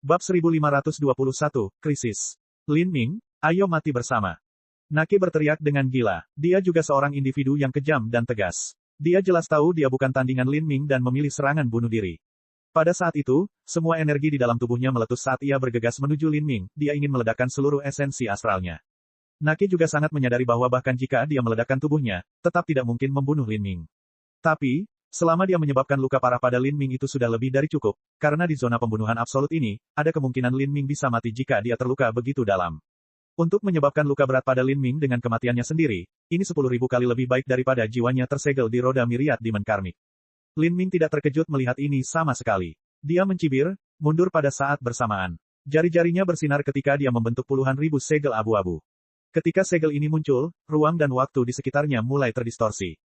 Bab 1521, Krisis. Lin Ming, ayo mati bersama. Naki berteriak dengan gila. Dia juga seorang individu yang kejam dan tegas. Dia jelas tahu dia bukan tandingan Lin Ming dan memilih serangan bunuh diri. Pada saat itu, semua energi di dalam tubuhnya meletus saat ia bergegas menuju Lin Ming. Dia ingin meledakkan seluruh esensi astralnya. Naki juga sangat menyadari bahwa bahkan jika dia meledakkan tubuhnya, tetap tidak mungkin membunuh Lin Ming. Tapi, selama dia menyebabkan luka parah pada Lin Ming itu sudah lebih dari cukup, karena di zona pembunuhan absolut ini, ada kemungkinan Lin Ming bisa mati jika dia terluka begitu dalam. Untuk menyebabkan luka berat pada Lin Ming dengan kematiannya sendiri, ini 10.000 kali lebih baik daripada jiwanya tersegel di roda Myriad Demon Karmik. Lin Ming tidak terkejut melihat ini sama sekali. Dia mencibir, mundur pada saat bersamaan. Jari-jarinya bersinar ketika dia membentuk puluhan ribu segel abu-abu. Ketika segel ini muncul, ruang dan waktu di sekitarnya mulai terdistorsi.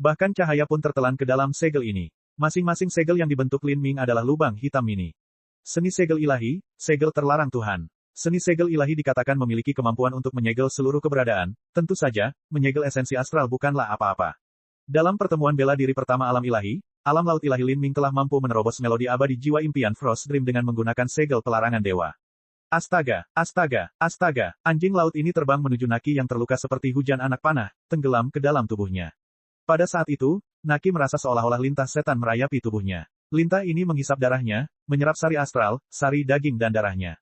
Bahkan cahaya pun tertelan ke dalam segel ini. Masing-masing segel yang dibentuk Lin Ming adalah lubang hitam mini. Seni segel ilahi, segel terlarang Tuhan. Seni segel ilahi dikatakan memiliki kemampuan untuk menyegel seluruh keberadaan, tentu saja, menyegel esensi astral bukanlah apa-apa. Dalam pertemuan bela diri pertama alam ilahi, alam laut ilahi Lin Ming telah mampu menerobos melodi abadi jiwa impian Frost Dream dengan menggunakan segel pelarangan dewa. Astaga, astaga, astaga, anjing laut ini terbang menuju Naki yang terluka seperti hujan anak panah, tenggelam ke dalam tubuhnya. Pada saat itu, Naki merasa seolah-olah lintah setan merayapi tubuhnya. Lintah ini menghisap darahnya, menyerap sari astral, sari daging dan darahnya.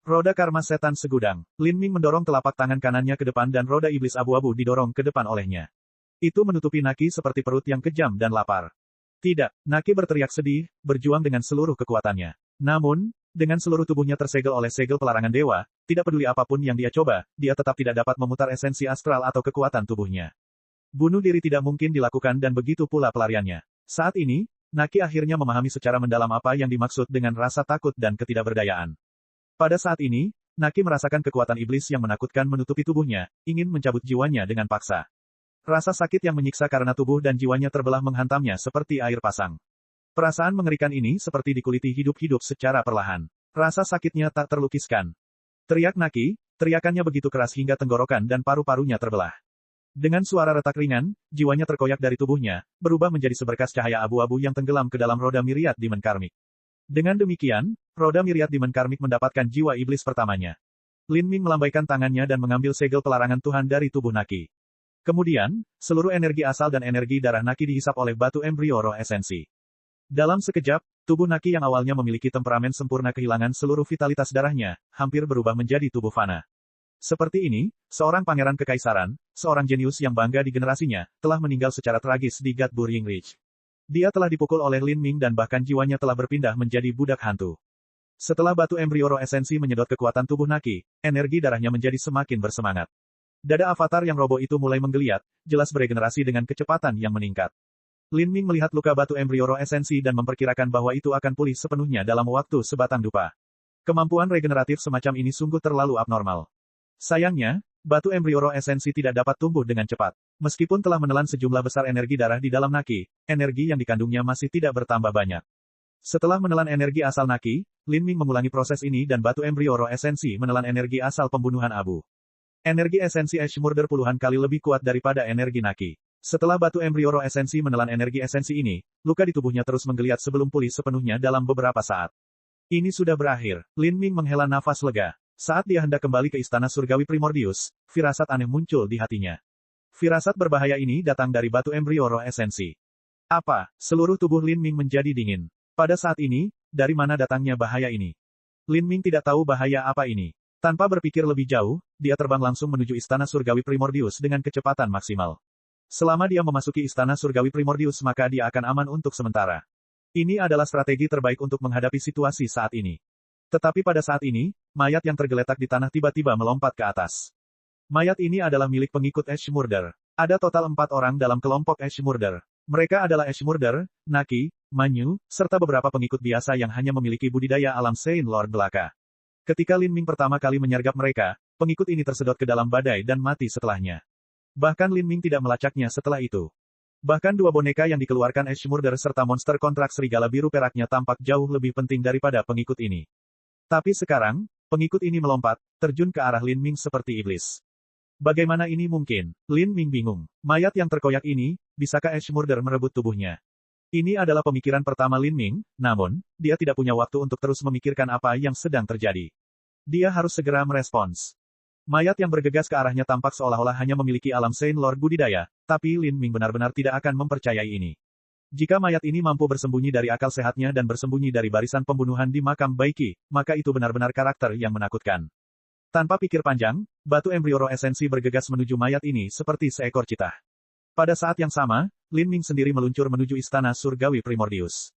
Roda karma setan segudang. Lin Ming mendorong telapak tangan kanannya ke depan dan roda iblis abu-abu didorong ke depan olehnya. Itu menutupi Naki seperti perut yang kejam dan lapar. Tidak, Naki berteriak sedih, berjuang dengan seluruh kekuatannya. Namun, dengan seluruh tubuhnya tersegel oleh segel pelarangan dewa, tidak peduli apapun yang dia coba, dia tetap tidak dapat memutar esensi astral atau kekuatan tubuhnya. Bunuh diri tidak mungkin dilakukan dan begitu pula pelariannya. Saat ini, Naki akhirnya memahami secara mendalam apa yang dimaksud dengan rasa takut dan ketidakberdayaan. Pada saat ini, Naki merasakan kekuatan iblis yang menakutkan menutupi tubuhnya, ingin mencabut jiwanya dengan paksa. Rasa sakit yang menyiksa karena tubuh dan jiwanya terbelah menghantamnya seperti air pasang. Perasaan mengerikan ini seperti dikuliti hidup-hidup secara perlahan. Rasa sakitnya tak terlukiskan. Teriak Naki, teriakannya begitu keras hingga tenggorokan dan paru-parunya terbelah. Dengan suara retak ringan, jiwanya terkoyak dari tubuhnya, berubah menjadi seberkas cahaya abu-abu yang tenggelam ke dalam roda Myriad Demon Karmik. Dengan demikian, roda Myriad Demon Karmik mendapatkan jiwa iblis pertamanya. Lin Ming melambaikan tangannya dan mengambil segel pelarangan Tuhan dari tubuh Naki. Kemudian, seluruh energi asal dan energi darah Naki dihisap oleh batu embrio roh esensi. Dalam sekejap, tubuh Naki yang awalnya memiliki temperamen sempurna kehilangan seluruh vitalitas darahnya, hampir berubah menjadi tubuh fana. Seperti ini, seorang pangeran kekaisaran, seorang jenius yang bangga di generasinya, telah meninggal secara tragis di Gatbur Yingridge. Dia telah dipukul oleh Lin Ming dan bahkan jiwanya telah berpindah menjadi budak hantu. Setelah batu embrio roh esensi menyedot kekuatan tubuh Naki, energi darahnya menjadi semakin bersemangat. Dada avatar yang roboh itu mulai menggeliat, jelas beregenerasi dengan kecepatan yang meningkat. Lin Ming melihat luka batu embrio roh esensi dan memperkirakan bahwa itu akan pulih sepenuhnya dalam waktu sebatang dupa. Kemampuan regeneratif semacam ini sungguh terlalu abnormal. Sayangnya, batu embrio roh esensi tidak dapat tumbuh dengan cepat. Meskipun telah menelan sejumlah besar energi darah di dalam Naki, energi yang dikandungnya masih tidak bertambah banyak. Setelah menelan energi asal Naki, Lin Ming mengulangi proses ini dan batu embrio roh esensi menelan energi asal pembunuhan abu. Energi esensi Ash Murder puluhan kali lebih kuat daripada energi Naki. Setelah batu embrio roh esensi menelan energi esensi ini, luka di tubuhnya terus menggeliat sebelum pulih sepenuhnya dalam beberapa saat. Ini sudah berakhir. Lin Ming menghela nafas lega. Saat dia hendak kembali ke istana surgawi Primordius, firasat aneh muncul di hatinya. Firasat berbahaya ini datang dari batu embrio roh esensi. Apa? Seluruh tubuh Lin Ming menjadi dingin. Pada saat ini, dari mana datangnya bahaya ini? Lin Ming tidak tahu bahaya apa ini. Tanpa berpikir lebih jauh, dia terbang langsung menuju istana surgawi Primordius dengan kecepatan maksimal. Selama dia memasuki istana surgawi Primordius maka dia akan aman untuk sementara. Ini adalah strategi terbaik untuk menghadapi situasi saat ini. Tetapi pada saat ini, mayat yang tergeletak di tanah tiba-tiba melompat ke atas. Mayat ini adalah milik pengikut Ash Murder. Ada total 4 orang dalam kelompok Ash Murder. Mereka adalah Ash Murder, Naki, Manyu, serta beberapa pengikut biasa yang hanya memiliki budidaya alam Saint Lord belaka. Ketika Lin Ming pertama kali menyergap mereka, pengikut ini tersedot ke dalam badai dan mati setelahnya. Bahkan Lin Ming tidak melacaknya setelah itu. Bahkan 2 boneka yang dikeluarkan Ash Murder serta monster kontrak serigala biru peraknya tampak jauh lebih penting daripada pengikut ini. Tapi sekarang, pengikut ini melompat, terjun ke arah Lin Ming seperti iblis. Bagaimana ini mungkin? Lin Ming bingung. Mayat yang terkoyak ini, bisakah Ash Murder merebut tubuhnya? Ini adalah pemikiran pertama Lin Ming, namun, dia tidak punya waktu untuk terus memikirkan apa yang sedang terjadi. Dia harus segera merespons. Mayat yang bergegas ke arahnya tampak seolah-olah hanya memiliki alam Saint Lord budidaya, tapi Lin Ming benar-benar tidak akan mempercayai ini. Jika mayat ini mampu bersembunyi dari akal sehatnya dan bersembunyi dari barisan pembunuhan di makam Baiki, maka itu benar-benar karakter yang menakutkan. Tanpa pikir panjang, batu embrio roh esensi bergegas menuju mayat ini seperti seekor citah. Pada saat yang sama, Lin Ming sendiri meluncur menuju Istana Surgawi Primordius.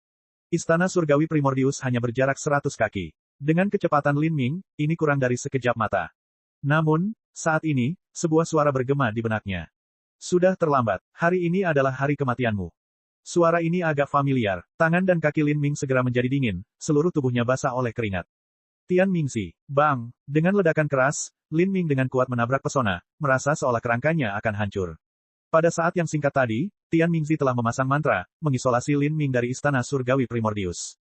Istana Surgawi Primordius hanya berjarak 100 kaki. Dengan kecepatan Lin Ming, ini kurang dari sekejap mata. Namun, saat ini, sebuah suara bergema di benaknya. Sudah terlambat, hari ini adalah hari kematianmu. Suara ini agak familiar, tangan dan kaki Lin Ming segera menjadi dingin, seluruh tubuhnya basah oleh keringat. Tian Mingxi, bang! Dengan ledakan keras, Lin Ming dengan kuat menabrak pesona, merasa seolah kerangkanya akan hancur. Pada saat yang singkat tadi, Tian Mingxi telah memasang mantra, mengisolasi Lin Ming dari Istana Surgawi Primordius.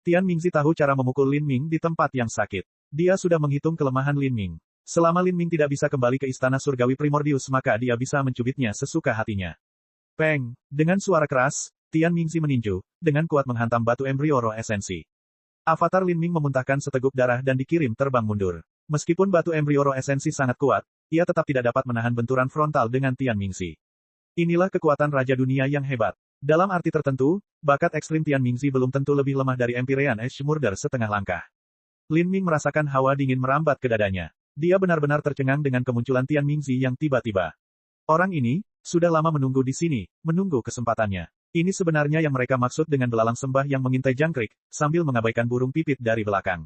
Tian Mingxi tahu cara memukul Lin Ming di tempat yang sakit. Dia sudah menghitung kelemahan Lin Ming. Selama Lin Ming tidak bisa kembali ke Istana Surgawi Primordius maka dia bisa mencubitnya sesuka hatinya. Peng! Dengan suara keras, Tian Mingxi meninju, dengan kuat menghantam batu embrio roh esensi. Avatar Lin Ming memuntahkan seteguk darah dan dikirim terbang mundur. Meskipun batu embrio roh esensi sangat kuat, ia tetap tidak dapat menahan benturan frontal dengan Tian Mingxi. Inilah kekuatan Raja Dunia yang hebat. Dalam arti tertentu, bakat ekstrim Tian Mingxi belum tentu lebih lemah dari Empyrean Ash Murder setengah langkah. Lin Ming merasakan hawa dingin merambat ke dadanya. Dia benar-benar tercengang dengan kemunculan Tian Mingxi yang tiba-tiba. Orang ini, sudah lama menunggu di sini, menunggu kesempatannya. Ini sebenarnya yang mereka maksud dengan belalang sembah yang mengintai jangkrik, sambil mengabaikan burung pipit dari belakang.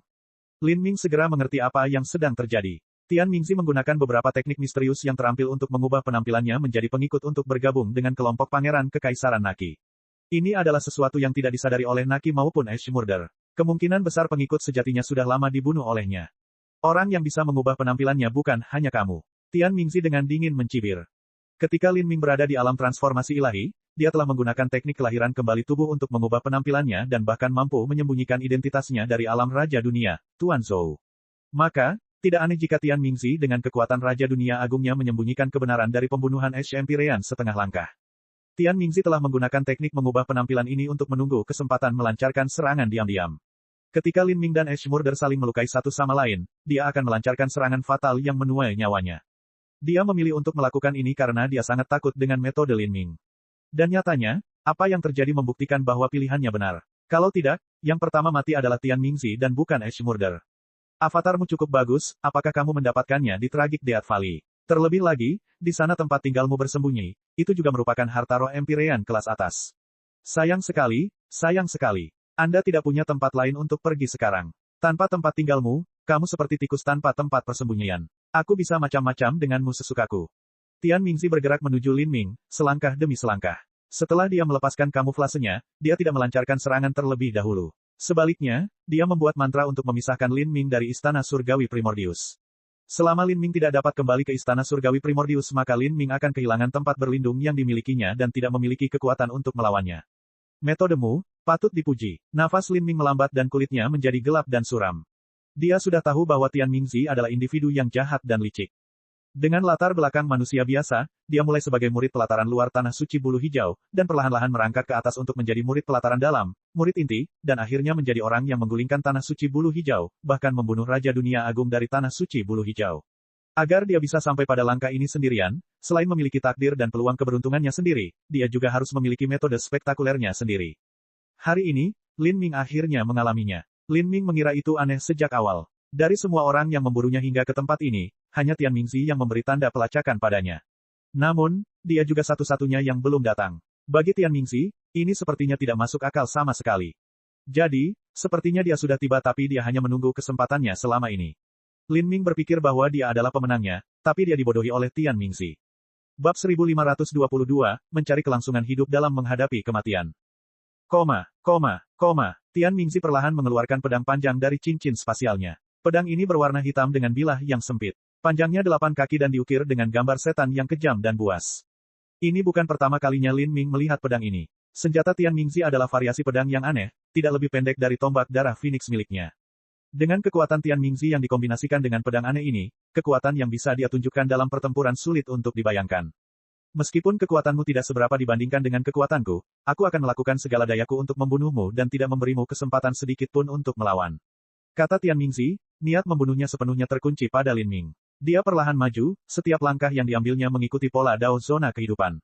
Lin Ming segera mengerti apa yang sedang terjadi. Tian Mingxi menggunakan beberapa teknik misterius yang terampil untuk mengubah penampilannya menjadi pengikut untuk bergabung dengan kelompok Pangeran Kekaisaran Naki. Ini adalah sesuatu yang tidak disadari oleh Naki maupun Ash Murder. Kemungkinan besar pengikut sejatinya sudah lama dibunuh olehnya. Orang yang bisa mengubah penampilannya bukan hanya kamu. Tian Mingxi dengan dingin mencibir. Ketika Lin Ming berada di alam transformasi ilahi, dia telah menggunakan teknik kelahiran kembali tubuh untuk mengubah penampilannya dan bahkan mampu menyembunyikan identitasnya dari alam Raja Dunia, Tuan Zhou. Maka, tidak aneh jika Tian Mingxi dengan kekuatan Raja Dunia Agungnya menyembunyikan kebenaran dari pembunuhan Ash Empyrean setengah langkah. Tian Mingxi telah menggunakan teknik mengubah penampilan ini untuk menunggu kesempatan melancarkan serangan diam-diam. Ketika Lin Ming dan Ash Murder saling melukai satu sama lain, dia akan melancarkan serangan fatal yang menuai nyawanya. Dia memilih untuk melakukan ini karena dia sangat takut dengan metode Lin Ming. Dan nyatanya, apa yang terjadi membuktikan bahwa pilihannya benar. Kalau tidak, yang pertama mati adalah Tian Mingxi dan bukan Ash Murder. Avatarmu cukup bagus, apakah kamu mendapatkannya di Tragic Death Valley? Terlebih lagi, di sana tempat tinggalmu bersembunyi, itu juga merupakan harta roh Empyrean kelas atas. Sayang sekali, Anda tidak punya tempat lain untuk pergi sekarang. Tanpa tempat tinggalmu, kamu seperti tikus tanpa tempat persembunyian. Aku bisa macam-macam denganmu sesukaku. Tian Mingxi bergerak menuju Lin Ming, selangkah demi selangkah. Setelah dia melepaskan kamuflasenya, dia tidak melancarkan serangan terlebih dahulu. Sebaliknya, dia membuat mantra untuk memisahkan Lin Ming dari Istana Surgawi Primordius. Selama Lin Ming tidak dapat kembali ke Istana Surgawi Primordius maka Lin Ming akan kehilangan tempat berlindung yang dimilikinya dan tidak memiliki kekuatan untuk melawannya. Metodemu, patut dipuji. Nafas Lin Ming melambat dan kulitnya menjadi gelap dan suram. Dia sudah tahu bahwa Tian Mingxi adalah individu yang jahat dan licik. Dengan latar belakang manusia biasa, dia mulai sebagai murid pelataran luar Tanah Suci Bulu Hijau, dan perlahan-lahan merangkak ke atas untuk menjadi murid pelataran dalam, murid inti, dan akhirnya menjadi orang yang menggulingkan Tanah Suci Bulu Hijau, bahkan membunuh Raja Dunia Agung dari Tanah Suci Bulu Hijau. Agar dia bisa sampai pada langkah ini sendirian, selain memiliki takdir dan peluang keberuntungannya sendiri, dia juga harus memiliki metode spektakulernya sendiri. Hari ini, Lin Ming akhirnya mengalaminya. Lin Ming mengira itu aneh sejak awal. Dari semua orang yang memburunya hingga ke tempat ini, hanya Tian Mingxi yang memberi tanda pelacakan padanya. Namun, dia juga satu-satunya yang belum datang. Bagi Tian Mingxi, ini sepertinya tidak masuk akal sama sekali. Jadi, sepertinya dia sudah tiba tapi dia hanya menunggu kesempatannya selama ini. Lin Ming berpikir bahwa dia adalah pemenangnya, tapi dia dibodohi oleh Tian Mingxi. Bab 1522, mencari kelangsungan hidup dalam menghadapi kematian. Tian Mingxi perlahan mengeluarkan pedang panjang dari cincin spasialnya. Pedang ini berwarna hitam dengan bilah yang sempit. Panjangnya 8 kaki dan diukir dengan gambar setan yang kejam dan buas. Ini bukan pertama kalinya Lin Ming melihat pedang ini. Senjata Tian Mingxi adalah variasi pedang yang aneh, tidak lebih pendek dari tombak darah Phoenix miliknya. Dengan kekuatan Tian Mingxi yang dikombinasikan dengan pedang aneh ini, kekuatan yang bisa dia tunjukkan dalam pertempuran sulit untuk dibayangkan. Meskipun kekuatanmu tidak seberapa dibandingkan dengan kekuatanku, aku akan melakukan segala dayaku untuk membunuhmu dan tidak memberimu kesempatan sedikit pun untuk melawan. Kata Tian Mingzi, niat membunuhnya sepenuhnya terkunci pada Lin Ming. Dia perlahan maju, setiap langkah yang diambilnya mengikuti pola Dao zona kehidupan.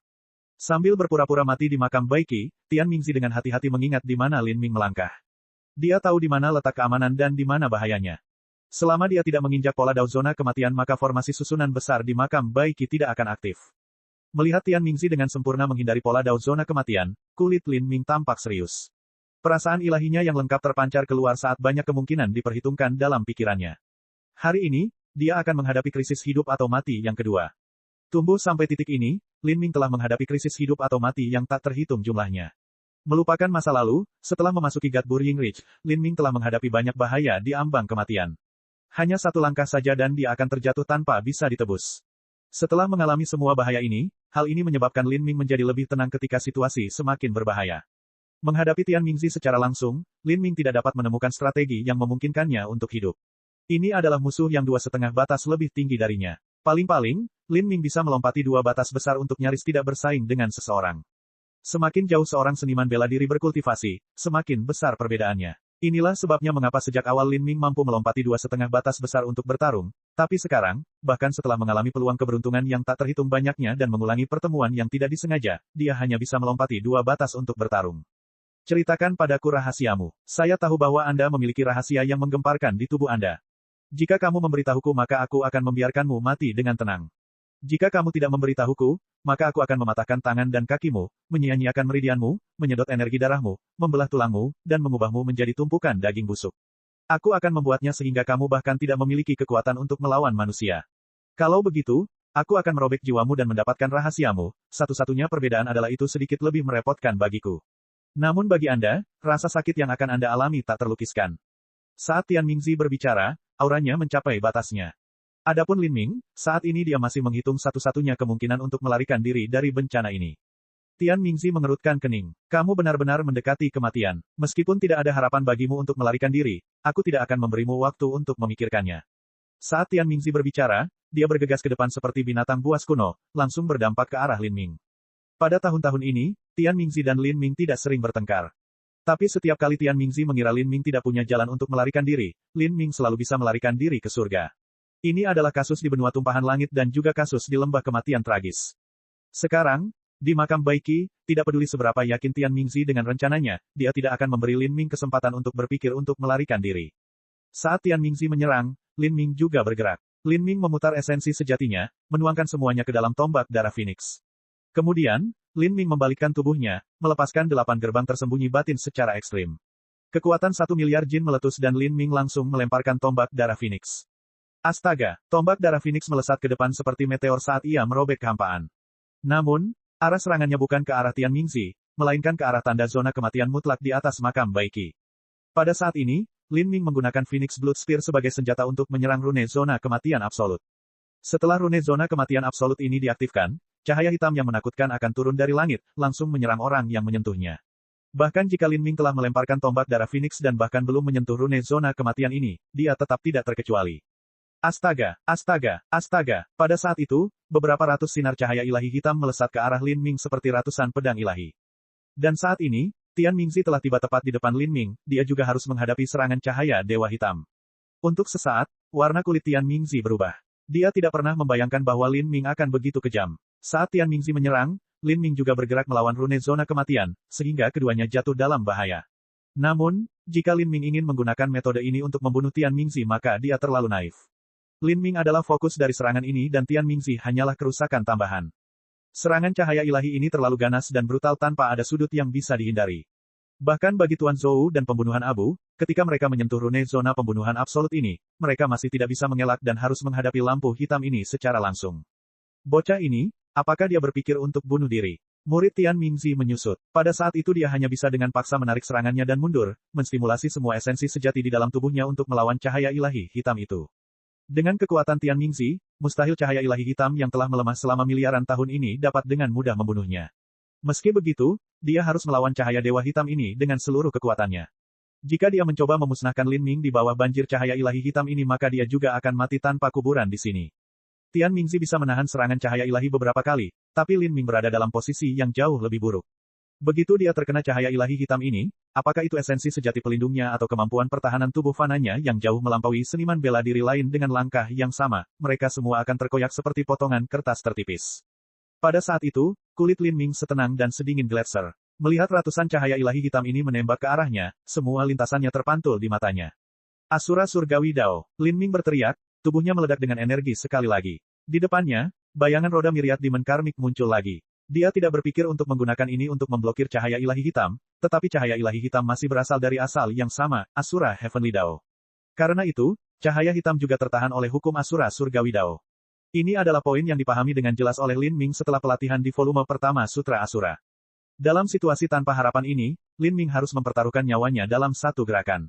Sambil berpura-pura mati di makam Baiki, Tian Mingzi dengan hati-hati mengingat di mana Lin Ming melangkah. Dia tahu di mana letak keamanan dan di mana bahayanya. Selama dia tidak menginjak pola Dao zona kematian maka formasi susunan besar di makam Baiki tidak akan aktif. Melihat Tian Mingzi dengan sempurna menghindari pola Dao zona kematian, kulit Lin Ming tampak serius. Perasaan ilahinya yang lengkap terpancar keluar saat banyak kemungkinan diperhitungkan dalam pikirannya. Hari ini, dia akan menghadapi krisis hidup atau mati yang kedua. Tumbuh sampai titik ini, Lin Ming telah menghadapi krisis hidup atau mati yang tak terhitung jumlahnya. Melupakan masa lalu, setelah memasuki Gatbur Yingridge, Lin Ming telah menghadapi banyak bahaya di ambang kematian. Hanya satu langkah saja dan dia akan terjatuh tanpa bisa ditebus. Setelah mengalami semua bahaya ini, hal ini menyebabkan Lin Ming menjadi lebih tenang ketika situasi semakin berbahaya. Menghadapi Tian Mingzi secara langsung, Lin Ming tidak dapat menemukan strategi yang memungkinkannya untuk hidup. Ini adalah musuh yang 2,5 batas lebih tinggi darinya. Paling-paling, Lin Ming bisa melompati 2 batas besar untuk nyaris tidak bersaing dengan seseorang. Semakin jauh seorang seniman bela diri berkultivasi, semakin besar perbedaannya. Inilah sebabnya mengapa sejak awal Lin Ming mampu melompati 2,5 batas besar untuk bertarung, tapi sekarang, bahkan setelah mengalami peluang keberuntungan yang tak terhitung banyaknya dan mengulangi pertemuan yang tidak disengaja, dia hanya bisa melompati 2 batas untuk bertarung. Ceritakan padaku rahasiamu. Saya tahu bahwa Anda memiliki rahasia yang menggemparkan di tubuh Anda. Jika kamu memberitahuku maka aku akan membiarkanmu mati dengan tenang. Jika kamu tidak memberitahuku, maka aku akan mematahkan tangan dan kakimu, menyia-nyiakan meridianmu, menyedot energi darahmu, membelah tulangmu, dan mengubahmu menjadi tumpukan daging busuk. Aku akan membuatnya sehingga kamu bahkan tidak memiliki kekuatan untuk melawan manusia. Kalau begitu, aku akan merobek jiwamu dan mendapatkan rahasiamu, satu-satunya perbedaan adalah itu sedikit lebih merepotkan bagiku. Namun bagi Anda, rasa sakit yang akan Anda alami tak terlukiskan. Saat Tian Mingzi berbicara, auranya mencapai batasnya. Adapun Lin Ming, saat ini dia masih menghitung satu-satunya kemungkinan untuk melarikan diri dari bencana ini. Tian Mingzi mengerutkan kening. Kamu benar-benar mendekati kematian. Meskipun tidak ada harapan bagimu untuk melarikan diri, aku tidak akan memberimu waktu untuk memikirkannya. Saat Tian Mingzi berbicara, dia bergegas ke depan seperti binatang buas kuno, langsung berdampak ke arah Lin Ming. Pada tahun-tahun ini, Tian Mingzi dan Lin Ming tidak sering bertengkar. Tapi setiap kali Tian Mingzi mengira Lin Ming tidak punya jalan untuk melarikan diri, Lin Ming selalu bisa melarikan diri ke surga. Ini adalah kasus di benua tumpahan langit dan juga kasus di lembah kematian tragis. Sekarang, di makam Baiki, tidak peduli seberapa yakin Tian Mingzi dengan rencananya, dia tidak akan memberi Lin Ming kesempatan untuk berpikir untuk melarikan diri. Saat Tian Mingzi menyerang, Lin Ming juga bergerak. Lin Ming memutar esensi sejatinya, menuangkan semuanya ke dalam tombak darah Phoenix. Kemudian, Lin Ming membalikkan tubuhnya, melepaskan 8 gerbang tersembunyi batin secara ekstrim. Kekuatan 1 miliar jin meletus dan Lin Ming langsung melemparkan tombak darah Phoenix. Astaga, tombak darah Phoenix melesat ke depan seperti meteor saat ia merobek kehampaan. Namun, arah serangannya bukan ke arah Tian Mingzi, melainkan ke arah tanda zona kematian mutlak di atas makam Baiki. Pada saat ini, Lin Ming menggunakan Phoenix Blood Spear sebagai senjata untuk menyerang rune zona kematian absolut. Setelah rune zona kematian absolut ini diaktifkan, cahaya hitam yang menakutkan akan turun dari langit, langsung menyerang orang yang menyentuhnya. Bahkan jika Lin Ming telah melemparkan tombak darah Phoenix dan bahkan belum menyentuh rune zona kematian ini, dia tetap tidak terkecuali. Astaga, astaga, astaga. Pada saat itu, beberapa ratus sinar cahaya ilahi hitam melesat ke arah Lin Ming seperti ratusan pedang ilahi. Dan saat ini, Tian Mingzi telah tiba tepat di depan Lin Ming, dia juga harus menghadapi serangan cahaya dewa hitam. Untuk sesaat, warna kulit Tian Mingzi berubah. Dia tidak pernah membayangkan bahwa Lin Ming akan begitu kejam. Saat Tian Mingzi menyerang, Lin Ming juga bergerak melawan rune zona kematian, sehingga keduanya jatuh dalam bahaya. Namun, jika Lin Ming ingin menggunakan metode ini untuk membunuh Tian Mingzi maka dia terlalu naif. Lin Ming adalah fokus dari serangan ini dan Tian Mingzi hanyalah kerusakan tambahan. Serangan cahaya ilahi ini terlalu ganas dan brutal tanpa ada sudut yang bisa dihindari. Bahkan bagi Tuan Zhou dan pembunuhan abu, ketika mereka menyentuh rune zona pembunuhan absolut ini, mereka masih tidak bisa mengelak dan harus menghadapi lampu hitam ini secara langsung. Bocah ini, apakah dia berpikir untuk bunuh diri? Murid Tian Mingzi menyusut. Pada saat itu dia hanya bisa dengan paksa menarik serangannya dan mundur, menstimulasi semua esensi sejati di dalam tubuhnya untuk melawan cahaya ilahi hitam itu. Dengan kekuatan Tian Mingzi, mustahil cahaya ilahi hitam yang telah melemah selama miliaran tahun ini dapat dengan mudah membunuhnya. Meski begitu, dia harus melawan cahaya dewa hitam ini dengan seluruh kekuatannya. Jika dia mencoba memusnahkan Lin Ming di bawah banjir cahaya ilahi hitam ini maka dia juga akan mati tanpa kuburan di sini. Tian Mingzi bisa menahan serangan cahaya ilahi beberapa kali, tapi Lin Ming berada dalam posisi yang jauh lebih buruk. Begitu dia terkena cahaya ilahi hitam ini, apakah itu esensi sejati pelindungnya atau kemampuan pertahanan tubuh fananya yang jauh melampaui seniman bela diri lain dengan langkah yang sama, mereka semua akan terkoyak seperti potongan kertas tertipis. Pada saat itu, kulit Lin Ming setenang dan sedingin gletser. Melihat ratusan cahaya ilahi hitam ini menembak ke arahnya, semua lintasannya terpantul di matanya. Asura Surgawi Dao, Lin Ming berteriak, tubuhnya meledak dengan energi sekali lagi. Di depannya, bayangan roda Myriad Demon Karmik muncul lagi. Dia tidak berpikir untuk menggunakan ini untuk memblokir cahaya ilahi hitam, tetapi cahaya ilahi hitam masih berasal dari asal yang sama, Asura Heavenly Dao. Karena itu, cahaya hitam juga tertahan oleh hukum Asura Surgawi Dao. Ini adalah poin yang dipahami dengan jelas oleh Lin Ming setelah pelatihan di volume pertama Sutra Asura. Dalam situasi tanpa harapan ini, Lin Ming harus mempertaruhkan nyawanya dalam satu gerakan.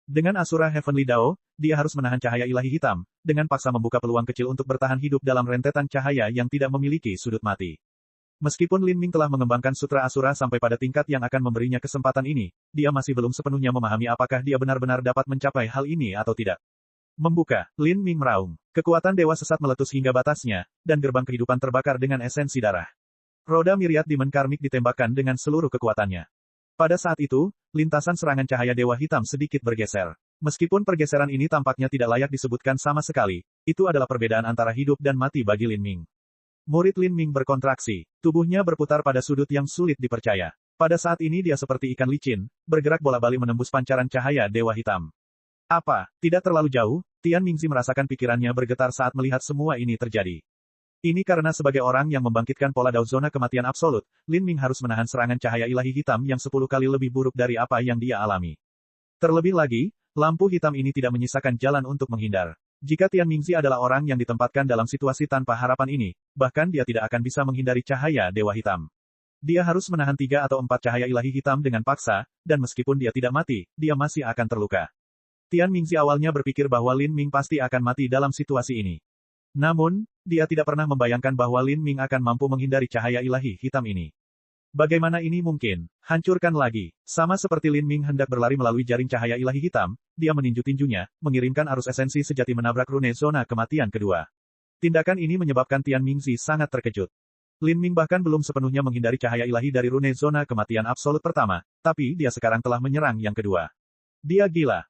Dengan Asura Heavenly Dao, dia harus menahan cahaya ilahi hitam, dengan paksa membuka peluang kecil untuk bertahan hidup dalam rentetan cahaya yang tidak memiliki sudut mati. Meskipun Lin Ming telah mengembangkan Sutra Asura sampai pada tingkat yang akan memberinya kesempatan ini, dia masih belum sepenuhnya memahami apakah dia benar-benar dapat mencapai hal ini atau tidak. Membuka, Lin Ming meraung. Kekuatan dewa sesat meletus hingga batasnya, dan gerbang kehidupan terbakar dengan esensi darah. Roda Myriad Demon Karmik ditembakkan dengan seluruh kekuatannya. Pada saat itu, lintasan serangan cahaya dewa hitam sedikit bergeser. Meskipun pergeseran ini tampaknya tidak layak disebutkan sama sekali, itu adalah perbedaan antara hidup dan mati bagi Lin Ming. Murid Lin Ming berkontraksi, tubuhnya berputar pada sudut yang sulit dipercaya. Pada saat ini dia seperti ikan licin, bergerak bola-balik menembus pancaran cahaya dewa hitam. Apa, tidak terlalu jauh, Tian Mingzi merasakan pikirannya bergetar saat melihat semua ini terjadi. Ini karena sebagai orang yang membangkitkan pola Dao zona kematian absolut, Lin Ming harus menahan serangan cahaya ilahi hitam yang 10 kali lebih buruk dari apa yang dia alami. Terlebih lagi, lampu hitam ini tidak menyisakan jalan untuk menghindar. Jika Tian Mingzi adalah orang yang ditempatkan dalam situasi tanpa harapan ini, bahkan dia tidak akan bisa menghindari cahaya dewa hitam. Dia harus menahan 3 atau 4 cahaya ilahi hitam dengan paksa, dan meskipun dia tidak mati, dia masih akan terluka. Tian Mingzi awalnya berpikir bahwa Lin Ming pasti akan mati dalam situasi ini. Namun, dia tidak pernah membayangkan bahwa Lin Ming akan mampu menghindari cahaya ilahi hitam ini. Bagaimana ini mungkin? Hancurkan lagi. Sama seperti Lin Ming hendak berlari melalui jaring cahaya ilahi hitam, dia meninju tinjunya, mengirimkan arus esensi sejati menabrak rune zona kematian kedua. Tindakan ini menyebabkan Tian Mingzi sangat terkejut. Lin Ming bahkan belum sepenuhnya menghindari cahaya ilahi dari rune zona kematian absolut pertama, tapi dia sekarang telah menyerang yang kedua. Dia gila.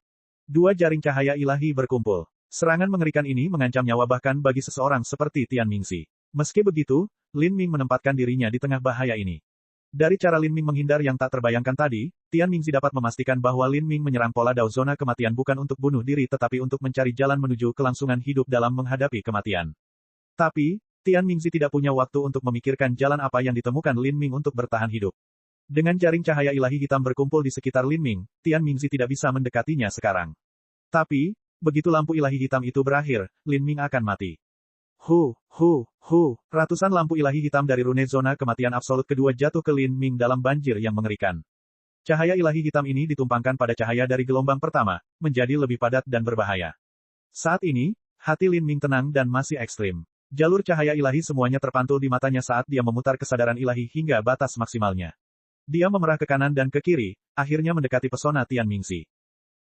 2 jaring cahaya ilahi berkumpul. Serangan mengerikan ini mengancam nyawa bahkan bagi seseorang seperti Tian Mingzi. Meski begitu, Lin Ming menempatkan dirinya di tengah bahaya ini. Dari cara Lin Ming menghindar yang tak terbayangkan tadi, Tian Mingzi dapat memastikan bahwa Lin Ming menyerang pola Dao zona kematian bukan untuk bunuh diri tetapi untuk mencari jalan menuju kelangsungan hidup dalam menghadapi kematian. Tapi, Tian Mingzi tidak punya waktu untuk memikirkan jalan apa yang ditemukan Lin Ming untuk bertahan hidup. Dengan jaring cahaya ilahi hitam berkumpul di sekitar Lin Ming, Tian Mingzi tidak bisa mendekatinya sekarang. Tapi, begitu lampu ilahi hitam itu berakhir, Lin Ming akan mati. Ratusan lampu ilahi hitam dari rune zona kematian absolut kedua jatuh ke Lin Ming dalam banjir yang mengerikan. Cahaya ilahi hitam ini ditumpangkan pada cahaya dari gelombang pertama, menjadi lebih padat dan berbahaya. Saat ini, hati Lin Ming tenang dan masih ekstrim. Jalur cahaya ilahi semuanya terpantul di matanya saat dia memutar kesadaran ilahi hingga batas maksimalnya. Dia memerah ke kanan dan ke kiri, akhirnya mendekati pesona Tian Mingzi.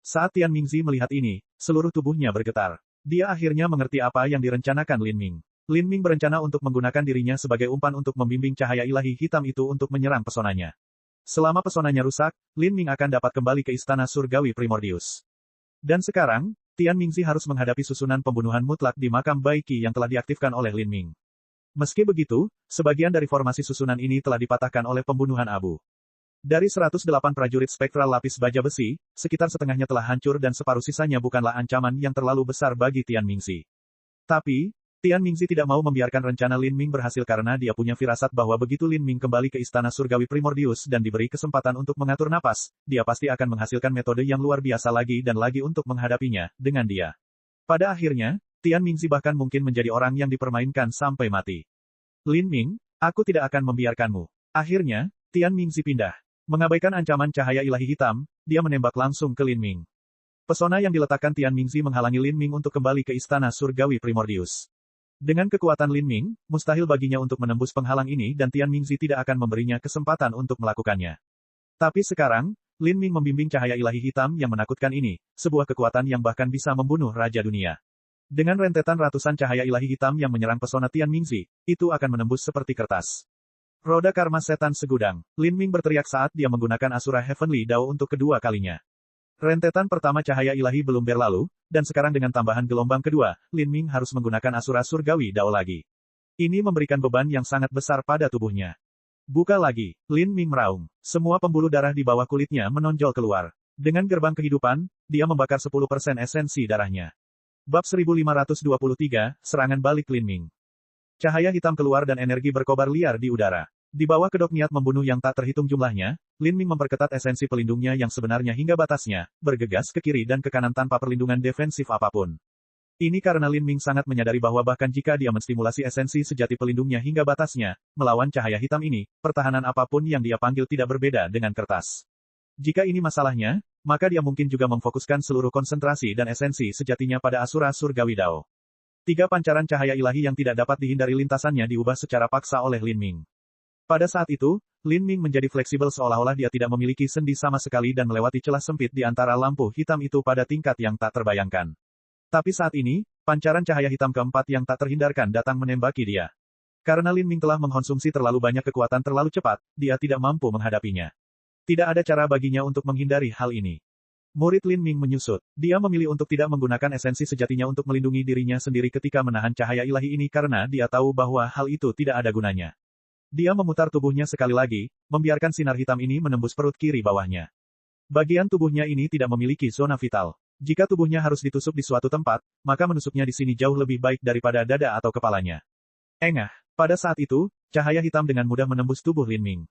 Saat Tian Mingzi melihat ini, seluruh tubuhnya bergetar. Dia akhirnya mengerti apa yang direncanakan Lin Ming. Lin Ming berencana untuk menggunakan dirinya sebagai umpan untuk membimbing cahaya ilahi hitam itu untuk menyerang pesonanya. Selama pesonanya rusak, Lin Ming akan dapat kembali ke istana surgawi Primordius. Dan sekarang, Tian Mingzi harus menghadapi susunan pembunuhan mutlak di makam Bai Qi yang telah diaktifkan oleh Lin Ming. Meski begitu, sebagian dari formasi susunan ini telah dipatahkan oleh pembunuhan abu. Dari 108 prajurit spektral lapis baja besi, sekitar setengahnya telah hancur dan separuh sisanya bukanlah ancaman yang terlalu besar bagi Tian Mingzi. Tapi, Tian Mingzi tidak mau membiarkan rencana Lin Ming berhasil karena dia punya firasat bahwa begitu Lin Ming kembali ke istana surgawi Primordius dan diberi kesempatan untuk mengatur napas, dia pasti akan menghasilkan metode yang luar biasa lagi dan lagi untuk menghadapinya, dengan dia. Pada akhirnya, Tian Mingzi bahkan mungkin menjadi orang yang dipermainkan sampai mati. Lin Ming, aku tidak akan membiarkanmu. Akhirnya, Tian Mingzi pindah. Mengabaikan ancaman cahaya ilahi hitam, dia menembak langsung ke Lin Ming. Pesona yang diletakkan Tian Mingzi menghalangi Lin Ming untuk kembali ke istana surgawi Primordius. Dengan kekuatan Lin Ming, mustahil baginya untuk menembus penghalang ini dan Tian Mingzi tidak akan memberinya kesempatan untuk melakukannya. Tapi sekarang, Lin Ming membimbing cahaya ilahi hitam yang menakutkan ini, sebuah kekuatan yang bahkan bisa membunuh Raja Dunia. Dengan rentetan ratusan cahaya ilahi hitam yang menyerang pesona Tian Mingzi, itu akan menembus seperti kertas. Roda karma setan segudang. Lin Ming berteriak saat dia menggunakan Asura Heavenly Dao untuk kedua kalinya. Rentetan pertama cahaya ilahi belum berlalu, dan sekarang dengan tambahan gelombang kedua, Lin Ming harus menggunakan Asura Surgawi Dao lagi. Ini memberikan beban yang sangat besar pada tubuhnya. Buka lagi, Lin Ming meraung. Semua pembuluh darah di bawah kulitnya menonjol keluar. Dengan gerbang kehidupan, dia membakar 10% esensi darahnya. Bab 1523, Serangan Balik Lin Ming. Cahaya hitam keluar dan energi berkobar liar di udara. Di bawah kedok niat membunuh yang tak terhitung jumlahnya, Lin Ming memperketat esensi pelindungnya yang sebenarnya hingga batasnya, bergegas ke kiri dan ke kanan tanpa perlindungan defensif apapun. Ini karena Lin Ming sangat menyadari bahwa bahkan jika dia menstimulasi esensi sejati pelindungnya hingga batasnya, melawan cahaya hitam ini, pertahanan apapun yang dia panggil tidak berbeda dengan kertas. Jika ini masalahnya, maka dia mungkin juga memfokuskan seluruh konsentrasi dan esensi sejatinya pada Asura Surgawi Dao. 3 pancaran cahaya ilahi yang tidak dapat dihindari lintasannya diubah secara paksa oleh Lin Ming. Pada saat itu, Lin Ming menjadi fleksibel seolah-olah dia tidak memiliki sendi sama sekali dan melewati celah sempit di antara lampu hitam itu pada tingkat yang tak terbayangkan. Tapi saat ini, pancaran cahaya hitam keempat yang tak terhindarkan datang menembaki dia. Karena Lin Ming telah mengkonsumsi terlalu banyak kekuatan terlalu cepat, dia tidak mampu menghadapinya. Tidak ada cara baginya untuk menghindari hal ini. Murid Lin Ming menyusut. Dia memilih untuk tidak menggunakan esensi sejatinya untuk melindungi dirinya sendiri ketika menahan cahaya ilahi ini karena dia tahu bahwa hal itu tidak ada gunanya. Dia memutar tubuhnya sekali lagi, membiarkan sinar hitam ini menembus perut kiri bawahnya. Bagian tubuhnya ini tidak memiliki zona vital. Jika tubuhnya harus ditusuk di suatu tempat, maka menusuknya di sini jauh lebih baik daripada dada atau kepalanya. Engah. Pada saat itu, cahaya hitam dengan mudah menembus tubuh Lin Ming.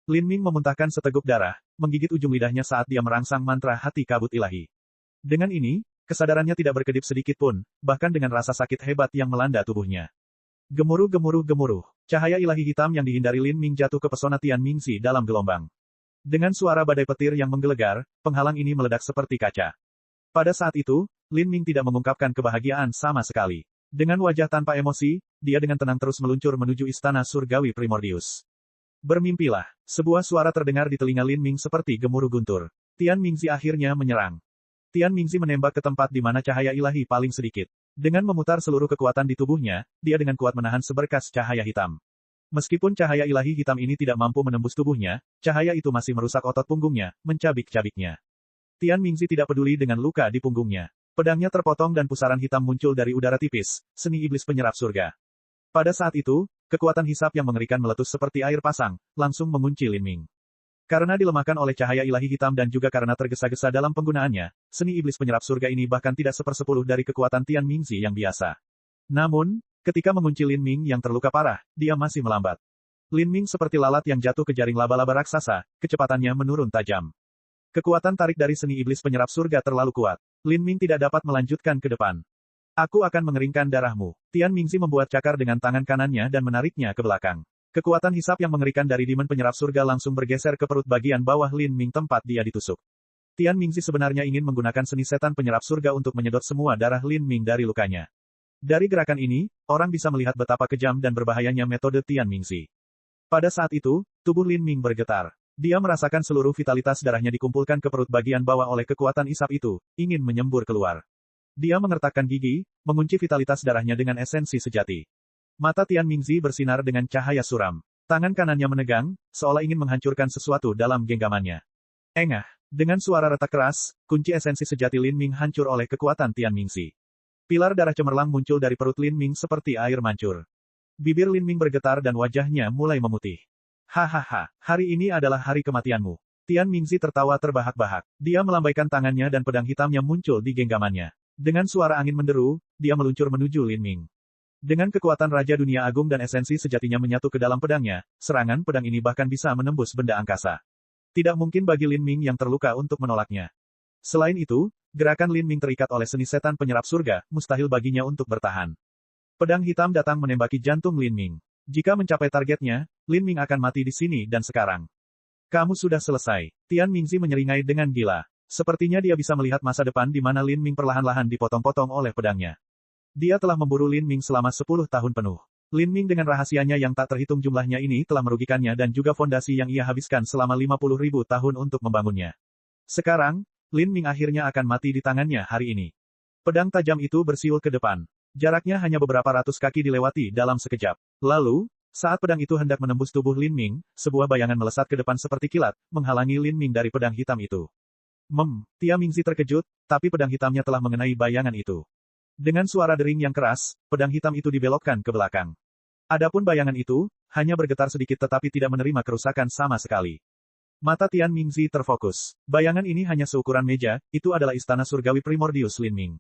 Lin Ming memuntahkan seteguk darah, menggigit ujung lidahnya saat dia merangsang mantra hati kabut ilahi. Dengan ini, kesadarannya tidak berkedip sedikit pun, bahkan dengan rasa sakit hebat yang melanda tubuhnya. Gemuruh. Cahaya ilahi hitam yang dihindari Lin Ming jatuh ke pesona Tian Mingzi dalam gelombang. Dengan suara badai petir yang menggelegar, penghalang ini meledak seperti kaca. Pada saat itu, Lin Ming tidak mengungkapkan kebahagiaan sama sekali. Dengan wajah tanpa emosi, dia dengan tenang terus meluncur menuju istana surgawi Primordius. Bermimpilah. Sebuah suara terdengar di telinga Lin Ming seperti gemuruh guntur. Tian Mingzi akhirnya menyerang. Tian Mingzi menembak ke tempat di mana cahaya ilahi paling sedikit. Dengan memutar seluruh kekuatan di tubuhnya, dia dengan kuat menahan seberkas cahaya hitam. Meskipun cahaya ilahi hitam ini tidak mampu menembus tubuhnya, cahaya itu masih merusak otot punggungnya, mencabik-cabiknya. Tian Mingzi tidak peduli dengan luka di punggungnya. Pedangnya terpotong dan pusaran hitam muncul dari udara tipis, seni iblis penyerap surga. Pada saat itu, kekuatan hisap yang mengerikan meletus seperti air pasang, langsung mengunci Lin Ming. Karena dilemahkan oleh cahaya ilahi hitam dan juga karena tergesa-gesa dalam penggunaannya, seni iblis penyerap surga ini bahkan tidak 1/10 dari kekuatan Tian Mingzi yang biasa. Namun, ketika mengunci Lin Ming yang terluka parah, dia masih melambat. Lin Ming seperti lalat yang jatuh ke jaring laba-laba raksasa, kecepatannya menurun tajam. Kekuatan tarik dari seni iblis penyerap surga terlalu kuat. Lin Ming tidak dapat melanjutkan ke depan. Aku akan mengeringkan darahmu. Tian Mingzi membuat cakar dengan tangan kanannya dan menariknya ke belakang. Kekuatan hisap yang mengerikan dari Demon penyerap surga langsung bergeser ke perut bagian bawah Lin Ming tempat dia ditusuk. Tian Mingzi sebenarnya ingin menggunakan seni setan penyerap surga untuk menyedot semua darah Lin Ming dari lukanya. Dari gerakan ini, orang bisa melihat betapa kejam dan berbahayanya metode Tian Mingzi. Pada saat itu, tubuh Lin Ming bergetar. Dia merasakan seluruh vitalitas darahnya dikumpulkan ke perut bagian bawah oleh kekuatan isap itu, ingin menyembur keluar. Dia mengertakkan gigi, mengunci vitalitas darahnya dengan esensi sejati. Mata Tian Mingzi bersinar dengan cahaya suram. Tangan kanannya menegang, seolah ingin menghancurkan sesuatu dalam genggamannya. Engah. Dengan suara retak keras, kunci esensi sejati Lin Ming hancur oleh kekuatan Tian Mingzi. Pilar darah cemerlang muncul dari perut Lin Ming seperti air mancur. Bibir Lin Ming bergetar dan wajahnya mulai memutih. Hahaha, hari ini adalah hari kematianmu. Tian Mingzi tertawa terbahak-bahak. Dia melambaikan tangannya dan pedang hitamnya muncul di genggamannya. Dengan suara angin menderu, dia meluncur menuju Lin Ming. Dengan kekuatan Raja Dunia Agung dan esensi sejatinya menyatu ke dalam pedangnya, serangan pedang ini bahkan bisa menembus benda angkasa. Tidak mungkin bagi Lin Ming yang terluka untuk menolaknya. Selain itu, gerakan Lin Ming terikat oleh seni setan penyerap surga, mustahil baginya untuk bertahan. Pedang hitam datang menembaki jantung Lin Ming. Jika mencapai targetnya, Lin Ming akan mati di sini dan sekarang. Kamu sudah selesai. Tian Mingzi menyeringai dengan gila. Sepertinya dia bisa melihat masa depan di mana Lin Ming perlahan-lahan dipotong-potong oleh pedangnya. Dia telah memburu Lin Ming selama 10 tahun penuh. Lin Ming dengan rahasianya yang tak terhitung jumlahnya ini telah merugikannya dan juga fondasi yang ia habiskan selama 50.000 tahun untuk membangunnya. Sekarang, Lin Ming akhirnya akan mati di tangannya hari ini. Pedang tajam itu bersiul ke depan. Jaraknya hanya beberapa ratus kaki dilewati dalam sekejap. Lalu, saat pedang itu hendak menembus tubuh Lin Ming, sebuah bayangan melesat ke depan seperti kilat, menghalangi Lin Ming dari pedang hitam itu. Tian Mingzi terkejut, tapi pedang hitamnya telah mengenai bayangan itu. Dengan suara dering yang keras, pedang hitam itu dibelokkan ke belakang. Adapun bayangan itu, hanya bergetar sedikit tetapi tidak menerima kerusakan sama sekali. Mata Tian Mingzi terfokus. Bayangan ini hanya seukuran meja, itu adalah istana surgawi primordius Lin Ming.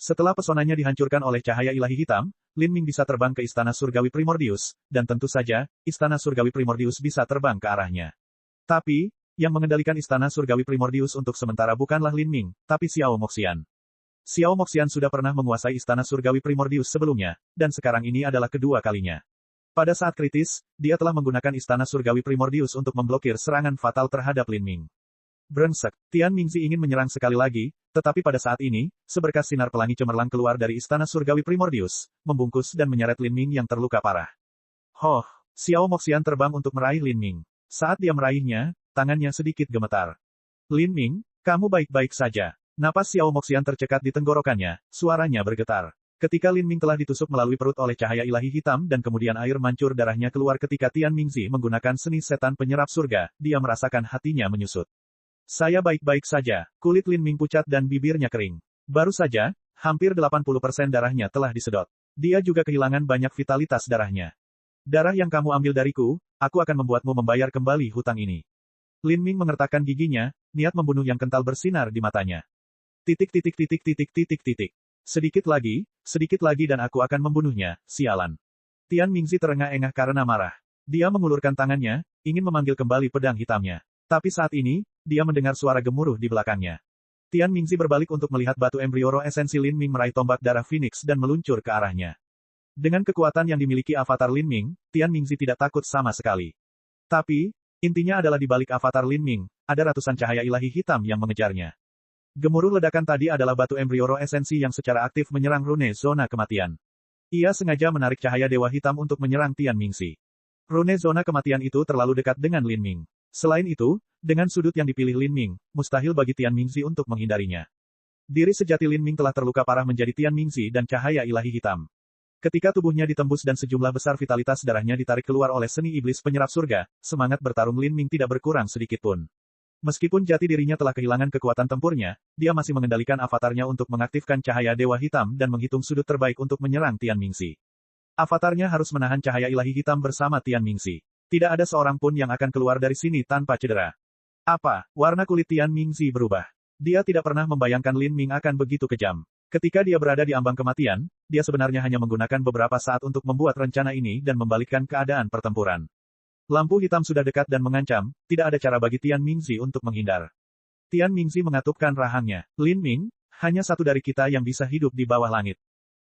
Setelah pesonanya dihancurkan oleh cahaya ilahi hitam, Lin Ming bisa terbang ke istana surgawi primordius, dan tentu saja, istana surgawi primordius bisa terbang ke arahnya. Tapi, yang mengendalikan istana surgawi primordius untuk sementara bukanlah Lin Ming, tapi Xiao Moxian. Xiao Moxian sudah pernah menguasai istana surgawi primordius sebelumnya, dan sekarang ini adalah kedua kalinya. Pada saat kritis, dia telah menggunakan istana surgawi primordius untuk memblokir serangan fatal terhadap Lin Ming. Brengsek, Tian Mingzi ingin menyerang sekali lagi, tetapi pada saat ini, seberkas sinar pelangi cemerlang keluar dari istana surgawi primordius, membungkus dan menyeret Lin Ming yang terluka parah. Hoh, Xiao Moxian terbang untuk meraih Lin Ming. Saat dia meraihnya, tangannya sedikit gemetar. Lin Ming, kamu baik-baik saja. Napas Xiao Moxian tercekat di tenggorokannya, suaranya bergetar. Ketika Lin Ming telah ditusuk melalui perut oleh cahaya ilahi hitam dan kemudian air mancur darahnya keluar ketika Tian Mingzi menggunakan seni setan penyerap surga, dia merasakan hatinya menyusut. Saya baik-baik saja, kulit Lin Ming pucat dan bibirnya kering. Baru saja, hampir 80% darahnya telah disedot. Dia juga kehilangan banyak vitalitas darahnya. Darah yang kamu ambil dariku, aku akan membuatmu membayar kembali hutang ini. Lin Ming mengertakkan giginya, niat membunuh yang kental bersinar di matanya. Sedikit lagi dan aku akan membunuhnya, sialan. Tian Mingzi terengah-engah karena marah. Dia mengulurkan tangannya, ingin memanggil kembali pedang hitamnya. Tapi saat ini, dia mendengar suara gemuruh di belakangnya. Tian Mingzi berbalik untuk melihat batu embrio roh esensi Lin Ming meraih tombak darah Phoenix dan meluncur ke arahnya. Dengan kekuatan yang dimiliki avatar Lin Ming, Tian Mingzi tidak takut sama sekali. Tapi, intinya adalah di balik avatar Lin Ming, ada ratusan cahaya ilahi hitam yang mengejarnya. Gemuruh ledakan tadi adalah batu embrio roh esensi yang secara aktif menyerang rune zona kematian. Ia sengaja menarik cahaya dewa hitam untuk menyerang Tian Mingzi. Rune zona kematian itu terlalu dekat dengan Lin Ming. Selain itu, dengan sudut yang dipilih Lin Ming, mustahil bagi Tian Mingzi untuk menghindarinya. Diri sejati Lin Ming telah terluka parah menjadi Tian Mingzi dan cahaya ilahi hitam. Ketika tubuhnya ditembus dan sejumlah besar vitalitas darahnya ditarik keluar oleh seni iblis penyerap surga, semangat bertarung Lin Ming tidak berkurang sedikitpun. Meskipun jati dirinya telah kehilangan kekuatan tempurnya, dia masih mengendalikan avatarnya untuk mengaktifkan cahaya dewa hitam dan menghitung sudut terbaik untuk menyerang Tian Mingzi. Avatarnya harus menahan cahaya ilahi hitam bersama Tian Mingzi. Tidak ada seorang pun yang akan keluar dari sini tanpa cedera. Apa? Warna kulit Tian Mingzi berubah. Dia tidak pernah membayangkan Lin Ming akan begitu kejam. Ketika dia berada di ambang kematian, dia sebenarnya hanya menggunakan beberapa saat untuk membuat rencana ini dan membalikkan keadaan pertempuran. Lampu hitam sudah dekat dan mengancam, tidak ada cara bagi Tian Mingzi untuk menghindar. Tian Mingzi mengatupkan rahangnya. Lin Ming, hanya satu dari kita yang bisa hidup di bawah langit.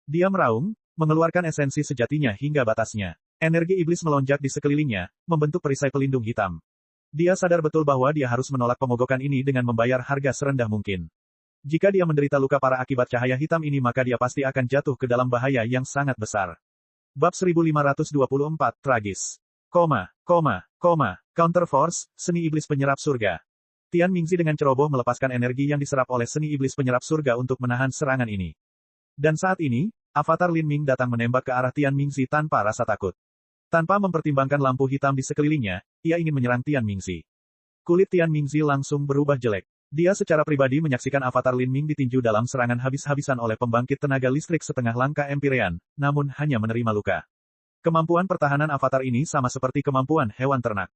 Dia meraung, mengeluarkan esensi sejatinya hingga batasnya. Energi iblis melonjak di sekelilingnya, membentuk perisai pelindung hitam. Dia sadar betul bahwa dia harus menolak pemogokan ini dengan membayar harga serendah mungkin. Jika dia menderita luka parah akibat cahaya hitam ini maka dia pasti akan jatuh ke dalam bahaya yang sangat besar. Bab 1524, Tragis. Counter Force, seni iblis penyerap surga. Tian Mingzi dengan ceroboh melepaskan energi yang diserap oleh seni iblis penyerap surga untuk menahan serangan ini. Dan saat ini, avatar Lin Ming datang menembak ke arah Tian Mingzi tanpa rasa takut. Tanpa mempertimbangkan lampu hitam di sekelilingnya, ia ingin menyerang Tian Mingzi. Kulit Tian Mingzi langsung berubah jelek. Dia secara pribadi menyaksikan avatar Lin Ming ditinju dalam serangan habis-habisan oleh pembangkit tenaga listrik setengah langkah Empyrean, namun hanya menerima luka. Kemampuan pertahanan avatar ini sama seperti kemampuan hewan ternak.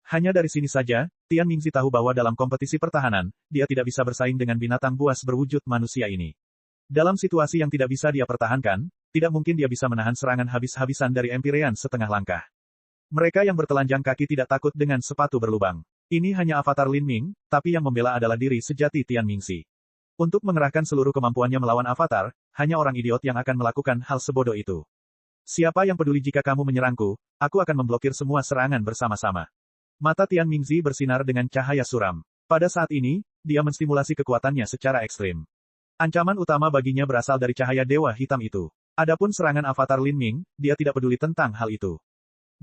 Hanya dari sini saja, Tian Mingzi tahu bahwa dalam kompetisi pertahanan, dia tidak bisa bersaing dengan binatang buas berwujud manusia ini. Dalam situasi yang tidak bisa dia pertahankan, tidak mungkin dia bisa menahan serangan habis-habisan dari Empyrean setengah langkah. Mereka yang bertelanjang kaki tidak takut dengan sepatu berlubang. Ini hanya avatar Lin Ming, tapi yang membela adalah diri sejati Tian Mingzi. Untuk mengerahkan seluruh kemampuannya melawan avatar, hanya orang idiot yang akan melakukan hal sebodoh itu. Siapa yang peduli jika kamu menyerangku, aku akan memblokir semua serangan bersama-sama. Mata Tian Mingzi bersinar dengan cahaya suram. Pada saat ini, dia menstimulasi kekuatannya secara ekstrim. Ancaman utama baginya berasal dari cahaya dewa hitam itu. Adapun serangan avatar Lin Ming, dia tidak peduli tentang hal itu.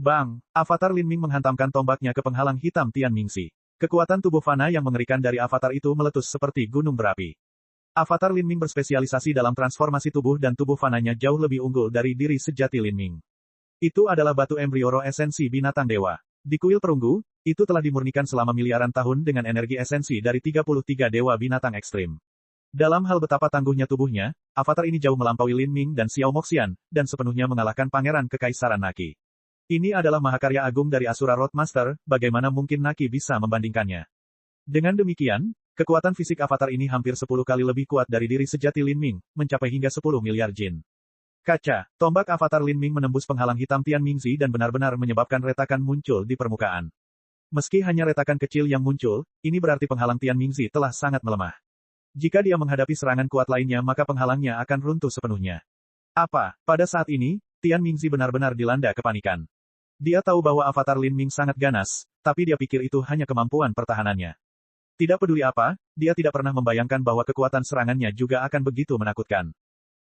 Bang! Avatar Lin Ming menghantamkan tombaknya ke penghalang hitam Tian Mingzi. Kekuatan tubuh fana yang mengerikan dari avatar itu meletus seperti gunung berapi. Avatar Lin Ming berspesialisasi dalam transformasi tubuh dan tubuh fananya jauh lebih unggul dari diri sejati Lin Ming. Itu adalah batu embrio roh esensi binatang dewa. Di kuil perunggu, itu telah dimurnikan selama miliaran tahun dengan energi esensi dari 33 dewa binatang ekstrim. Dalam hal betapa tangguhnya tubuhnya, avatar ini jauh melampaui Lin Ming dan Xiao Moxian, dan sepenuhnya mengalahkan Pangeran Kekaisaran Naki. Ini adalah mahakarya agung dari Asura Roadmaster, bagaimana mungkin Naki bisa membandingkannya? Dengan demikian, kekuatan fisik avatar ini hampir 10 kali lebih kuat dari diri sejati Lin Ming, mencapai hingga 10 miliar jin. Kaca, tombak avatar Lin Ming menembus penghalang hitam Tian Mingzi dan benar-benar menyebabkan retakan muncul di permukaan. Meski hanya retakan kecil yang muncul, ini berarti penghalang Tian Mingzi telah sangat melemah. Jika dia menghadapi serangan kuat lainnya maka penghalangnya akan runtuh sepenuhnya. Apa? Pada saat ini, Tian Mingzi benar-benar dilanda kepanikan. Dia tahu bahwa avatar Lin Ming sangat ganas, tapi dia pikir itu hanya kemampuan pertahanannya. Tidak peduli apa, dia tidak pernah membayangkan bahwa kekuatan serangannya juga akan begitu menakutkan.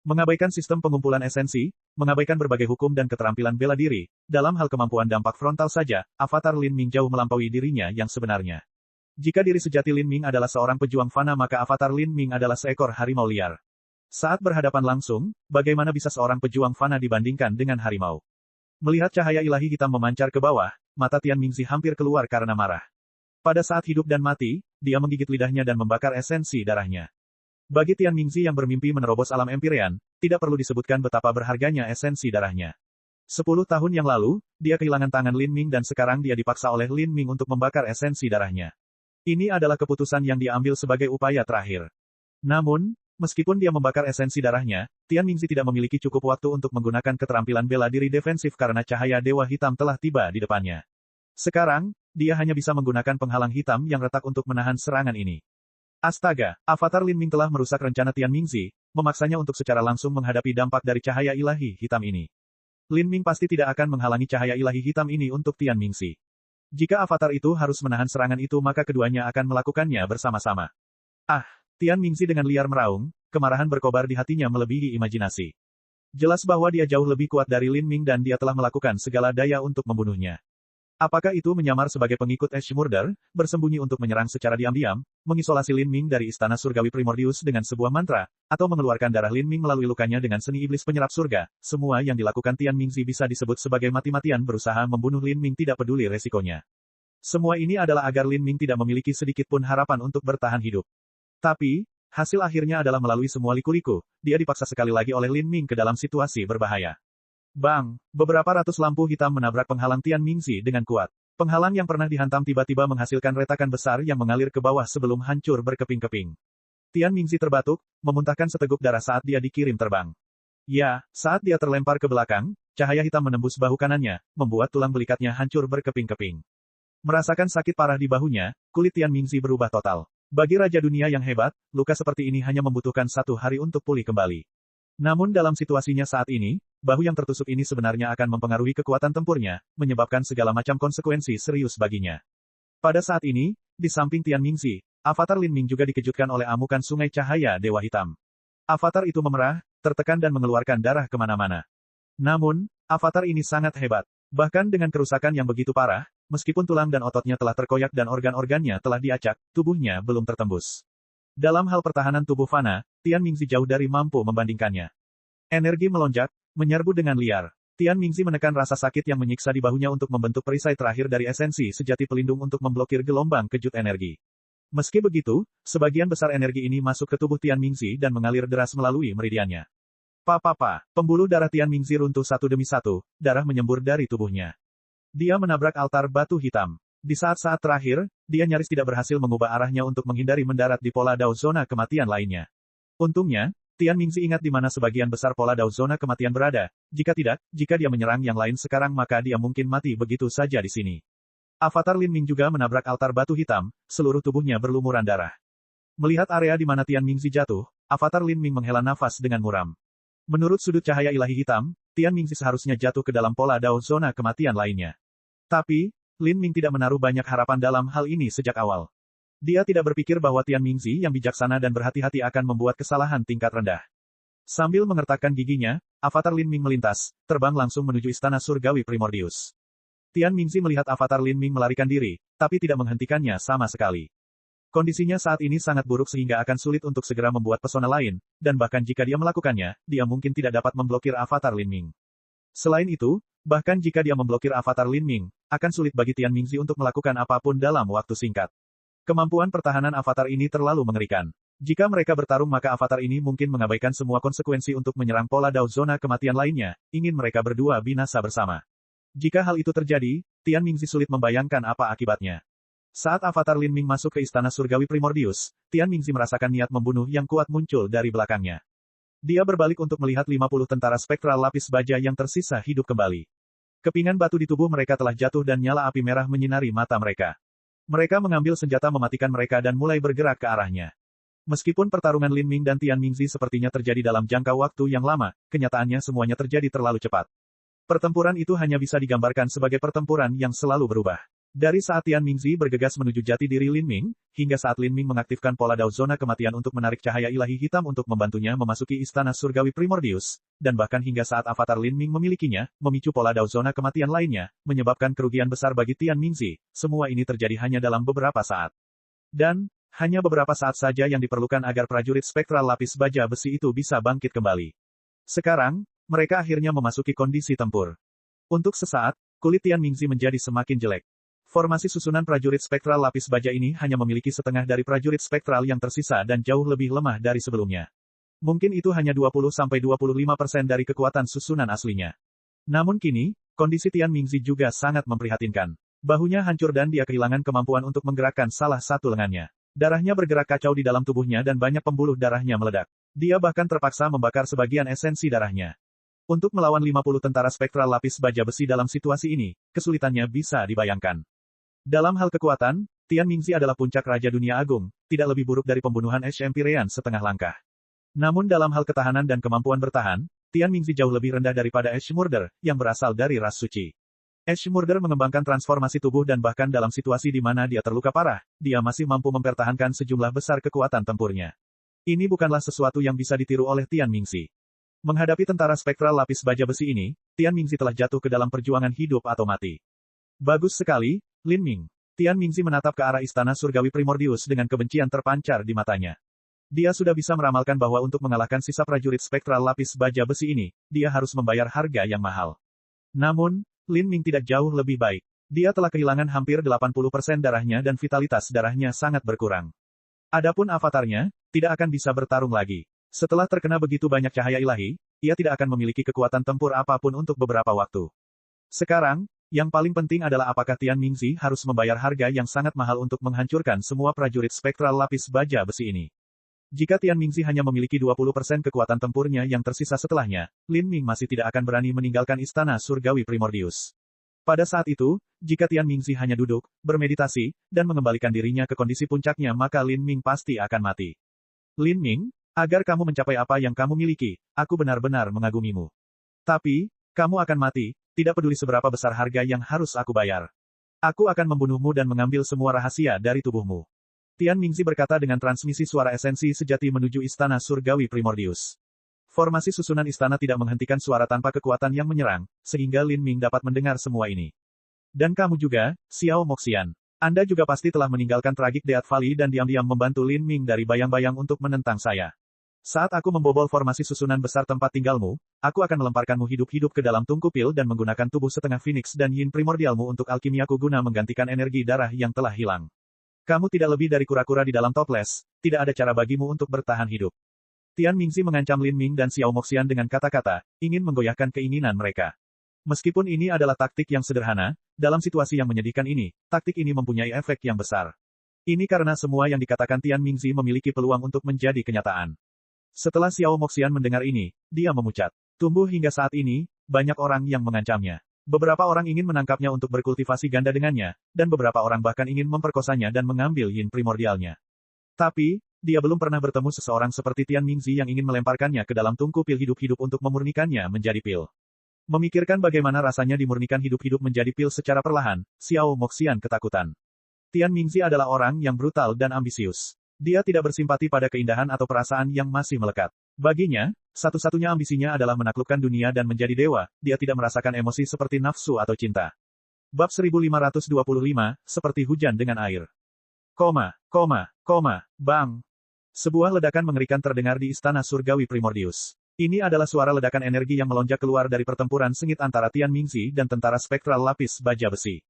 Mengabaikan sistem pengumpulan esensi, mengabaikan berbagai hukum dan keterampilan bela diri, dalam hal kemampuan dampak frontal saja, avatar Lin Ming jauh melampaui dirinya yang sebenarnya. Jika diri sejati Lin Ming adalah seorang pejuang fana maka avatar Lin Ming adalah seekor harimau liar. Saat berhadapan langsung, bagaimana bisa seorang pejuang fana dibandingkan dengan harimau? Melihat cahaya ilahi hitam memancar ke bawah, mata Tian Mingzi hampir keluar karena marah. Pada saat hidup dan mati, dia menggigit lidahnya dan membakar esensi darahnya. Bagi Tian Mingzi yang bermimpi menerobos alam Empyrean, tidak perlu disebutkan betapa berharganya esensi darahnya. 10 tahun yang lalu, dia kehilangan tangan Lin Ming dan sekarang dia dipaksa oleh Lin Ming untuk membakar esensi darahnya. Ini adalah keputusan yang dia ambil sebagai upaya terakhir. Namun, meskipun dia membakar esensi darahnya, Tian Mingzi tidak memiliki cukup waktu untuk menggunakan keterampilan bela diri defensif karena cahaya dewa hitam telah tiba di depannya. Sekarang, dia hanya bisa menggunakan penghalang hitam yang retak untuk menahan serangan ini. Astaga, avatar Lin Ming telah merusak rencana Tian Mingzi, memaksanya untuk secara langsung menghadapi dampak dari cahaya ilahi hitam ini. Lin Ming pasti tidak akan menghalangi cahaya ilahi hitam ini untuk Tian Mingzi. Jika avatar itu harus menahan serangan itu maka keduanya akan melakukannya bersama-sama. Ah, Tian Mingzi dengan liar meraung, kemarahan berkobar di hatinya melebihi imajinasi. Jelas bahwa dia jauh lebih kuat dari Lin Ming dan dia telah melakukan segala daya untuk membunuhnya. Apakah itu menyamar sebagai pengikut Ash Murder, bersembunyi untuk menyerang secara diam-diam, mengisolasi Lin Ming dari istana surgawi Primordius dengan sebuah mantra, atau mengeluarkan darah Lin Ming melalui lukanya dengan seni iblis penyerap surga? Semua yang dilakukan Tian Mingzi bisa disebut sebagai mati-matian berusaha membunuh Lin Ming tidak peduli resikonya. Semua ini adalah agar Lin Ming tidak memiliki sedikit pun harapan untuk bertahan hidup. Tapi, hasil akhirnya adalah melalui semua liku-liku, dia dipaksa sekali lagi oleh Lin Ming ke dalam situasi berbahaya. Bang! Beberapa ratus lampu hitam menabrak penghalang Tian Mingzi dengan kuat. Penghalang yang pernah dihantam tiba-tiba menghasilkan retakan besar yang mengalir ke bawah sebelum hancur berkeping-keping. Tian Mingzi terbatuk, memuntahkan seteguk darah saat dia dikirim terbang. Ya, saat dia terlempar ke belakang, cahaya hitam menembus bahu kanannya, membuat tulang belikatnya hancur berkeping-keping. Merasakan sakit parah di bahunya, kulit Tian Mingzi berubah total. Bagi Raja Dunia yang hebat, luka seperti ini hanya membutuhkan 1 hari untuk pulih kembali. Namun dalam situasinya saat ini, bahu yang tertusuk ini sebenarnya akan mempengaruhi kekuatan tempurnya, menyebabkan segala macam konsekuensi serius baginya. Pada saat ini, di samping Tian Mingzi, avatar Lin Ming juga dikejutkan oleh amukan sungai cahaya dewa hitam. Avatar itu memerah, tertekan dan mengeluarkan darah kemana-mana. Namun, avatar ini sangat hebat. Bahkan dengan kerusakan yang begitu parah, meskipun tulang dan ototnya telah terkoyak dan organ-organnya telah diacak, tubuhnya belum tertembus. Dalam hal pertahanan tubuh fana, Tian Mingzi jauh dari mampu membandingkannya. Energi melonjak, menyerbu dengan liar. Tian Mingzi menekan rasa sakit yang menyiksa di bahunya untuk membentuk perisai terakhir dari esensi sejati pelindung untuk memblokir gelombang kejut energi. Meski begitu, sebagian besar energi ini masuk ke tubuh Tian Mingzi dan mengalir deras melalui meridiannya. Pembuluh darah Tian Mingzi runtuh satu demi satu, darah menyembur dari tubuhnya. Dia menabrak altar batu hitam. Di saat-saat terakhir, dia nyaris tidak berhasil mengubah arahnya untuk menghindari mendarat di pola dao zona kematian lainnya. Untungnya, Tian Mingzi ingat di mana sebagian besar pola dao zona kematian berada. Jika tidak, jika dia menyerang yang lain sekarang maka dia mungkin mati begitu saja di sini. Avatar Lin Ming juga menabrak altar batu hitam, seluruh tubuhnya berlumuran darah. Melihat area di mana Tian Mingzi jatuh, avatar Lin Ming menghela nafas dengan muram. Menurut sudut cahaya ilahi hitam, Tian Mingzi seharusnya jatuh ke dalam pola dao zona kematian lainnya. Tapi, Lin Ming tidak menaruh banyak harapan dalam hal ini sejak awal. Dia tidak berpikir bahwa Tian Mingzi yang bijaksana dan berhati-hati akan membuat kesalahan tingkat rendah. Sambil mengertakkan giginya, avatar Lin Ming melintas, terbang langsung menuju istana surgawi Primordius. Tian Mingzi melihat avatar Lin Ming melarikan diri, tapi tidak menghentikannya sama sekali. Kondisinya saat ini sangat buruk sehingga akan sulit untuk segera membuat pesona lain, dan bahkan jika dia melakukannya, dia mungkin tidak dapat memblokir avatar Lin Ming. Selain itu, bahkan jika dia memblokir avatar Lin Ming, akan sulit bagi Tian Mingzi untuk melakukan apapun dalam waktu singkat. Kemampuan pertahanan avatar ini terlalu mengerikan. Jika mereka bertarung maka avatar ini mungkin mengabaikan semua konsekuensi untuk menyerang pola dao zona kematian lainnya, ingin mereka berdua binasa bersama. Jika hal itu terjadi, Tian Mingzi sulit membayangkan apa akibatnya. Saat avatar Lin Ming masuk ke istana surgawi Primordius, Tian Mingzi merasakan niat membunuh yang kuat muncul dari belakangnya. Dia berbalik untuk melihat 50 tentara spektral lapis baja yang tersisa hidup kembali. Kepingan batu di tubuh mereka telah jatuh dan nyala api merah menyinari mata mereka. Mereka mengambil senjata mematikan mereka dan mulai bergerak ke arahnya. Meskipun pertarungan Lin Ming dan Tian Mingzi sepertinya terjadi dalam jangka waktu yang lama, kenyataannya semuanya terjadi terlalu cepat. Pertempuran itu hanya bisa digambarkan sebagai pertempuran yang selalu berubah. Dari saat Tian Mingzi bergegas menuju jati diri Lin Ming, hingga saat Lin Ming mengaktifkan pola dao zona kematian untuk menarik cahaya ilahi hitam untuk membantunya memasuki istana surgawi Primordius, dan bahkan hingga saat avatar Lin Ming memilikinya, memicu pola dao zona kematian lainnya, menyebabkan kerugian besar bagi Tian Mingzi, semua ini terjadi hanya dalam beberapa saat. Dan, hanya beberapa saat saja yang diperlukan agar prajurit spektral lapis baja besi itu bisa bangkit kembali. Sekarang, mereka akhirnya memasuki kondisi tempur. Untuk sesaat, kulit Tian Mingzi menjadi semakin jelek. Formasi susunan prajurit spektral lapis baja ini hanya memiliki setengah dari prajurit spektral yang tersisa dan jauh lebih lemah dari sebelumnya. Mungkin itu hanya 20-25% dari kekuatan susunan aslinya. Namun kini, kondisi Tian Mingzi juga sangat memprihatinkan. Bahunya hancur dan dia kehilangan kemampuan untuk menggerakkan salah satu lengannya. Darahnya bergerak kacau di dalam tubuhnya dan banyak pembuluh darahnya meledak. Dia bahkan terpaksa membakar sebagian esensi darahnya. Untuk melawan 50 tentara spektral lapis baja besi dalam situasi ini, kesulitannya bisa dibayangkan. Dalam hal kekuatan, Tian Mingzi adalah puncak Raja Dunia Agung, tidak lebih buruk dari pembunuhan Ash Empyrean setengah langkah. Namun dalam hal ketahanan dan kemampuan bertahan, Tian Mingzi jauh lebih rendah daripada Ash Murder, yang berasal dari ras suci. Ash Murder mengembangkan transformasi tubuh dan bahkan dalam situasi di mana dia terluka parah, dia masih mampu mempertahankan sejumlah besar kekuatan tempurnya. Ini bukanlah sesuatu yang bisa ditiru oleh Tian Mingzi. Menghadapi tentara spektral lapis baja besi ini, Tian Mingzi telah jatuh ke dalam perjuangan hidup atau mati. Bagus sekali, Lin Ming. Tian Mingzi menatap ke arah istana surgawi Primordius dengan kebencian terpancar di matanya. Dia sudah bisa meramalkan bahwa untuk mengalahkan sisa prajurit spektral lapis baja besi ini, dia harus membayar harga yang mahal. Namun, Lin Ming tidak jauh lebih baik. Dia telah kehilangan hampir 80% darahnya dan vitalitas darahnya sangat berkurang. Adapun avatarnya, tidak akan bisa bertarung lagi. Setelah terkena begitu banyak cahaya ilahi, ia tidak akan memiliki kekuatan tempur apapun untuk beberapa waktu. Sekarang, yang paling penting adalah apakah Tian Mingzi harus membayar harga yang sangat mahal untuk menghancurkan semua prajurit spektral lapis baja besi ini. Jika Tian Mingzi hanya memiliki 20% kekuatan tempurnya yang tersisa setelahnya, Lin Ming masih tidak akan berani meninggalkan istana surgawi Primordius. Pada saat itu, jika Tian Mingzi hanya duduk, bermeditasi, dan mengembalikan dirinya ke kondisi puncaknya maka Lin Ming pasti akan mati. Lin Ming, agar kamu mencapai apa yang kamu miliki, aku benar-benar mengagumimu. Tapi, kamu akan mati, tidak peduli seberapa besar harga yang harus aku bayar. Aku akan membunuhmu dan mengambil semua rahasia dari tubuhmu. Tian Mingzi berkata dengan transmisi suara esensi sejati menuju istana surgawi Primordius. Formasi susunan istana tidak menghentikan suara tanpa kekuatan yang menyerang, sehingga Lin Ming dapat mendengar semua ini. Dan kamu juga, Xiao Moxian. Anda juga pasti telah meninggalkan Tragik Death Valley dan diam-diam membantu Lin Ming dari bayang-bayang untuk menentang saya. Saat aku membobol formasi susunan besar tempat tinggalmu, aku akan melemparkanmu hidup-hidup ke dalam tungku pil dan menggunakan tubuh setengah Phoenix dan Yin primordialmu untuk alkimiaku guna menggantikan energi darah yang telah hilang. Kamu tidak lebih dari kura-kura di dalam toples, tidak ada cara bagimu untuk bertahan hidup. Tian Mingzi mengancam Lin Ming dan Xiao Moxian dengan kata-kata, ingin menggoyahkan keinginan mereka. Meskipun ini adalah taktik yang sederhana, dalam situasi yang menyedihkan ini, taktik ini mempunyai efek yang besar. Ini karena semua yang dikatakan Tian Mingzi memiliki peluang untuk menjadi kenyataan. Setelah Xiao Moxian mendengar ini, dia memucat. Tumbuh hingga saat ini, banyak orang yang mengancamnya. Beberapa orang ingin menangkapnya untuk berkultivasi ganda dengannya, dan beberapa orang bahkan ingin memperkosanya dan mengambil yin primordialnya. Tapi, dia belum pernah bertemu seseorang seperti Tian Mingzi yang ingin melemparkannya ke dalam tungku pil hidup-hidup untuk memurnikannya menjadi pil. Memikirkan bagaimana rasanya dimurnikan hidup-hidup menjadi pil secara perlahan, Xiao Moxian ketakutan. Tian Mingzi adalah orang yang brutal dan ambisius. Dia tidak bersimpati pada keindahan atau perasaan yang masih melekat. Baginya, satu-satunya ambisinya adalah menaklukkan dunia dan menjadi dewa, dia tidak merasakan emosi seperti nafsu atau cinta. Bab 1525, seperti hujan dengan air. Bang. Sebuah ledakan mengerikan terdengar di Istana Surgawi Primordius. Ini adalah suara ledakan energi yang melonjak keluar dari pertempuran sengit antara Tian Mingzi dan tentara spektral lapis baja besi.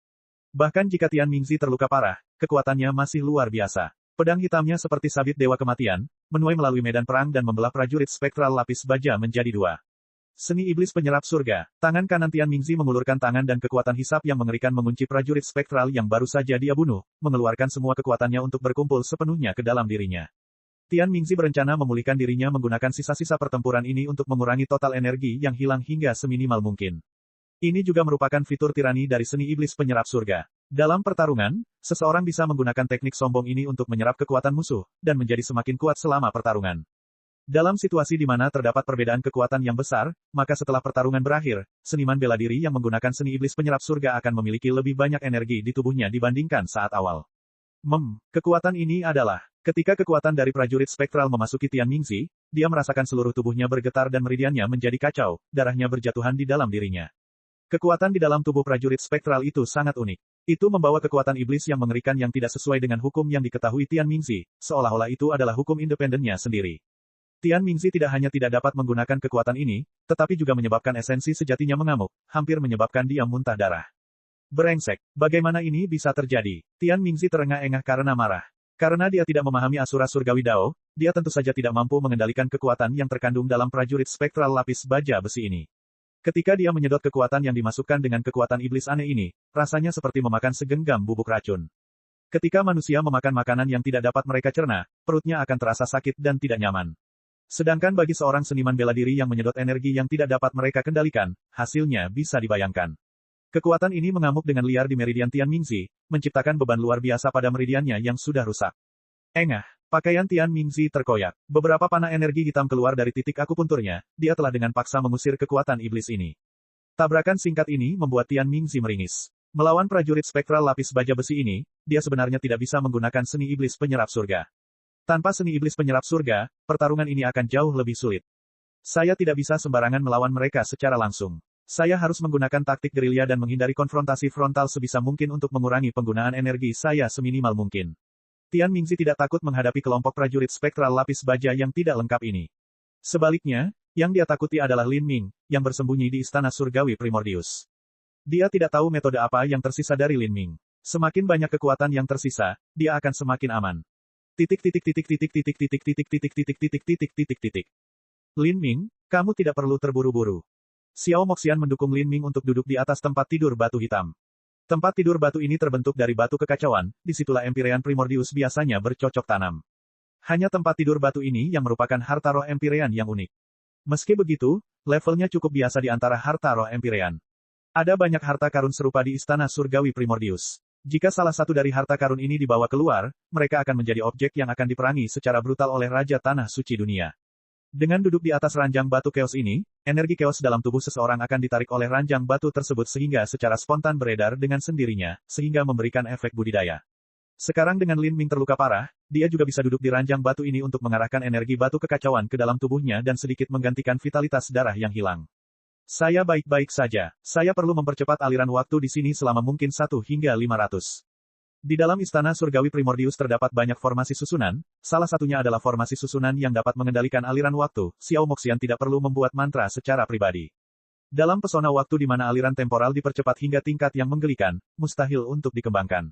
Bahkan jika Tian Mingzi terluka parah, kekuatannya masih luar biasa. Pedang hitamnya seperti sabit dewa kematian, menuai melalui medan perang dan membelah prajurit spektral lapis baja menjadi dua. Seni iblis penyerap surga. Tangan kanan Tian Mingzi mengulurkan tangan dan kekuatan hisap yang mengerikan mengunci prajurit spektral yang baru saja dia bunuh, mengeluarkan semua kekuatannya untuk berkumpul sepenuhnya ke dalam dirinya. Tian Mingzi berencana memulihkan dirinya menggunakan sisa-sisa pertempuran ini untuk mengurangi total energi yang hilang hingga seminimal mungkin. Ini juga merupakan fitur tirani dari seni iblis penyerap surga. Dalam pertarungan, seseorang bisa menggunakan teknik sombong ini untuk menyerap kekuatan musuh, dan menjadi semakin kuat selama pertarungan. Dalam situasi di mana terdapat perbedaan kekuatan yang besar, maka setelah pertarungan berakhir, seniman bela diri yang menggunakan seni iblis penyerap surga akan memiliki lebih banyak energi di tubuhnya dibandingkan saat awal. Kekuatan ini adalah, ketika kekuatan dari prajurit spektral memasuki Tian Mingzi, dia merasakan seluruh tubuhnya bergetar dan meridiannya menjadi kacau, darahnya berjatuhan di dalam dirinya. Kekuatan di dalam tubuh prajurit spektral itu sangat unik. Itu membawa kekuatan iblis yang mengerikan yang tidak sesuai dengan hukum yang diketahui Tian Mingzi, seolah-olah itu adalah hukum independennya sendiri. Tian Mingzi tidak hanya tidak dapat menggunakan kekuatan ini, tetapi juga menyebabkan esensi sejatinya mengamuk, hampir menyebabkan dia muntah darah. Brengsek, bagaimana ini bisa terjadi? Tian Mingzi terengah-engah karena marah. Karena dia tidak memahami asura surgawi Dao, dia tentu saja tidak mampu mengendalikan kekuatan yang terkandung dalam prajurit spektral lapis baja besi ini. Ketika dia menyedot kekuatan yang dimasukkan dengan kekuatan iblis aneh ini, rasanya seperti memakan segenggam bubuk racun. Ketika manusia memakan makanan yang tidak dapat mereka cerna, perutnya akan terasa sakit dan tidak nyaman. Sedangkan bagi seorang seniman bela diri yang menyedot energi yang tidak dapat mereka kendalikan, hasilnya bisa dibayangkan. Kekuatan ini mengamuk dengan liar di meridian Tian Mingzi, menciptakan beban luar biasa pada meridiannya yang sudah rusak. Engah, pakaian Tian Mingzi terkoyak. Beberapa panah energi hitam keluar dari titik akupunturnya, dia telah dengan paksa mengusir kekuatan iblis ini. Tabrakan singkat ini membuat Tian Mingzi meringis. Melawan prajurit spektral lapis baja besi ini, dia sebenarnya tidak bisa menggunakan seni iblis penyerap surga. Tanpa seni iblis penyerap surga, pertarungan ini akan jauh lebih sulit. Saya tidak bisa sembarangan melawan mereka secara langsung. Saya harus menggunakan taktik gerilya dan menghindari konfrontasi frontal sebisa mungkin untuk mengurangi penggunaan energi saya seminimal mungkin. Tian Mingzi tidak takut menghadapi kelompok prajurit spektral lapis baja yang tidak lengkap ini. Sebaliknya, yang dia takuti adalah Lin Ming, yang bersembunyi di Istana Surgawi Primordius. Dia tidak tahu metode apa yang tersisa dari Lin Ming. Semakin banyak kekuatan yang tersisa, dia akan semakin aman. Lin Ming, kamu tidak perlu terburu-buru. Xiao Moxian mendukung Lin Ming untuk duduk di atas tempat tidur batu hitam. Tempat tidur batu ini terbentuk dari batu kekacauan, disitulah Empyrean Primordius biasanya bercocok tanam. Hanya tempat tidur batu ini yang merupakan harta roh Empyrean yang unik. Meski begitu, levelnya cukup biasa di antara harta roh Empyrean. Ada banyak harta karun serupa di Istana Surgawi Primordius. Jika salah satu dari harta karun ini dibawa keluar, mereka akan menjadi objek yang akan diperangi secara brutal oleh Raja Tanah Suci Dunia. Dengan duduk di atas ranjang batu keos ini, energi keos dalam tubuh seseorang akan ditarik oleh ranjang batu tersebut sehingga secara spontan beredar dengan sendirinya, sehingga memberikan efek budidaya. Sekarang dengan Lin Ming terluka parah, dia juga bisa duduk di ranjang batu ini untuk mengarahkan energi batu kekacauan ke dalam tubuhnya dan sedikit menggantikan vitalitas darah yang hilang. Saya baik-baik saja. Saya perlu mempercepat aliran waktu di sini selama mungkin 1 hingga 500. Di dalam Istana Surgawi Primordius terdapat banyak formasi susunan, salah satunya adalah formasi susunan yang dapat mengendalikan aliran waktu. Xiao Moxian tidak perlu membuat mantra secara pribadi. Dalam pesona waktu di mana aliran temporal dipercepat hingga tingkat yang menggelikan, mustahil untuk dikembangkan.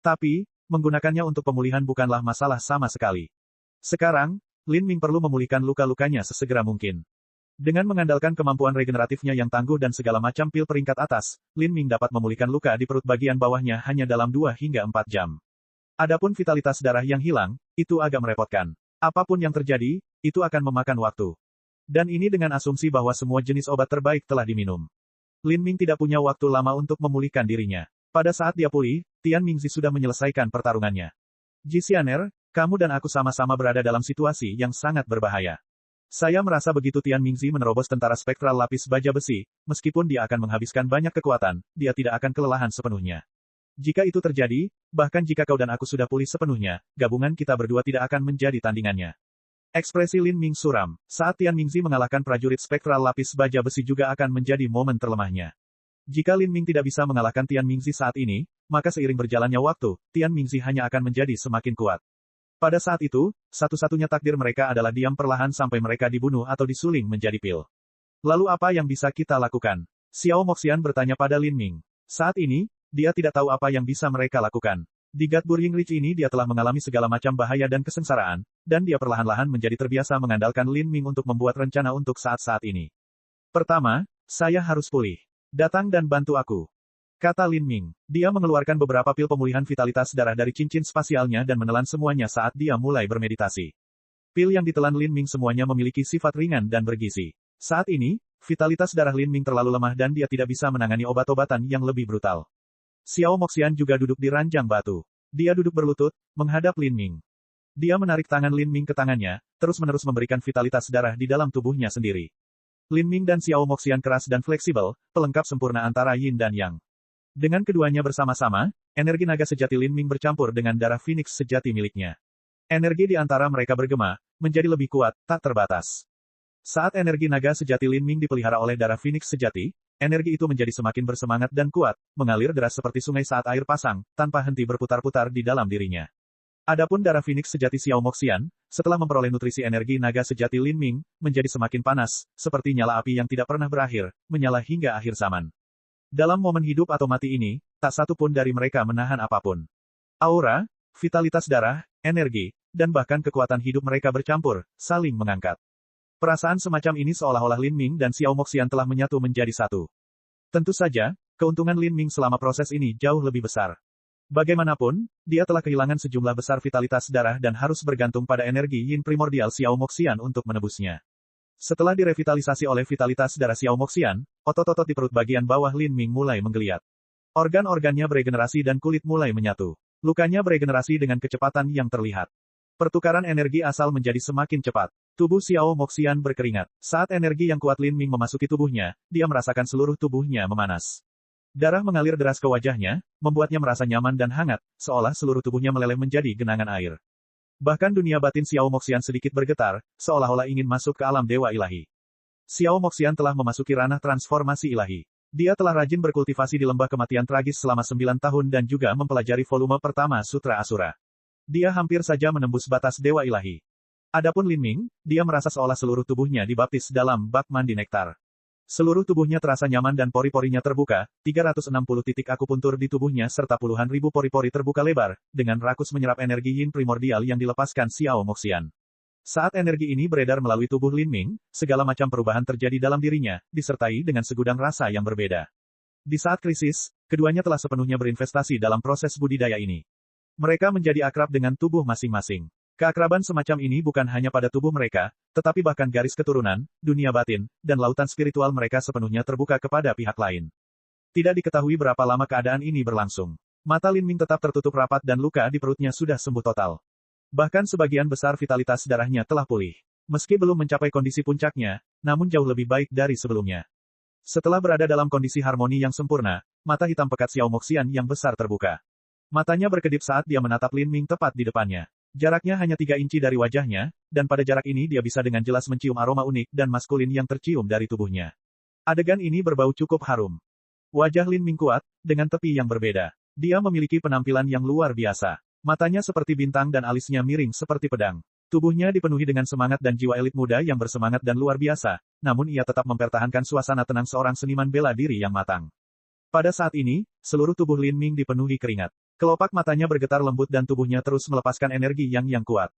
Tapi, menggunakannya untuk pemulihan bukanlah masalah sama sekali. Sekarang, Lin Ming perlu memulihkan luka-lukanya sesegera mungkin. Dengan mengandalkan kemampuan regeneratifnya yang tangguh dan segala macam pil peringkat atas, Lin Ming dapat memulihkan luka di perut bagian bawahnya hanya dalam 2 hingga 4 jam. Adapun vitalitas darah yang hilang, itu agak merepotkan. Apapun yang terjadi, itu akan memakan waktu. Dan ini dengan asumsi bahwa semua jenis obat terbaik telah diminum. Lin Ming tidak punya waktu lama untuk memulihkan dirinya. Pada saat dia pulih, Tian Mingzi sudah menyelesaikan pertarungannya. Ji Xianer, kamu dan aku sama-sama berada dalam situasi yang sangat berbahaya. Saya merasa begitu Tian Mingzi menerobos tentara spektral lapis baja besi, meskipun dia akan menghabiskan banyak kekuatan, dia tidak akan kelelahan sepenuhnya. Jika itu terjadi, bahkan jika kau dan aku sudah pulih sepenuhnya, gabungan kita berdua tidak akan menjadi tandingannya. Ekspresi Lin Ming suram. Saat Tian Mingzi mengalahkan prajurit spektral lapis baja besi juga akan menjadi momen terlemahnya. Jika Lin Ming tidak bisa mengalahkan Tian Mingzi saat ini, maka seiring berjalannya waktu, Tian Mingzi hanya akan menjadi semakin kuat. Pada saat itu, satu-satunya takdir mereka adalah diam perlahan sampai mereka dibunuh atau disuling menjadi pil. Lalu apa yang bisa kita lakukan? Xiao Moxian bertanya pada Lin Ming. Saat ini, dia tidak tahu apa yang bisa mereka lakukan. Di Godbur Yinglich ini dia telah mengalami segala macam bahaya dan kesengsaraan, dan dia perlahan-lahan menjadi terbiasa mengandalkan Lin Ming untuk membuat rencana untuk saat-saat ini. Pertama, saya harus pulih. Datang dan bantu aku. Kata Lin Ming. Dia mengeluarkan beberapa pil pemulihan vitalitas darah dari cincin spasialnya dan menelan semuanya saat dia mulai bermeditasi. Pil yang ditelan Lin Ming semuanya memiliki sifat ringan dan bergizi. Saat ini, vitalitas darah Lin Ming terlalu lemah dan dia tidak bisa menangani obat-obatan yang lebih brutal. Xiao Moxian juga duduk di ranjang batu. Dia duduk berlutut, menghadap Lin Ming. Dia menarik tangan Lin Ming ke tangannya, terus-menerus memberikan vitalitas darah di dalam tubuhnya sendiri. Lin Ming dan Xiao Moxian keras dan fleksibel, pelengkap sempurna antara Yin dan Yang. Dengan keduanya bersama-sama, energi naga sejati Lin Ming bercampur dengan darah Phoenix sejati miliknya. Energi di antara mereka bergema, menjadi lebih kuat, tak terbatas. Saat energi naga sejati Lin Ming dipelihara oleh darah Phoenix sejati, energi itu menjadi semakin bersemangat dan kuat, mengalir deras seperti sungai saat air pasang, tanpa henti berputar-putar di dalam dirinya. Adapun darah Phoenix sejati Xiao Moxian, setelah memperoleh nutrisi energi naga sejati Lin Ming, menjadi semakin panas, seperti nyala api yang tidak pernah berakhir, menyala hingga akhir zaman. Dalam momen hidup atau mati ini, tak satu pun dari mereka menahan apapun. Aura, vitalitas darah, energi, dan bahkan kekuatan hidup mereka bercampur, saling mengangkat. Perasaan semacam ini seolah-olah Lin Ming dan Xiao Moxian telah menyatu menjadi satu. Tentu saja, keuntungan Lin Ming selama proses ini jauh lebih besar. Bagaimanapun, dia telah kehilangan sejumlah besar vitalitas darah dan harus bergantung pada energi Yin primordial Xiao Moxian untuk menebusnya. Setelah direvitalisasi oleh vitalitas darah Xiao Moxian, otot-otot di perut bagian bawah Lin Ming mulai menggeliat. Organ-organnya beregenerasi dan kulit mulai menyatu. Lukanya beregenerasi dengan kecepatan yang terlihat. Pertukaran energi asal menjadi semakin cepat. Tubuh Xiao Moxian berkeringat. Saat energi yang kuat Lin Ming memasuki tubuhnya, dia merasakan seluruh tubuhnya memanas. Darah mengalir deras ke wajahnya, membuatnya merasa nyaman dan hangat, seolah seluruh tubuhnya meleleh menjadi genangan air. Bahkan dunia batin Xiao Moxian sedikit bergetar, seolah-olah ingin masuk ke alam dewa ilahi. Xiao Moxian telah memasuki ranah transformasi ilahi. Dia telah rajin berkultivasi di lembah kematian tragis selama 9 tahun dan juga mempelajari volume pertama Sutra Asura. Dia hampir saja menembus batas dewa ilahi. Adapun Lin Ming, dia merasa seolah seluruh tubuhnya dibaptis dalam bak mandi nektar. Seluruh tubuhnya terasa nyaman dan pori-porinya terbuka, 360 titik akupuntur di tubuhnya serta puluhan ribu pori-pori terbuka lebar, dengan rakus menyerap energi Yin primordial yang dilepaskan Xiao Moxian. Saat energi ini beredar melalui tubuh Lin Ming, segala macam perubahan terjadi dalam dirinya, disertai dengan segudang rasa yang berbeda. Di saat krisis, keduanya telah sepenuhnya berinvestasi dalam proses budidaya ini. Mereka menjadi akrab dengan tubuh masing-masing. Keakraban semacam ini bukan hanya pada tubuh mereka, tetapi bahkan garis keturunan, dunia batin, dan lautan spiritual mereka sepenuhnya terbuka kepada pihak lain. Tidak diketahui berapa lama keadaan ini berlangsung. Mata Lin Ming tetap tertutup rapat dan luka di perutnya sudah sembuh total. Bahkan sebagian besar vitalitas darahnya telah pulih. Meski belum mencapai kondisi puncaknya, namun jauh lebih baik dari sebelumnya. Setelah berada dalam kondisi harmoni yang sempurna, mata hitam pekat Xiao Moxian yang besar terbuka. Matanya berkedip saat dia menatap Lin Ming tepat di depannya. Jaraknya hanya 3 inci dari wajahnya, dan pada jarak ini dia bisa dengan jelas mencium aroma unik dan maskulin yang tercium dari tubuhnya. Adegan ini berbau cukup harum. Wajah Lin Ming kuat, dengan tepi yang berbeda. Dia memiliki penampilan yang luar biasa. Matanya seperti bintang dan alisnya miring seperti pedang. Tubuhnya dipenuhi dengan semangat dan jiwa elit muda yang bersemangat dan luar biasa, namun ia tetap mempertahankan suasana tenang seorang seniman bela diri yang matang. Pada saat ini, seluruh tubuh Lin Ming dipenuhi keringat. Kelopak matanya bergetar lembut dan tubuhnya terus melepaskan energi yang kuat.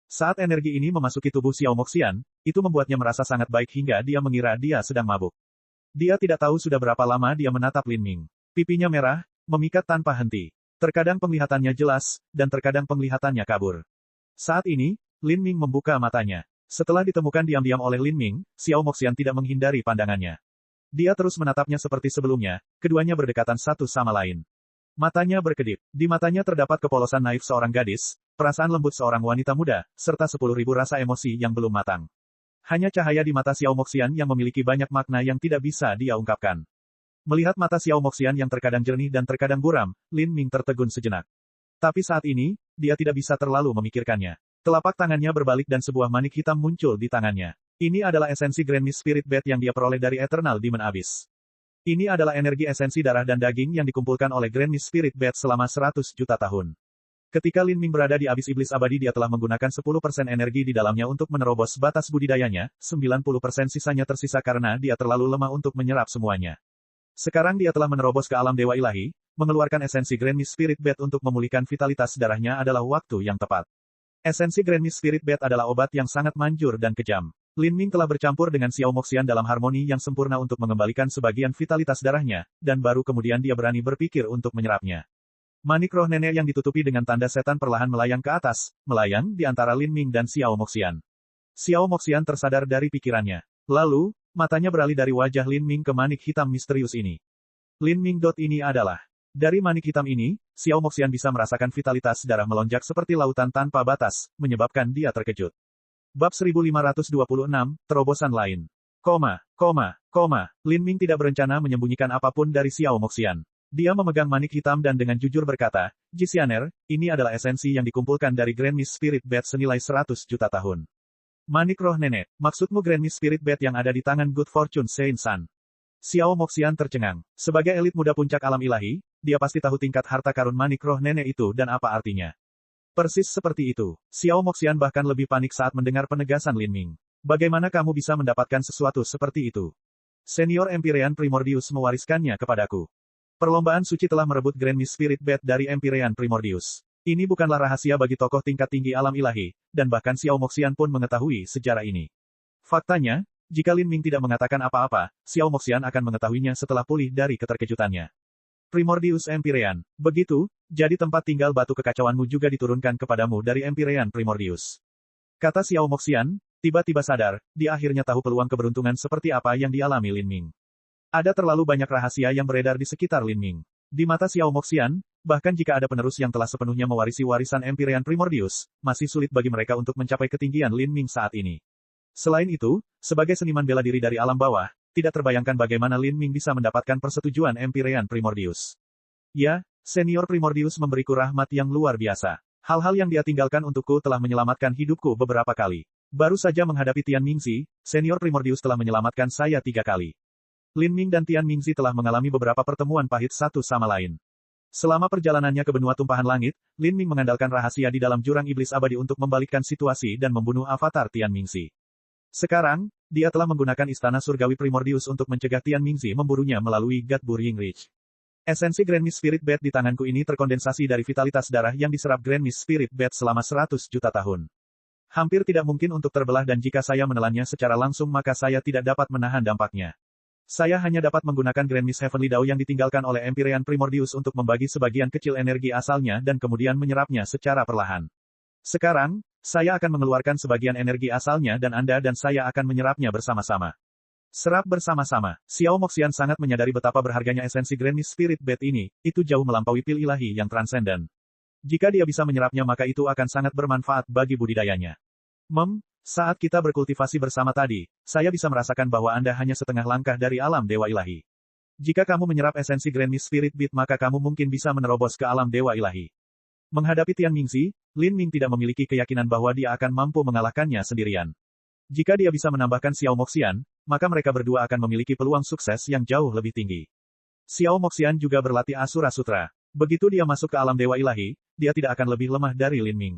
Saat energi ini memasuki tubuh Xiao Moxian, itu membuatnya merasa sangat baik hingga dia mengira dia sedang mabuk. Dia tidak tahu sudah berapa lama dia menatap Lin Ming. Pipinya merah, memikat tanpa henti. Terkadang penglihatannya jelas, dan terkadang penglihatannya kabur. Saat ini, Lin Ming membuka matanya. Setelah ditemukan diam-diam oleh Lin Ming, Xiao Moxian tidak menghindari pandangannya. Dia terus menatapnya seperti sebelumnya, keduanya berdekatan satu sama lain. Matanya berkedip. Di matanya terdapat kepolosan naif seorang gadis, perasaan lembut seorang wanita muda, serta 10.000 rasa emosi yang belum matang. Hanya cahaya di mata Xiao Moxian yang memiliki banyak makna yang tidak bisa dia ungkapkan. Melihat mata Xiao Moxian yang terkadang jernih dan terkadang buram, Lin Ming tertegun sejenak. Tapi saat ini, dia tidak bisa terlalu memikirkannya. Telapak tangannya berbalik dan sebuah manik hitam muncul di tangannya. Ini adalah esensi Grand Mist Spirit Bed yang dia peroleh dari Eternal Demon Abyss. Ini adalah energi esensi darah dan daging yang dikumpulkan oleh Grand Mist Spirit Bed selama 100 juta tahun. Ketika Lin Ming berada di abis iblis abadi dia telah menggunakan 10% energi di dalamnya untuk menerobos batas budidayanya, 90% sisanya tersisa karena dia terlalu lemah untuk menyerap semuanya. Sekarang dia telah menerobos ke alam dewa ilahi, mengeluarkan esensi Grand Mist Spirit Bed untuk memulihkan vitalitas darahnya adalah waktu yang tepat. Esensi Grand Mist Spirit Bed adalah obat yang sangat manjur dan kejam. Lin Ming telah bercampur dengan Xiao Moxian dalam harmoni yang sempurna untuk mengembalikan sebagian vitalitas darahnya, dan baru kemudian dia berani berpikir untuk menyerapnya. Manik roh nenek yang ditutupi dengan tanda setan perlahan melayang ke atas, melayang di antara Lin Ming dan Xiao Moxian. Xiao Moxian tersadar dari pikirannya. Lalu, matanya beralih dari wajah Lin Ming ke manik hitam misterius ini. Lin Ming. Ini adalah. Dari manik hitam ini, Xiao Moxian bisa merasakan vitalitas darah melonjak seperti lautan tanpa batas, menyebabkan dia terkejut. Bab 1526, terobosan lain. Lin Ming tidak berencana menyembunyikan apapun dari Xiao Moxian. Dia memegang manik hitam dan dengan jujur berkata, Jisianer, ini adalah esensi yang dikumpulkan dari Grand Mist Spirit Bed senilai 100 juta tahun. Manik roh nenek, maksudmu Grand Mist Spirit Bed yang ada di tangan Good Fortune Saint San? Xiao Moxian tercengang. Sebagai elit muda puncak alam ilahi, dia pasti tahu tingkat harta karun manik roh nenek itu dan apa artinya. Persis seperti itu. Xiao Moxian bahkan lebih panik saat mendengar penegasan Lin Ming. Bagaimana kamu bisa mendapatkan sesuatu seperti itu? Senior Empyrean Primordius mewariskannya kepadaku. Perlombaan suci telah merebut Grand Mist Spirit Bed dari Empyrean Primordius. Ini bukanlah rahasia bagi tokoh tingkat tinggi alam ilahi, dan bahkan Xiao Moxian pun mengetahui sejarah ini. Faktanya, jika Lin Ming tidak mengatakan apa-apa, Xiao Moxian akan mengetahuinya setelah pulih dari keterkejutannya. Primordius Empyrean. Begitu, jadi tempat tinggal batu kekacauanmu juga diturunkan kepadamu dari Empyrean Primordius. Kata Xiao Moxian, tiba-tiba sadar, dia akhirnya tahu peluang keberuntungan seperti apa yang dialami Lin Ming. Ada terlalu banyak rahasia yang beredar di sekitar Lin Ming. Di mata Xiao Moxian, bahkan jika ada penerus yang telah sepenuhnya mewarisi warisan Empyrean Primordius, masih sulit bagi mereka untuk mencapai ketinggian Lin Ming saat ini. Selain itu, sebagai seniman bela diri dari alam bawah, tidak terbayangkan bagaimana Lin Ming bisa mendapatkan persetujuan Empyrean Primordius. Ya, Senior Primordius memberiku rahmat yang luar biasa. Hal-hal yang dia tinggalkan untukku telah menyelamatkan hidupku beberapa kali. Baru saja menghadapi Tian Mingzi, Senior Primordius telah menyelamatkan saya 3 kali. Lin Ming dan Tian Mingzi telah mengalami beberapa pertemuan pahit satu sama lain. Selama perjalanannya ke benua tumpahan langit, Lin Ming mengandalkan rahasia di dalam jurang iblis abadi untuk membalikkan situasi dan membunuh avatar Tian Mingzi. Sekarang, dia telah menggunakan istana surgawi Primordius untuk mencegah Tian Mingzi memburunya melalui God Burying Ridge. Esensi Grand Mist Spirit Bed di tanganku ini terkondensasi dari vitalitas darah yang diserap Grand Mist Spirit Bed selama 100 juta tahun. Hampir tidak mungkin untuk terbelah dan jika saya menelannya secara langsung maka saya tidak dapat menahan dampaknya. Saya hanya dapat menggunakan Grand Mist Heavenly Dao yang ditinggalkan oleh Empyrean Primordius untuk membagi sebagian kecil energi asalnya dan kemudian menyerapnya secara perlahan. Sekarang, saya akan mengeluarkan sebagian energi asalnya dan Anda dan saya akan menyerapnya bersama-sama. Serap bersama-sama. Xiao Moxian sangat menyadari betapa berharganya esensi Grand Mist Spirit Bed ini, itu jauh melampaui pil ilahi yang transenden. Jika dia bisa menyerapnya maka itu akan sangat bermanfaat bagi budidayanya. Saat kita berkultivasi bersama tadi, saya bisa merasakan bahwa Anda hanya setengah langkah dari alam dewa ilahi. Jika kamu menyerap esensi Grand Mist Spirit Bed maka kamu mungkin bisa menerobos ke alam dewa ilahi. Menghadapi Tian Mingzi, Lin Ming tidak memiliki keyakinan bahwa dia akan mampu mengalahkannya sendirian. Jika dia bisa menambahkan Xiao Moxian, maka mereka berdua akan memiliki peluang sukses yang jauh lebih tinggi. Xiao Moxian juga berlatih Asura Sutra. Begitu dia masuk ke alam dewa ilahi, dia tidak akan lebih lemah dari Lin Ming.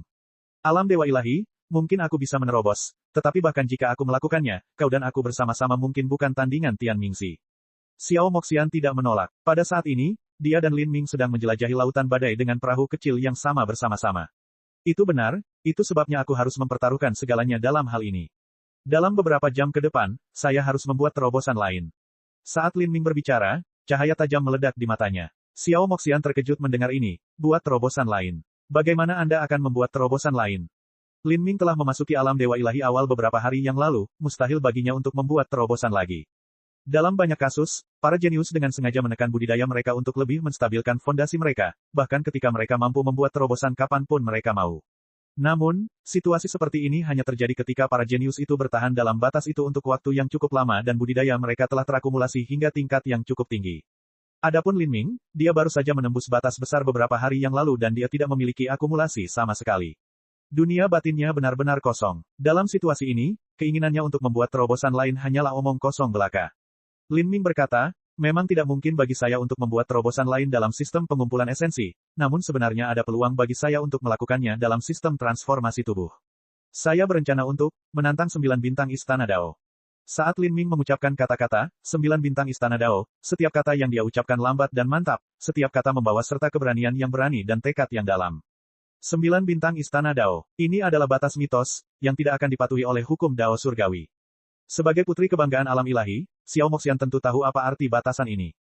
Alam dewa ilahi, mungkin aku bisa menerobos, tetapi bahkan jika aku melakukannya, kau dan aku bersama-sama mungkin bukan tandingan Tian Mingzi. Xiao Moxian tidak menolak. Pada saat ini, dia dan Lin Ming sedang menjelajahi lautan badai dengan perahu kecil yang sama bersama-sama. Itu benar, itu sebabnya aku harus mempertaruhkan segalanya dalam hal ini. Dalam beberapa jam ke depan, saya harus membuat terobosan lain. Saat Lin Ming berbicara, cahaya tajam meledak di matanya. Xiao Moxian terkejut mendengar ini, buat terobosan lain. Bagaimana Anda akan membuat terobosan lain? Lin Ming telah memasuki alam dewa ilahi awal beberapa hari yang lalu, mustahil baginya untuk membuat terobosan lagi. Dalam banyak kasus, para jenius dengan sengaja menekan budidaya mereka untuk lebih menstabilkan fondasi mereka, bahkan ketika mereka mampu membuat terobosan kapanpun mereka mau. Namun, situasi seperti ini hanya terjadi ketika para jenius itu bertahan dalam batas itu untuk waktu yang cukup lama dan budidaya mereka telah terakumulasi hingga tingkat yang cukup tinggi. Adapun Lin Ming, dia baru saja menembus batas besar beberapa hari yang lalu dan dia tidak memiliki akumulasi sama sekali. Dunia batinnya benar-benar kosong. Dalam situasi ini, keinginannya untuk membuat terobosan lain hanyalah omong kosong belaka. Lin Ming berkata, Memang tidak mungkin bagi saya untuk membuat terobosan lain dalam sistem pengumpulan esensi, namun sebenarnya ada peluang bagi saya untuk melakukannya dalam sistem transformasi tubuh. Saya berencana untuk menantang 9 bintang Istana Dao. Saat Lin Ming mengucapkan kata-kata, 9 bintang Istana Dao, setiap kata yang dia ucapkan lambat dan mantap, setiap kata membawa serta keberanian yang berani dan tekad yang dalam. 9 bintang Istana Dao, ini adalah batas mitos, yang tidak akan dipatuhi oleh hukum Dao surgawi. Sebagai putri kebanggaan alam ilahi, Xiao Moxian tentu tahu apa arti batasan ini.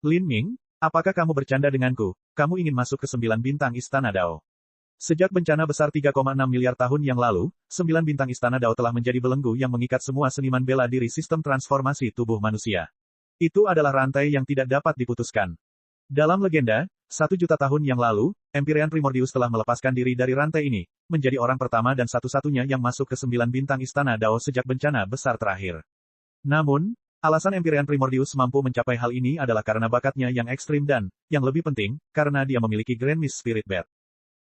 Lin Ming, apakah kamu bercanda denganku? Kamu ingin masuk ke 9 bintang Istana Dao. Sejak bencana besar 3,6 miliar tahun yang lalu, 9 bintang Istana Dao telah menjadi belenggu yang mengikat semua seniman bela diri sistem transformasi tubuh manusia. Itu adalah rantai yang tidak dapat diputuskan. Dalam legenda, 1 juta tahun yang lalu, Empyrean Primordius telah melepaskan diri dari rantai ini, menjadi orang pertama dan satu-satunya yang masuk ke 9 bintang Istana Dao sejak bencana besar terakhir. Namun, alasan Empyrean Primordius mampu mencapai hal ini adalah karena bakatnya yang ekstrim dan, yang lebih penting, karena dia memiliki Grand Mist Spirit Bat.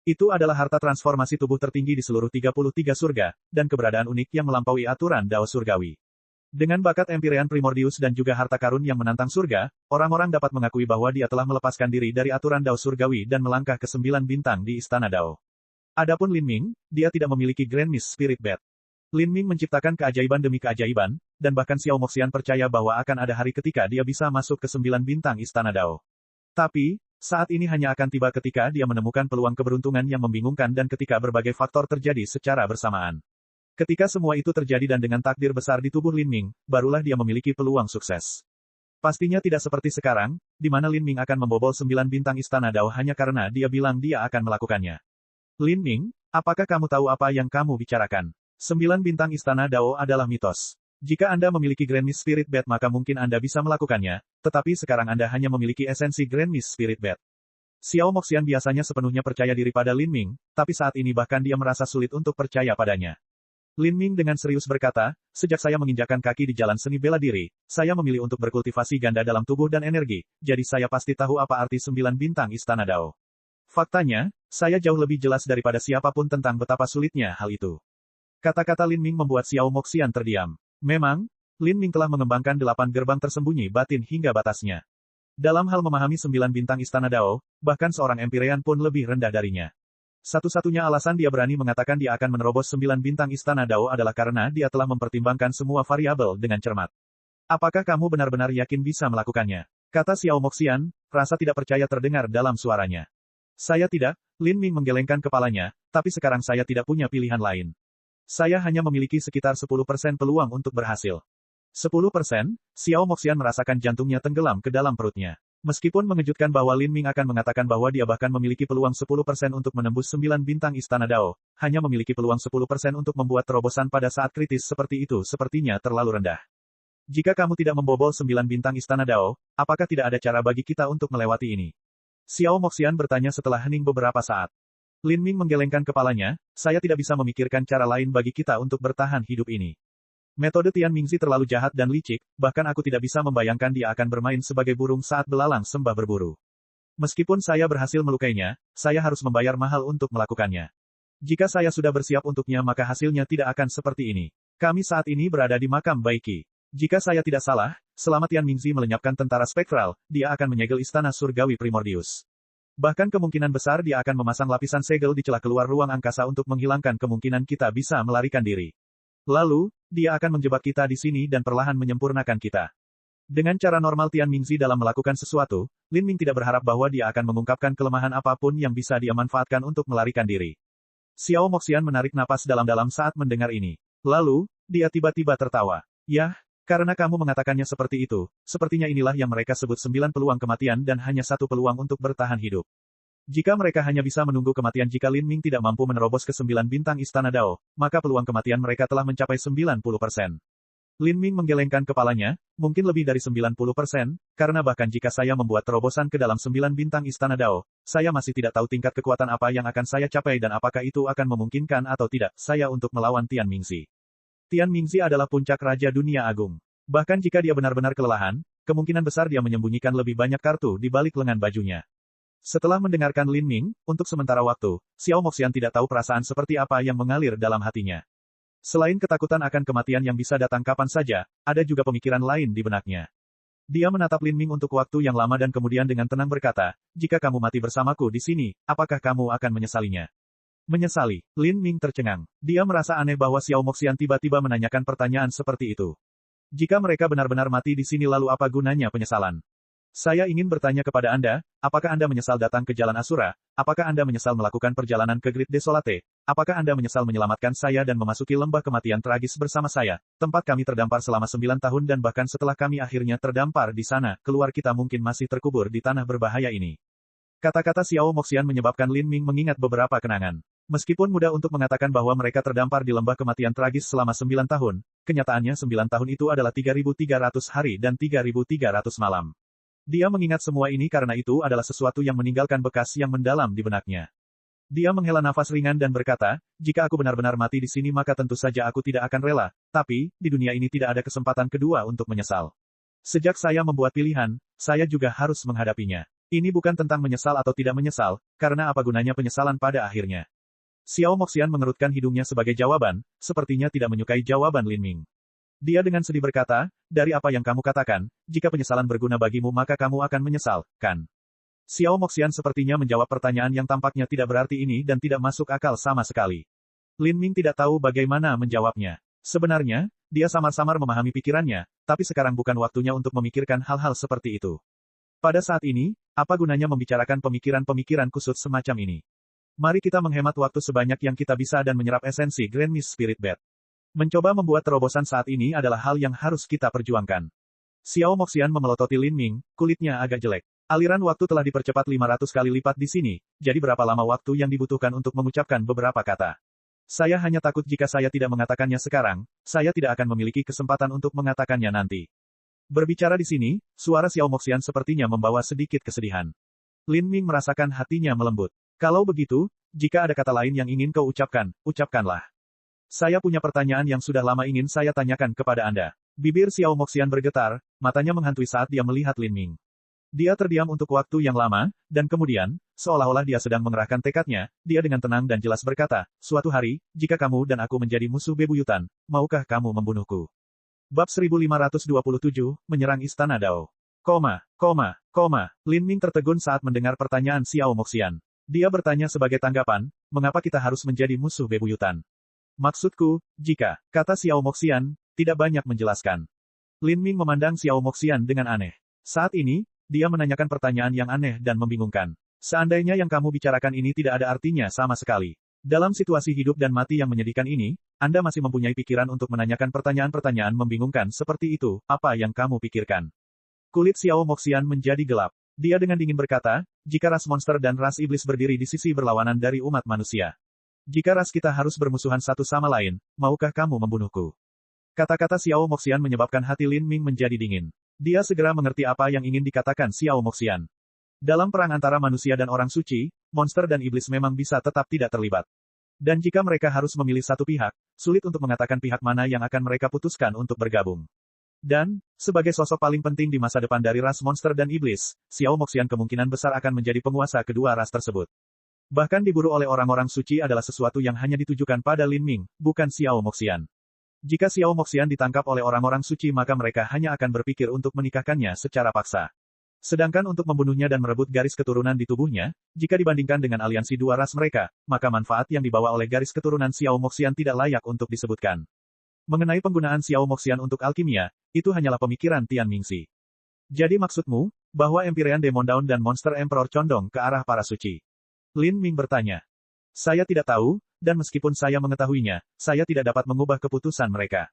Itu adalah harta transformasi tubuh tertinggi di seluruh 33 surga, dan keberadaan unik yang melampaui aturan Dao surgawi. Dengan bakat Empyrean Primordius dan juga harta karun yang menantang surga, orang-orang dapat mengakui bahwa dia telah melepaskan diri dari aturan Dao surgawi dan melangkah ke 9 bintang di Istana Dao. Adapun Lin Ming, dia tidak memiliki Grand Mist Spirit Bat. Lin Ming menciptakan keajaiban demi keajaiban, dan bahkan Xiao Moxian percaya bahwa akan ada hari ketika dia bisa masuk ke 9 bintang Istana Dao. Tapi, saat ini hanya akan tiba ketika dia menemukan peluang keberuntungan yang membingungkan dan ketika berbagai faktor terjadi secara bersamaan. Ketika semua itu terjadi dan dengan takdir besar di tubuh Lin Ming, barulah dia memiliki peluang sukses. Pastinya tidak seperti sekarang, di mana Lin Ming akan membobol 9 bintang Istana Dao hanya karena dia bilang dia akan melakukannya. Lin Ming, apakah kamu tahu apa yang kamu bicarakan? 9 bintang Istana Dao adalah mitos. Jika Anda memiliki Grand Mist Spirit Bat maka mungkin Anda bisa melakukannya, tetapi sekarang Anda hanya memiliki esensi Grand Mist Spirit Bat. Xiao Moxian biasanya sepenuhnya percaya diri pada Lin Ming, tapi saat ini bahkan dia merasa sulit untuk percaya padanya. Lin Ming dengan serius berkata, sejak saya menginjakkan kaki di jalan seni bela diri, saya memilih untuk berkultivasi ganda dalam tubuh dan energi, jadi saya pasti tahu apa arti 9 bintang Istana Dao. Faktanya, saya jauh lebih jelas daripada siapapun tentang betapa sulitnya hal itu. Kata-kata Lin Ming membuat Xiao Moxian terdiam. Memang, Lin Ming telah mengembangkan 8 gerbang tersembunyi batin hingga batasnya. Dalam hal memahami 9 bintang Istana Dao, bahkan seorang Empyrean pun lebih rendah darinya. Satu-satunya alasan dia berani mengatakan dia akan menerobos 9 bintang Istana Dao adalah karena dia telah mempertimbangkan semua variabel dengan cermat. Apakah kamu benar-benar yakin bisa melakukannya? Kata Xiao Moxian, rasa tidak percaya terdengar dalam suaranya. Saya tidak, Lin Ming menggelengkan kepalanya, tapi sekarang saya tidak punya pilihan lain. Saya hanya memiliki sekitar 10% peluang untuk berhasil. 10%? Xiao Moxian merasakan jantungnya tenggelam ke dalam perutnya. Meskipun mengejutkan bahwa Lin Ming akan mengatakan bahwa dia bahkan memiliki peluang 10% untuk menembus 9 bintang Istana Dao, hanya memiliki peluang 10% untuk membuat terobosan pada saat kritis seperti itu sepertinya terlalu rendah. Jika kamu tidak membobol 9 bintang Istana Dao, apakah tidak ada cara bagi kita untuk melewati ini? Xiao Moxian bertanya setelah hening beberapa saat. Lin Ming menggelengkan kepalanya, saya tidak bisa memikirkan cara lain bagi kita untuk bertahan hidup ini. Metode Tian Mingzi terlalu jahat dan licik, bahkan aku tidak bisa membayangkan dia akan bermain sebagai burung saat belalang sembah berburu. Meskipun saya berhasil melukainya, saya harus membayar mahal untuk melakukannya. Jika saya sudah bersiap untuknya maka hasilnya tidak akan seperti ini. Kami saat ini berada di makam Baiki. Jika saya tidak salah, selama Tian Mingzi melenyapkan tentara spektral, dia akan menyegel istana surgawi Primordius. Bahkan kemungkinan besar dia akan memasang lapisan segel di celah keluar ruang angkasa untuk menghilangkan kemungkinan kita bisa melarikan diri. Lalu, dia akan menjebak kita di sini dan perlahan menyempurnakan kita. Dengan cara normal Tian Mingzi dalam melakukan sesuatu, Lin Ming tidak berharap bahwa dia akan mengungkapkan kelemahan apapun yang bisa dia manfaatkan untuk melarikan diri. Xiao Moxian menarik napas dalam-dalam saat mendengar ini. Lalu, dia tiba-tiba tertawa. Yah, karena kamu mengatakannya seperti itu, sepertinya inilah yang mereka sebut 9 peluang kematian dan hanya 1 peluang untuk bertahan hidup. Jika mereka hanya bisa menunggu kematian jika Lin Ming tidak mampu menerobos ke 9 bintang Istana Dao, maka peluang kematian mereka telah mencapai 90%. Lin Ming menggelengkan kepalanya, mungkin lebih dari 90%, karena bahkan jika saya membuat terobosan ke dalam 9 bintang Istana Dao, saya masih tidak tahu tingkat kekuatan apa yang akan saya capai dan apakah itu akan memungkinkan atau tidak saya untuk melawan Tian Mingzi. Tian Mingzi adalah puncak Raja Dunia Agung. Bahkan jika dia benar-benar kelelahan, kemungkinan besar dia menyembunyikan lebih banyak kartu di balik lengan bajunya. Setelah mendengarkan Lin Ming, untuk sementara waktu, Xiao Moxian tidak tahu perasaan seperti apa yang mengalir dalam hatinya. Selain ketakutan akan kematian yang bisa datang kapan saja, ada juga pemikiran lain di benaknya. Dia menatap Lin Ming untuk waktu yang lama dan kemudian dengan tenang berkata, jika kamu mati bersamaku di sini, apakah kamu akan menyesalinya? Menyesali. Lin Ming tercengang. Dia merasa aneh bahwa Xiao Moxian tiba-tiba menanyakan pertanyaan seperti itu. Jika mereka benar-benar mati di sini lalu apa gunanya penyesalan? Saya ingin bertanya kepada Anda, apakah Anda menyesal datang ke Jalan Asura? Apakah Anda menyesal melakukan perjalanan ke Great Desolate? Apakah Anda menyesal menyelamatkan saya dan memasuki lembah kematian tragis bersama saya? Tempat kami terdampar selama 9 tahun dan bahkan setelah kami akhirnya terdampar di sana, keluar kita mungkin masih terkubur di tanah berbahaya ini. Kata-kata Xiao Moxian menyebabkan Lin Ming mengingat beberapa kenangan. Meskipun mudah untuk mengatakan bahwa mereka terdampar di lembah kematian tragis selama 9 tahun, kenyataannya 9 tahun itu adalah 3.300 hari dan 3.300 malam. Dia mengingat semua ini karena itu adalah sesuatu yang meninggalkan bekas yang mendalam di benaknya. Dia menghela nafas ringan dan berkata, jika aku benar-benar mati di sini maka tentu saja aku tidak akan rela, tapi, di dunia ini tidak ada kesempatan kedua untuk menyesal. Sejak saya membuat pilihan, saya juga harus menghadapinya. Ini bukan tentang menyesal atau tidak menyesal, karena apa gunanya penyesalan pada akhirnya. Xiao Moxian mengerutkan hidungnya sebagai jawaban, sepertinya tidak menyukai jawaban Lin Ming. Dia dengan sedih berkata, dari apa yang kamu katakan, jika penyesalan berguna bagimu maka kamu akan menyesal, kan? Xiao Moxian sepertinya menjawab pertanyaan yang tampaknya tidak berarti ini dan tidak masuk akal sama sekali. Lin Ming tidak tahu bagaimana menjawabnya. Sebenarnya, dia samar-samar memahami pikirannya, tapi sekarang bukan waktunya untuk memikirkan hal-hal seperti itu. Pada saat ini, apa gunanya membicarakan pemikiran-pemikiran kusut semacam ini? Mari kita menghemat waktu sebanyak yang kita bisa dan menyerap esensi Grand Mist Spirit Bed. Mencoba membuat terobosan saat ini adalah hal yang harus kita perjuangkan. Xiao Moxian memelototi Lin Ming, kulitnya agak jelek. Aliran waktu telah dipercepat 500 kali lipat di sini, jadi berapa lama waktu yang dibutuhkan untuk mengucapkan beberapa kata? Saya hanya takut jika saya tidak mengatakannya sekarang, saya tidak akan memiliki kesempatan untuk mengatakannya nanti. Berbicara di sini, suara Xiao Moxian sepertinya membawa sedikit kesedihan. Lin Ming merasakan hatinya melembut. Kalau begitu, jika ada kata lain yang ingin kau ucapkan, ucapkanlah. Saya punya pertanyaan yang sudah lama ingin saya tanyakan kepada Anda. Bibir Xiao Moxian bergetar, matanya menghantui saat dia melihat Lin Ming. Dia terdiam untuk waktu yang lama, dan kemudian, seolah-olah dia sedang mengerahkan tekadnya, dia dengan tenang dan jelas berkata, suatu hari, jika kamu dan aku menjadi musuh bebuyutan, maukah kamu membunuhku? Bab 1527, Menyerang Istana Dao. Lin Ming tertegun saat mendengar pertanyaan Xiao Moxian. Dia bertanya sebagai tanggapan, mengapa kita harus menjadi musuh bebuyutan? Maksudku, jika, kata Xiao Moxian, tidak banyak menjelaskan. Lin Ming memandang Xiao Moxian dengan aneh. Saat ini, dia menanyakan pertanyaan yang aneh dan membingungkan. Seandainya yang kamu bicarakan ini tidak ada artinya sama sekali. Dalam situasi hidup dan mati yang menyedihkan ini, Anda masih mempunyai pikiran untuk menanyakan pertanyaan-pertanyaan membingungkan seperti itu, apa yang kamu pikirkan? Kulit Xiao Moxian menjadi gelap. Dia dengan dingin berkata, jika ras monster dan ras iblis berdiri di sisi berlawanan dari umat manusia. Jika ras kita harus bermusuhan satu sama lain, maukah kamu membunuhku? Kata-kata Xiao Moxian menyebabkan hati Lin Ming menjadi dingin. Dia segera mengerti apa yang ingin dikatakan Xiao Moxian. Dalam perang antara manusia dan orang suci, monster dan iblis memang bisa tetap tidak terlibat. Dan jika mereka harus memilih satu pihak, sulit untuk mengatakan pihak mana yang akan mereka putuskan untuk bergabung. Dan, sebagai sosok paling penting di masa depan dari ras monster dan iblis, Xiao Moxian kemungkinan besar akan menjadi penguasa kedua ras tersebut. Bahkan diburu oleh orang-orang suci adalah sesuatu yang hanya ditujukan pada Lin Ming, bukan Xiao Moxian. Jika Xiao Moxian ditangkap oleh orang-orang suci maka mereka hanya akan berpikir untuk menikahkannya secara paksa. Sedangkan untuk membunuhnya dan merebut garis keturunan di tubuhnya, jika dibandingkan dengan aliansi dua ras mereka, maka manfaat yang dibawa oleh garis keturunan Xiao Moxian tidak layak untuk disebutkan. Mengenai penggunaan Xiao Moxian untuk alkimia, itu hanyalah pemikiran Tian Mingxi. Jadi maksudmu, bahwa Empyrean Demon Dawn dan Monster Emperor condong ke arah para suci? Lin Ming bertanya. Saya tidak tahu, dan meskipun saya mengetahuinya, saya tidak dapat mengubah keputusan mereka.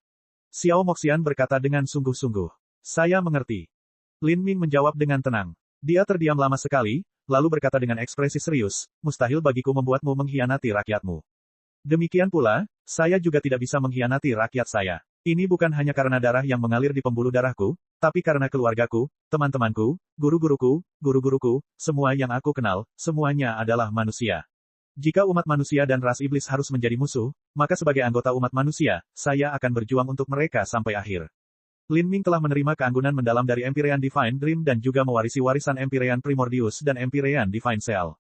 Xiao Moxian berkata dengan sungguh-sungguh. Saya mengerti. Lin Ming menjawab dengan tenang. Dia terdiam lama sekali, lalu berkata dengan ekspresi serius, mustahil bagiku membuatmu mengkhianati rakyatmu. Demikian pula, saya juga tidak bisa mengkhianati rakyat saya. Ini bukan hanya karena darah yang mengalir di pembuluh darahku, tapi karena keluargaku, teman-temanku, guru-guruku, semua yang aku kenal, semuanya adalah manusia. Jika umat manusia dan ras iblis harus menjadi musuh, maka sebagai anggota umat manusia, saya akan berjuang untuk mereka sampai akhir. Lin Ming telah menerima keanggunan mendalam dari Empyrean Divine Dream dan juga mewarisi warisan Empyrean Primordius dan Empyrean Divine Cell.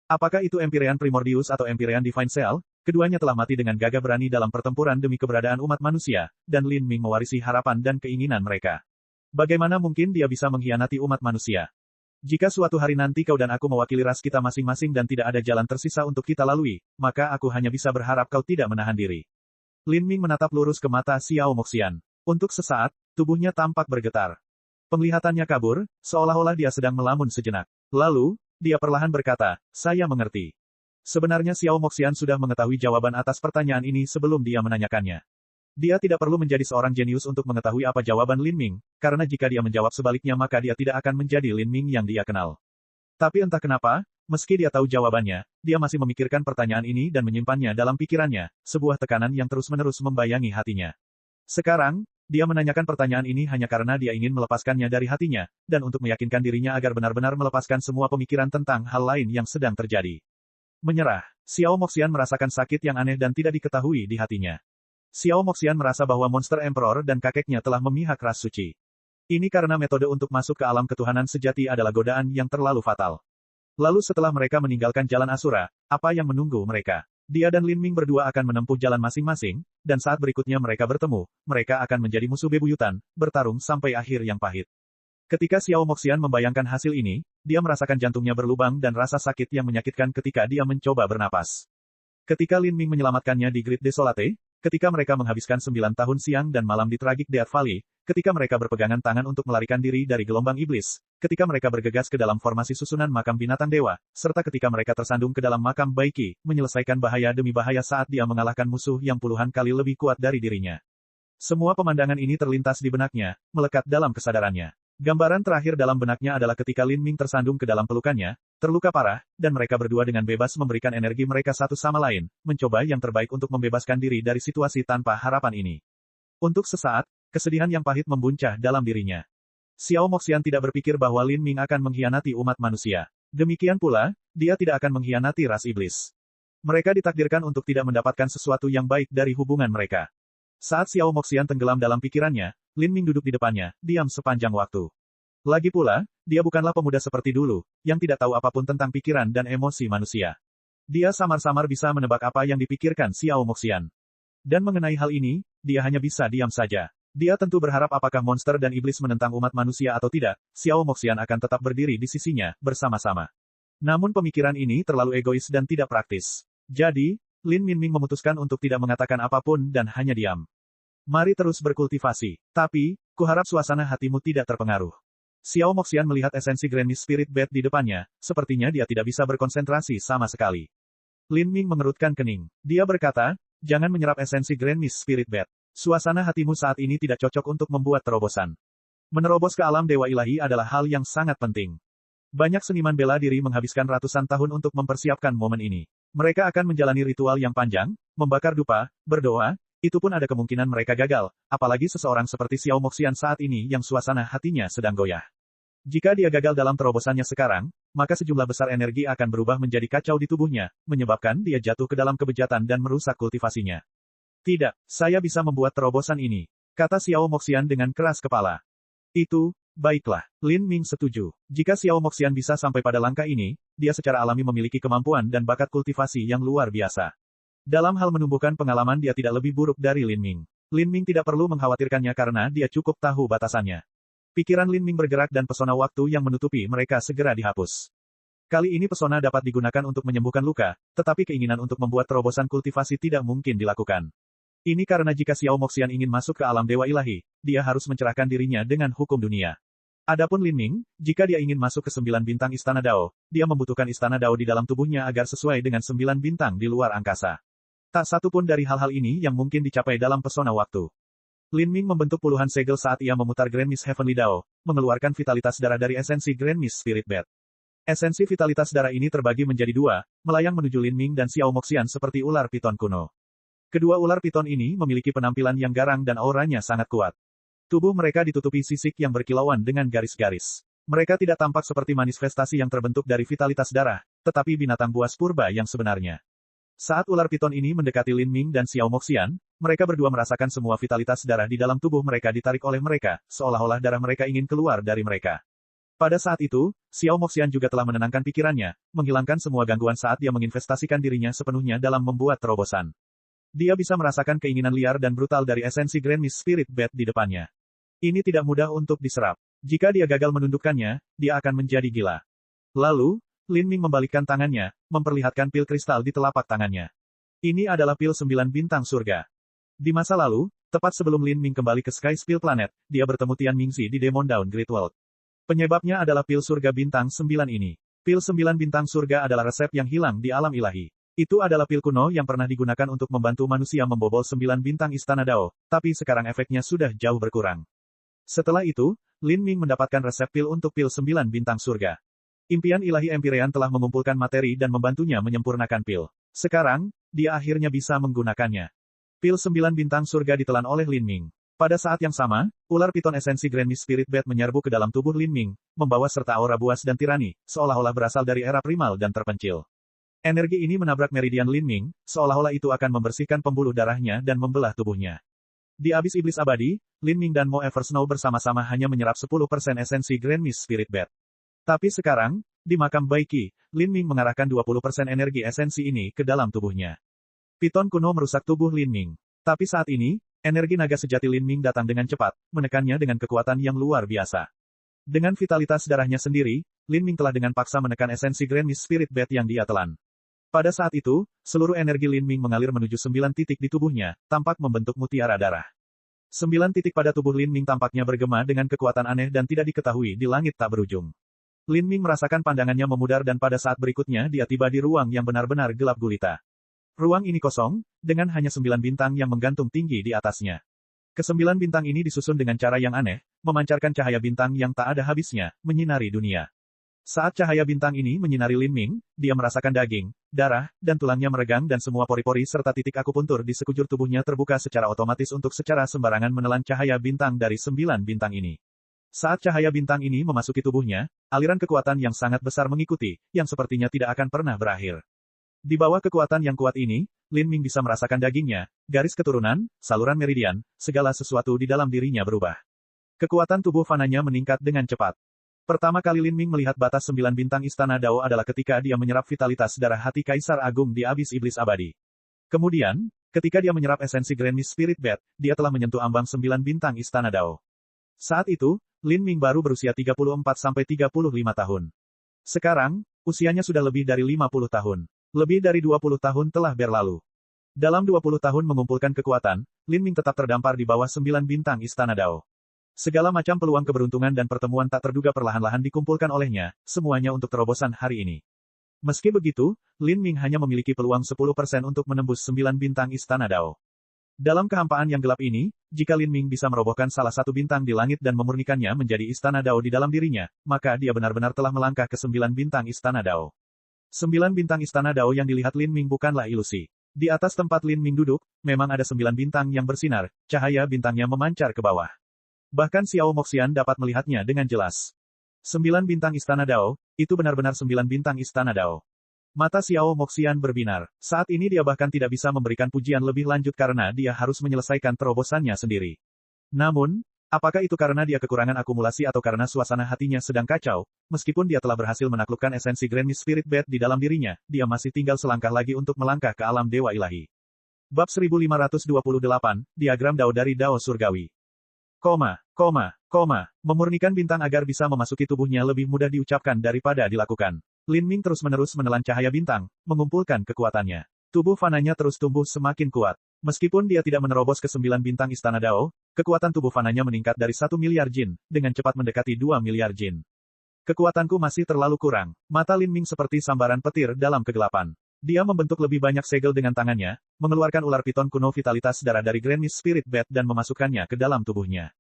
Apakah itu Empyrean Primordius atau Empyrean Divine Cell? Keduanya telah mati dengan gagah berani dalam pertempuran demi keberadaan umat manusia, dan Lin Ming mewarisi harapan dan keinginan mereka. Bagaimana mungkin dia bisa mengkhianati umat manusia? Jika suatu hari nanti kau dan aku mewakili ras kita masing-masing dan tidak ada jalan tersisa untuk kita lalui, maka aku hanya bisa berharap kau tidak menahan diri. Lin Ming menatap lurus ke mata Xiao Moxian. Untuk sesaat, tubuhnya tampak bergetar. Penglihatannya kabur, seolah-olah dia sedang melamun sejenak. Lalu, dia perlahan berkata, saya mengerti. Sebenarnya Xiao Moxian sudah mengetahui jawaban atas pertanyaan ini sebelum dia menanyakannya. Dia tidak perlu menjadi seorang jenius untuk mengetahui apa jawaban Lin Ming, karena jika dia menjawab sebaliknya maka dia tidak akan menjadi Lin Ming yang dia kenal. Tapi entah kenapa, meski dia tahu jawabannya, dia masih memikirkan pertanyaan ini dan menyimpannya dalam pikirannya, sebuah tekanan yang terus-menerus membayangi hatinya. Sekarang, dia menanyakan pertanyaan ini hanya karena dia ingin melepaskannya dari hatinya, dan untuk meyakinkan dirinya agar benar-benar melepaskan semua pemikiran tentang hal lain yang sedang terjadi. Menyerah. Xiao Moxian merasakan sakit yang aneh dan tidak diketahui di hatinya. Xiao Moxian merasa bahwa monster Emperor dan kakeknya telah memihak ras suci. Ini karena metode untuk masuk ke alam ketuhanan sejati adalah godaan yang terlalu fatal. Lalu setelah mereka meninggalkan jalan Asura, apa yang menunggu mereka? Dia dan Lin Ming berdua akan menempuh jalan masing-masing, dan saat berikutnya mereka bertemu, mereka akan menjadi musuh bebuyutan, bertarung sampai akhir yang pahit. Ketika Xiao Moxian membayangkan hasil ini, dia merasakan jantungnya berlubang dan rasa sakit yang menyakitkan ketika dia mencoba bernapas. Ketika Lin Ming menyelamatkannya di Great Desolate, ketika mereka menghabiskan 9 tahun siang dan malam di Tragic Death Valley, ketika mereka berpegangan tangan untuk melarikan diri dari gelombang iblis, ketika mereka bergegas ke dalam formasi susunan makam binatang dewa, serta ketika mereka tersandung ke dalam makam Baiki, menyelesaikan bahaya demi bahaya saat dia mengalahkan musuh yang puluhan kali lebih kuat dari dirinya. Semua pemandangan ini terlintas di benaknya, melekat dalam kesadarannya. Gambaran terakhir dalam benaknya adalah ketika Lin Ming tersandung ke dalam pelukannya, terluka parah, dan mereka berdua dengan bebas memberikan energi mereka satu sama lain, mencoba yang terbaik untuk membebaskan diri dari situasi tanpa harapan ini. Untuk sesaat, kesedihan yang pahit membuncah dalam dirinya. Xiao Moxian tidak berpikir bahwa Lin Ming akan mengkhianati umat manusia. Demikian pula, dia tidak akan mengkhianati ras iblis. Mereka ditakdirkan untuk tidak mendapatkan sesuatu yang baik dari hubungan mereka. Saat Xiao Moxian tenggelam dalam pikirannya, Lin Ming duduk di depannya, diam sepanjang waktu. Lagi pula, dia bukanlah pemuda seperti dulu, yang tidak tahu apapun tentang pikiran dan emosi manusia. Dia samar-samar bisa menebak apa yang dipikirkan Xiao Moxian. Dan mengenai hal ini, dia hanya bisa diam saja. Dia tentu berharap apakah monster dan iblis menentang umat manusia atau tidak, Xiao Moxian akan tetap berdiri di sisinya, bersama-sama. Namun pemikiran ini terlalu egois dan tidak praktis. Jadi, Lin Ming memutuskan untuk tidak mengatakan apapun dan hanya diam. Mari terus berkultivasi. Tapi, kuharap suasana hatimu tidak terpengaruh. Xiao Moxian melihat esensi Grand Mist Spirit Bed di depannya, sepertinya dia tidak bisa berkonsentrasi sama sekali. Lin Ming mengerutkan kening. Dia berkata, jangan menyerap esensi Grand Mist Spirit Bed. Suasana hatimu saat ini tidak cocok untuk membuat terobosan. Menerobos ke alam dewa ilahi adalah hal yang sangat penting. Banyak seniman bela diri menghabiskan ratusan tahun untuk mempersiapkan momen ini. Mereka akan menjalani ritual yang panjang, membakar dupa, berdoa, itu pun ada kemungkinan mereka gagal, apalagi seseorang seperti Xiao Moxian saat ini yang suasana hatinya sedang goyah. Jika dia gagal dalam terobosannya sekarang, maka sejumlah besar energi akan berubah menjadi kacau di tubuhnya, menyebabkan dia jatuh ke dalam kebejatan dan merusak kultivasinya. Tidak, saya bisa membuat terobosan ini, kata Xiao Moxian dengan keras kepala. Itu, baiklah, Lin Ming setuju. Jika Xiao Moxian bisa sampai pada langkah ini, dia secara alami memiliki kemampuan dan bakat kultivasi yang luar biasa. Dalam hal menumbuhkan pengalaman dia tidak lebih buruk dari Lin Ming. Lin Ming tidak perlu mengkhawatirkannya karena dia cukup tahu batasannya. Pikiran Lin Ming bergerak dan pesona waktu yang menutupi mereka segera dihapus. Kali ini pesona dapat digunakan untuk menyembuhkan luka, tetapi keinginan untuk membuat terobosan kultivasi tidak mungkin dilakukan. Ini karena jika Xiao Moxian ingin masuk ke alam dewa ilahi, dia harus mencerahkan dirinya dengan hukum dunia. Adapun Lin Ming, jika dia ingin masuk ke 9 bintang Istana Dao, dia membutuhkan Istana Dao di dalam tubuhnya agar sesuai dengan 9 bintang di luar angkasa. Tak satu pun dari hal-hal ini yang mungkin dicapai dalam pesona waktu. Lin Ming membentuk puluhan segel saat ia memutar Grand Mist Heavenly Dao, mengeluarkan vitalitas darah dari esensi Grand Mist Spirit Bed. Esensi vitalitas darah ini terbagi menjadi dua, melayang menuju Lin Ming dan Xiao Moxian seperti ular piton kuno. Kedua ular piton ini memiliki penampilan yang garang dan auranya sangat kuat. Tubuh mereka ditutupi sisik yang berkilauan dengan garis-garis. Mereka tidak tampak seperti manifestasi yang terbentuk dari vitalitas darah, tetapi binatang buas purba yang sebenarnya. Saat ular piton ini mendekati Lin Ming dan Xiao Moxian, mereka berdua merasakan semua vitalitas darah di dalam tubuh mereka ditarik oleh mereka, seolah-olah darah mereka ingin keluar dari mereka. Pada saat itu, Xiao Moxian juga telah menenangkan pikirannya, menghilangkan semua gangguan saat dia menginvestasikan dirinya sepenuhnya dalam membuat terobosan. Dia bisa merasakan keinginan liar dan brutal dari esensi Grand Mist Spirit Bed di depannya. Ini tidak mudah untuk diserap. Jika dia gagal menundukkannya, dia akan menjadi gila. Lalu, Lin Ming membalikkan tangannya, memperlihatkan pil kristal di telapak tangannya. Ini adalah pil 9 bintang surga. Di masa lalu, tepat sebelum Lin Ming kembali ke Sky Spill Planet, dia bertemu Tian Mingzi di Demon Dawn Great World. Penyebabnya adalah pil surga bintang 9 ini. Pil 9 bintang surga adalah resep yang hilang di alam ilahi. Itu adalah pil kuno yang pernah digunakan untuk membantu manusia membobol 9 bintang Istana Dao, tapi sekarang efeknya sudah jauh berkurang. Setelah itu, Lin Ming mendapatkan resep pil untuk pil 9 bintang surga. Impian ilahi Empyrean telah mengumpulkan materi dan membantunya menyempurnakan pil. Sekarang, dia akhirnya bisa menggunakannya. Pil 9 bintang surga ditelan oleh Lin Ming. Pada saat yang sama, ular piton esensi Grand Mist Spirit Bat menyerbu ke dalam tubuh Lin Ming, membawa serta aura buas dan tirani, seolah-olah berasal dari era primal dan terpencil. Energi ini menabrak meridian Lin Ming, seolah-olah itu akan membersihkan pembuluh darahnya dan membelah tubuhnya. Di Abis Iblis Abadi, Lin Ming dan Mo Eversnow bersama-sama hanya menyerap 10% esensi Grand Mist Spirit Bat. Tapi sekarang, di makam Baiki, Lin Ming mengarahkan 20% energi esensi ini ke dalam tubuhnya. Piton kuno merusak tubuh Lin Ming. Tapi saat ini, energi naga sejati Lin Ming datang dengan cepat, menekannya dengan kekuatan yang luar biasa. Dengan vitalitas darahnya sendiri, Lin Ming telah dengan paksa menekan esensi Grand Mist Spirit Bat yang dia telan. Pada saat itu, seluruh energi Lin Ming mengalir menuju 9 titik di tubuhnya, tampak membentuk mutiara darah. 9 titik pada tubuh Lin Ming tampaknya bergema dengan kekuatan aneh dan tidak diketahui di langit tak berujung. Lin Ming merasakan pandangannya memudar dan pada saat berikutnya dia tiba di ruang yang benar-benar gelap gulita. Ruang ini kosong, dengan hanya 9 bintang yang menggantung tinggi di atasnya. Ke-9 bintang ini disusun dengan cara yang aneh, memancarkan cahaya bintang yang tak ada habisnya, menyinari dunia. Saat cahaya bintang ini menyinari Lin Ming, dia merasakan daging, darah, dan tulangnya meregang dan semua pori-pori serta titik akupuntur di sekujur tubuhnya terbuka secara otomatis untuk secara sembarangan menelan cahaya bintang dari 9 bintang ini. Saat cahaya bintang ini memasuki tubuhnya, aliran kekuatan yang sangat besar mengikuti, yang sepertinya tidak akan pernah berakhir. Di bawah kekuatan yang kuat ini, Lin Ming bisa merasakan dagingnya, garis keturunan, saluran meridian, segala sesuatu di dalam dirinya berubah. Kekuatan tubuh fananya meningkat dengan cepat. Pertama kali Lin Ming melihat batas 9 bintang Istana Dao adalah ketika dia menyerap vitalitas darah hati Kaisar Agung di Abis Iblis Abadi. Kemudian, ketika dia menyerap esensi Grand Mist Spirit Bat, dia telah menyentuh ambang 9 bintang Istana Dao. Saat itu, Lin Ming baru berusia 34-35 tahun. Sekarang, usianya sudah lebih dari 50 tahun. Lebih dari 20 tahun telah berlalu. Dalam 20 tahun mengumpulkan kekuatan, Lin Ming tetap terdampar di bawah 9 bintang Istana Dao. Segala macam peluang keberuntungan dan pertemuan tak terduga perlahan-lahan dikumpulkan olehnya, semuanya untuk terobosan hari ini. Meski begitu, Lin Ming hanya memiliki peluang 10% untuk menembus 9 bintang Istana Dao. Dalam kehampaan yang gelap ini, jika Lin Ming bisa merobohkan salah satu bintang di langit dan memurnikannya menjadi Istana Dao di dalam dirinya, maka dia benar-benar telah melangkah ke 9 bintang Istana Dao. 9 bintang Istana Dao yang dilihat Lin Ming bukanlah ilusi. Di atas tempat Lin Ming duduk, memang ada 9 bintang yang bersinar, cahaya bintangnya memancar ke bawah. Bahkan Xiao Moxian dapat melihatnya dengan jelas. 9 bintang Istana Dao, itu benar-benar 9 bintang Istana Dao. Mata Xiao Moxian berbinar. Saat ini dia bahkan tidak bisa memberikan pujian lebih lanjut karena dia harus menyelesaikan terobosannya sendiri. Namun, apakah itu karena dia kekurangan akumulasi atau karena suasana hatinya sedang kacau, meskipun dia telah berhasil menaklukkan esensi Grand Mist Spirit Bat di dalam dirinya, dia masih tinggal selangkah lagi untuk melangkah ke alam Dewa Ilahi. Bab 1528, Diagram Dao dari Dao Surgawi. Memurnikan bintang agar bisa memasuki tubuhnya lebih mudah diucapkan daripada dilakukan. Lin Ming terus-menerus menelan cahaya bintang, mengumpulkan kekuatannya. Tubuh fananya terus tumbuh semakin kuat. Meskipun dia tidak menerobos ke 9 bintang Istana Dao, kekuatan tubuh fananya meningkat dari 1 miliar jin, dengan cepat mendekati 2 miliar jin. Kekuatanku masih terlalu kurang. Mata Lin Ming seperti sambaran petir dalam kegelapan. Dia membentuk lebih banyak segel dengan tangannya, mengeluarkan ular piton kuno vitalitas darah dari Grand Mist Spirit Bat dan memasukkannya ke dalam tubuhnya.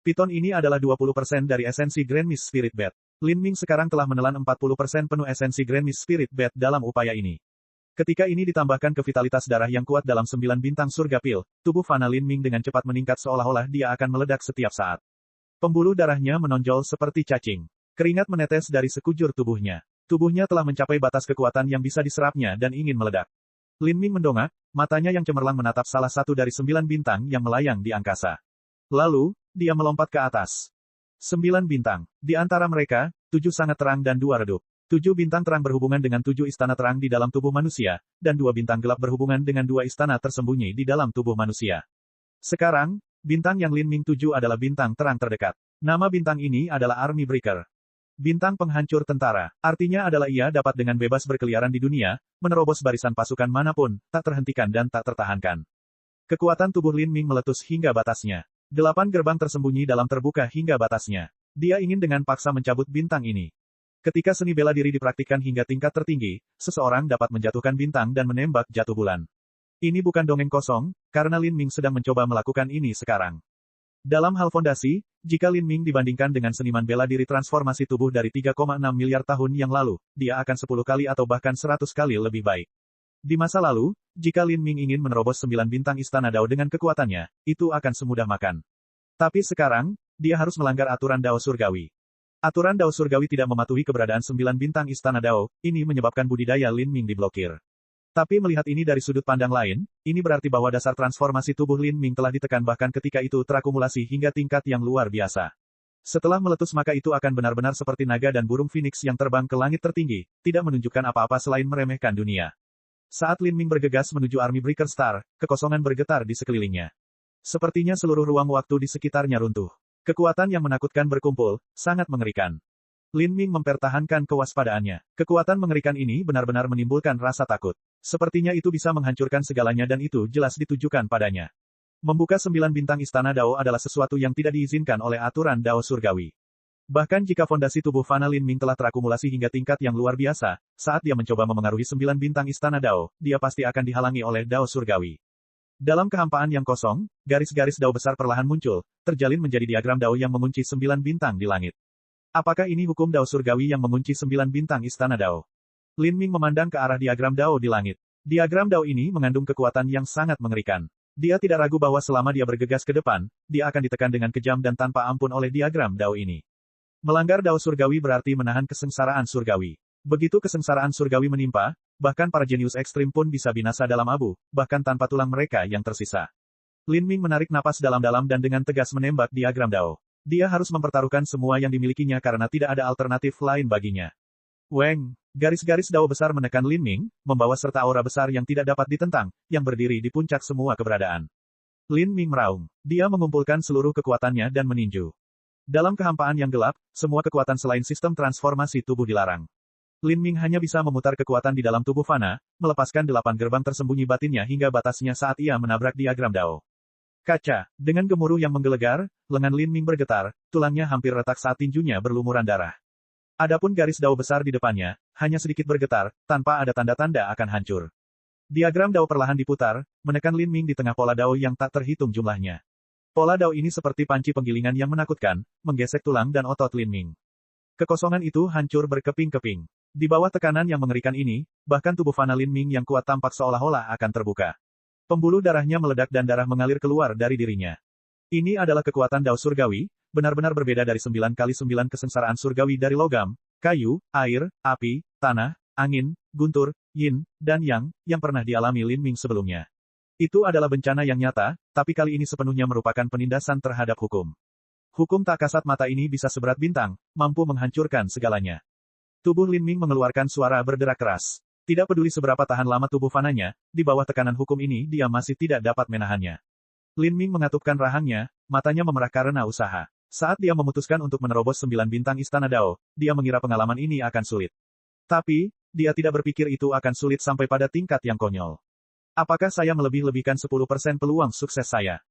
Piton ini adalah 20% dari esensi Grand Mist Spirit Bat. Lin Ming sekarang telah menelan 40% penuh esensi Grand Mist Spirit Bat dalam upaya ini. Ketika ini ditambahkan ke vitalitas darah yang kuat dalam 9 bintang surga pil, tubuh fana Lin Ming dengan cepat meningkat seolah-olah dia akan meledak setiap saat. Pembuluh darahnya menonjol seperti cacing. Keringat menetes dari sekujur tubuhnya. Tubuhnya telah mencapai batas kekuatan yang bisa diserapnya dan ingin meledak. Lin Ming mendongak, matanya yang cemerlang menatap salah satu dari 9 bintang yang melayang di angkasa. Lalu, dia melompat ke atas. 9 bintang. Di antara mereka, 7 sangat terang dan 2 redup. 7 bintang terang berhubungan dengan 7 istana terang di dalam tubuh manusia, dan 2 bintang gelap berhubungan dengan 2 istana tersembunyi di dalam tubuh manusia. Sekarang, Bintang yang Lin Ming tuju adalah bintang terang terdekat. Nama bintang ini adalah Army Breaker. Bintang penghancur tentara. Artinya adalah ia dapat dengan bebas berkeliaran di dunia, menerobos barisan pasukan manapun, tak terhentikan dan tak tertahankan. Kekuatan tubuh Lin Ming meletus hingga batasnya. 8 gerbang tersembunyi dalam terbuka hingga batasnya. Dia ingin dengan paksa mencabut bintang ini. Ketika seni bela diri dipraktikkan hingga tingkat tertinggi, seseorang dapat menjatuhkan bintang dan menembak jatuh bulan. Ini bukan dongeng kosong, karena Lin Ming sedang mencoba melakukan ini sekarang. Dalam hal fondasi, jika Lin Ming dibandingkan dengan seniman bela diri transformasi tubuh dari 3,6 miliar tahun yang lalu, dia akan 10 kali atau bahkan 100 kali lebih baik. Di masa lalu, jika Lin Ming ingin menerobos 9 bintang Istana Dao dengan kekuatannya, itu akan semudah makan. Tapi sekarang, dia harus melanggar aturan Dao Surgawi. Aturan Dao Surgawi tidak mematuhi keberadaan 9 bintang Istana Dao, ini menyebabkan budidaya Lin Ming diblokir. Tapi melihat ini dari sudut pandang lain, ini berarti bahwa dasar transformasi tubuh Lin Ming telah ditekan bahkan ketika itu terakumulasi hingga tingkat yang luar biasa. Setelah meletus maka itu akan benar-benar seperti naga dan burung phoenix yang terbang ke langit tertinggi, tidak menunjukkan apa-apa selain meremehkan dunia. Saat Lin Ming bergegas menuju Army Breaker Star, kekosongan bergetar di sekelilingnya. Sepertinya seluruh ruang waktu di sekitarnya runtuh. Kekuatan yang menakutkan berkumpul, sangat mengerikan. Lin Ming mempertahankan kewaspadaannya. Kekuatan mengerikan ini benar-benar menimbulkan rasa takut. Sepertinya itu bisa menghancurkan segalanya dan itu jelas ditujukan padanya. Membuka 9 bintang Istana Dao adalah sesuatu yang tidak diizinkan oleh aturan Dao Surgawi. Bahkan jika fondasi tubuh fana Lin Ming telah terakumulasi hingga tingkat yang luar biasa, saat dia mencoba memengaruhi 9 bintang Istana Dao, dia pasti akan dihalangi oleh Dao Surgawi. Dalam kehampaan yang kosong, garis-garis Dao besar perlahan muncul, terjalin menjadi diagram Dao yang mengunci 9 bintang di langit. Apakah ini hukum Dao Surgawi yang mengunci 9 bintang Istana Dao? Lin Ming memandang ke arah diagram Dao di langit. Diagram Dao ini mengandung kekuatan yang sangat mengerikan. Dia tidak ragu bahwa selama dia bergegas ke depan, dia akan ditekan dengan kejam dan tanpa ampun oleh diagram Dao ini. Melanggar Dao Surgawi berarti menahan kesengsaraan surgawi. Begitu kesengsaraan surgawi menimpa, bahkan para jenius ekstrim pun bisa binasa dalam abu, bahkan tanpa tulang mereka yang tersisa. Lin Ming menarik napas dalam-dalam dan dengan tegas menembak diagram Dao. Dia harus mempertaruhkan semua yang dimilikinya karena tidak ada alternatif lain baginya. Weng, garis-garis Dao besar menekan Lin Ming, membawa serta aura besar yang tidak dapat ditentang, yang berdiri di puncak semua keberadaan. Lin Ming meraung. Dia mengumpulkan seluruh kekuatannya dan meninju. Dalam kehampaan yang gelap, semua kekuatan selain sistem transformasi tubuh dilarang. Lin Ming hanya bisa memutar kekuatan di dalam tubuh fana, melepaskan 8 gerbang tersembunyi batinnya hingga batasnya saat ia menabrak diagram Dao. Kaca. Dengan gemuruh yang menggelegar, lengan Lin Ming bergetar, tulangnya hampir retak saat tinjunya berlumuran darah. Adapun garis Dao besar di depannya, hanya sedikit bergetar, tanpa ada tanda-tanda akan hancur. Diagram Dao perlahan diputar, menekan Lin Ming di tengah pola Dao yang tak terhitung jumlahnya. Pola Dao ini seperti panci penggilingan yang menakutkan, menggesek tulang dan otot Lin Ming. Kekosongan itu hancur berkeping-keping. Di bawah tekanan yang mengerikan ini, bahkan tubuh fana Lin Ming yang kuat tampak seolah-olah akan terbuka. Pembuluh darahnya meledak dan darah mengalir keluar dari dirinya. Ini adalah kekuatan Dao Surgawi, benar-benar berbeda dari 9 kali 9 kesengsaraan surgawi dari logam, kayu, air, api, tanah, angin, guntur, yin, dan yang pernah dialami Lin Ming sebelumnya. Itu adalah bencana yang nyata, tapi kali ini sepenuhnya merupakan penindasan terhadap hukum. Hukum tak kasat mata ini bisa seberat bintang, mampu menghancurkan segalanya. Tubuh Lin Ming mengeluarkan suara berderak keras. Tidak peduli seberapa tahan lama tubuh fananya, di bawah tekanan hukum ini dia masih tidak dapat menahannya. Lin Ming mengatupkan rahangnya, matanya memerah karena usaha. Saat dia memutuskan untuk menerobos 9 bintang Istana Dao, dia mengira pengalaman ini akan sulit. Tapi, dia tidak berpikir itu akan sulit sampai pada tingkat yang konyol. Apakah saya melebih-lebihkan 10% peluang sukses saya?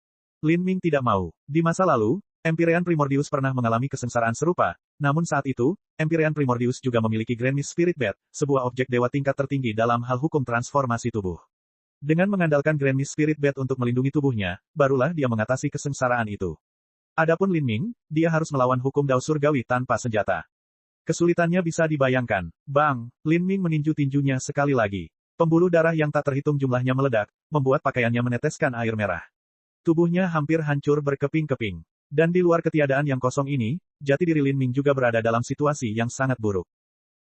Lin Ming tidak mau. Di masa lalu, Empyrean Primordius pernah mengalami kesengsaraan serupa, namun saat itu, Empyrean Primordius juga memiliki Grand Mist Spirit Bat, sebuah objek dewa tingkat tertinggi dalam hal hukum transformasi tubuh. Dengan mengandalkan Grand Mist Spirit Bat untuk melindungi tubuhnya, barulah dia mengatasi kesengsaraan itu. Adapun Lin Ming, dia harus melawan hukum Dao Surgawi tanpa senjata. Kesulitannya bisa dibayangkan. Bang, Lin Ming meninju tinjunya sekali lagi. Pembuluh darah yang tak terhitung jumlahnya meledak, membuat pakaiannya meneteskan air merah. Tubuhnya hampir hancur berkeping-keping. Dan di luar ketiadaan yang kosong ini, jati diri Lin Ming juga berada dalam situasi yang sangat buruk.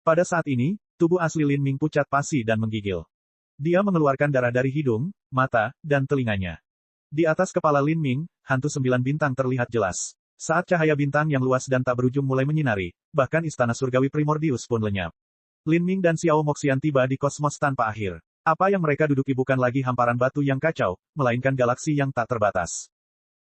Pada saat ini, tubuh asli Lin Ming pucat pasi dan menggigil. Dia mengeluarkan darah dari hidung, mata, dan telinganya. Di atas kepala Lin Ming, hantu 9 bintang terlihat jelas. Saat cahaya bintang yang luas dan tak berujung mulai menyinari, bahkan istana surgawi Primordius pun lenyap. Lin Ming dan Xiao Moxian tiba di kosmos tanpa akhir. Apa yang mereka duduki bukan lagi hamparan batu yang kacau, melainkan galaksi yang tak terbatas.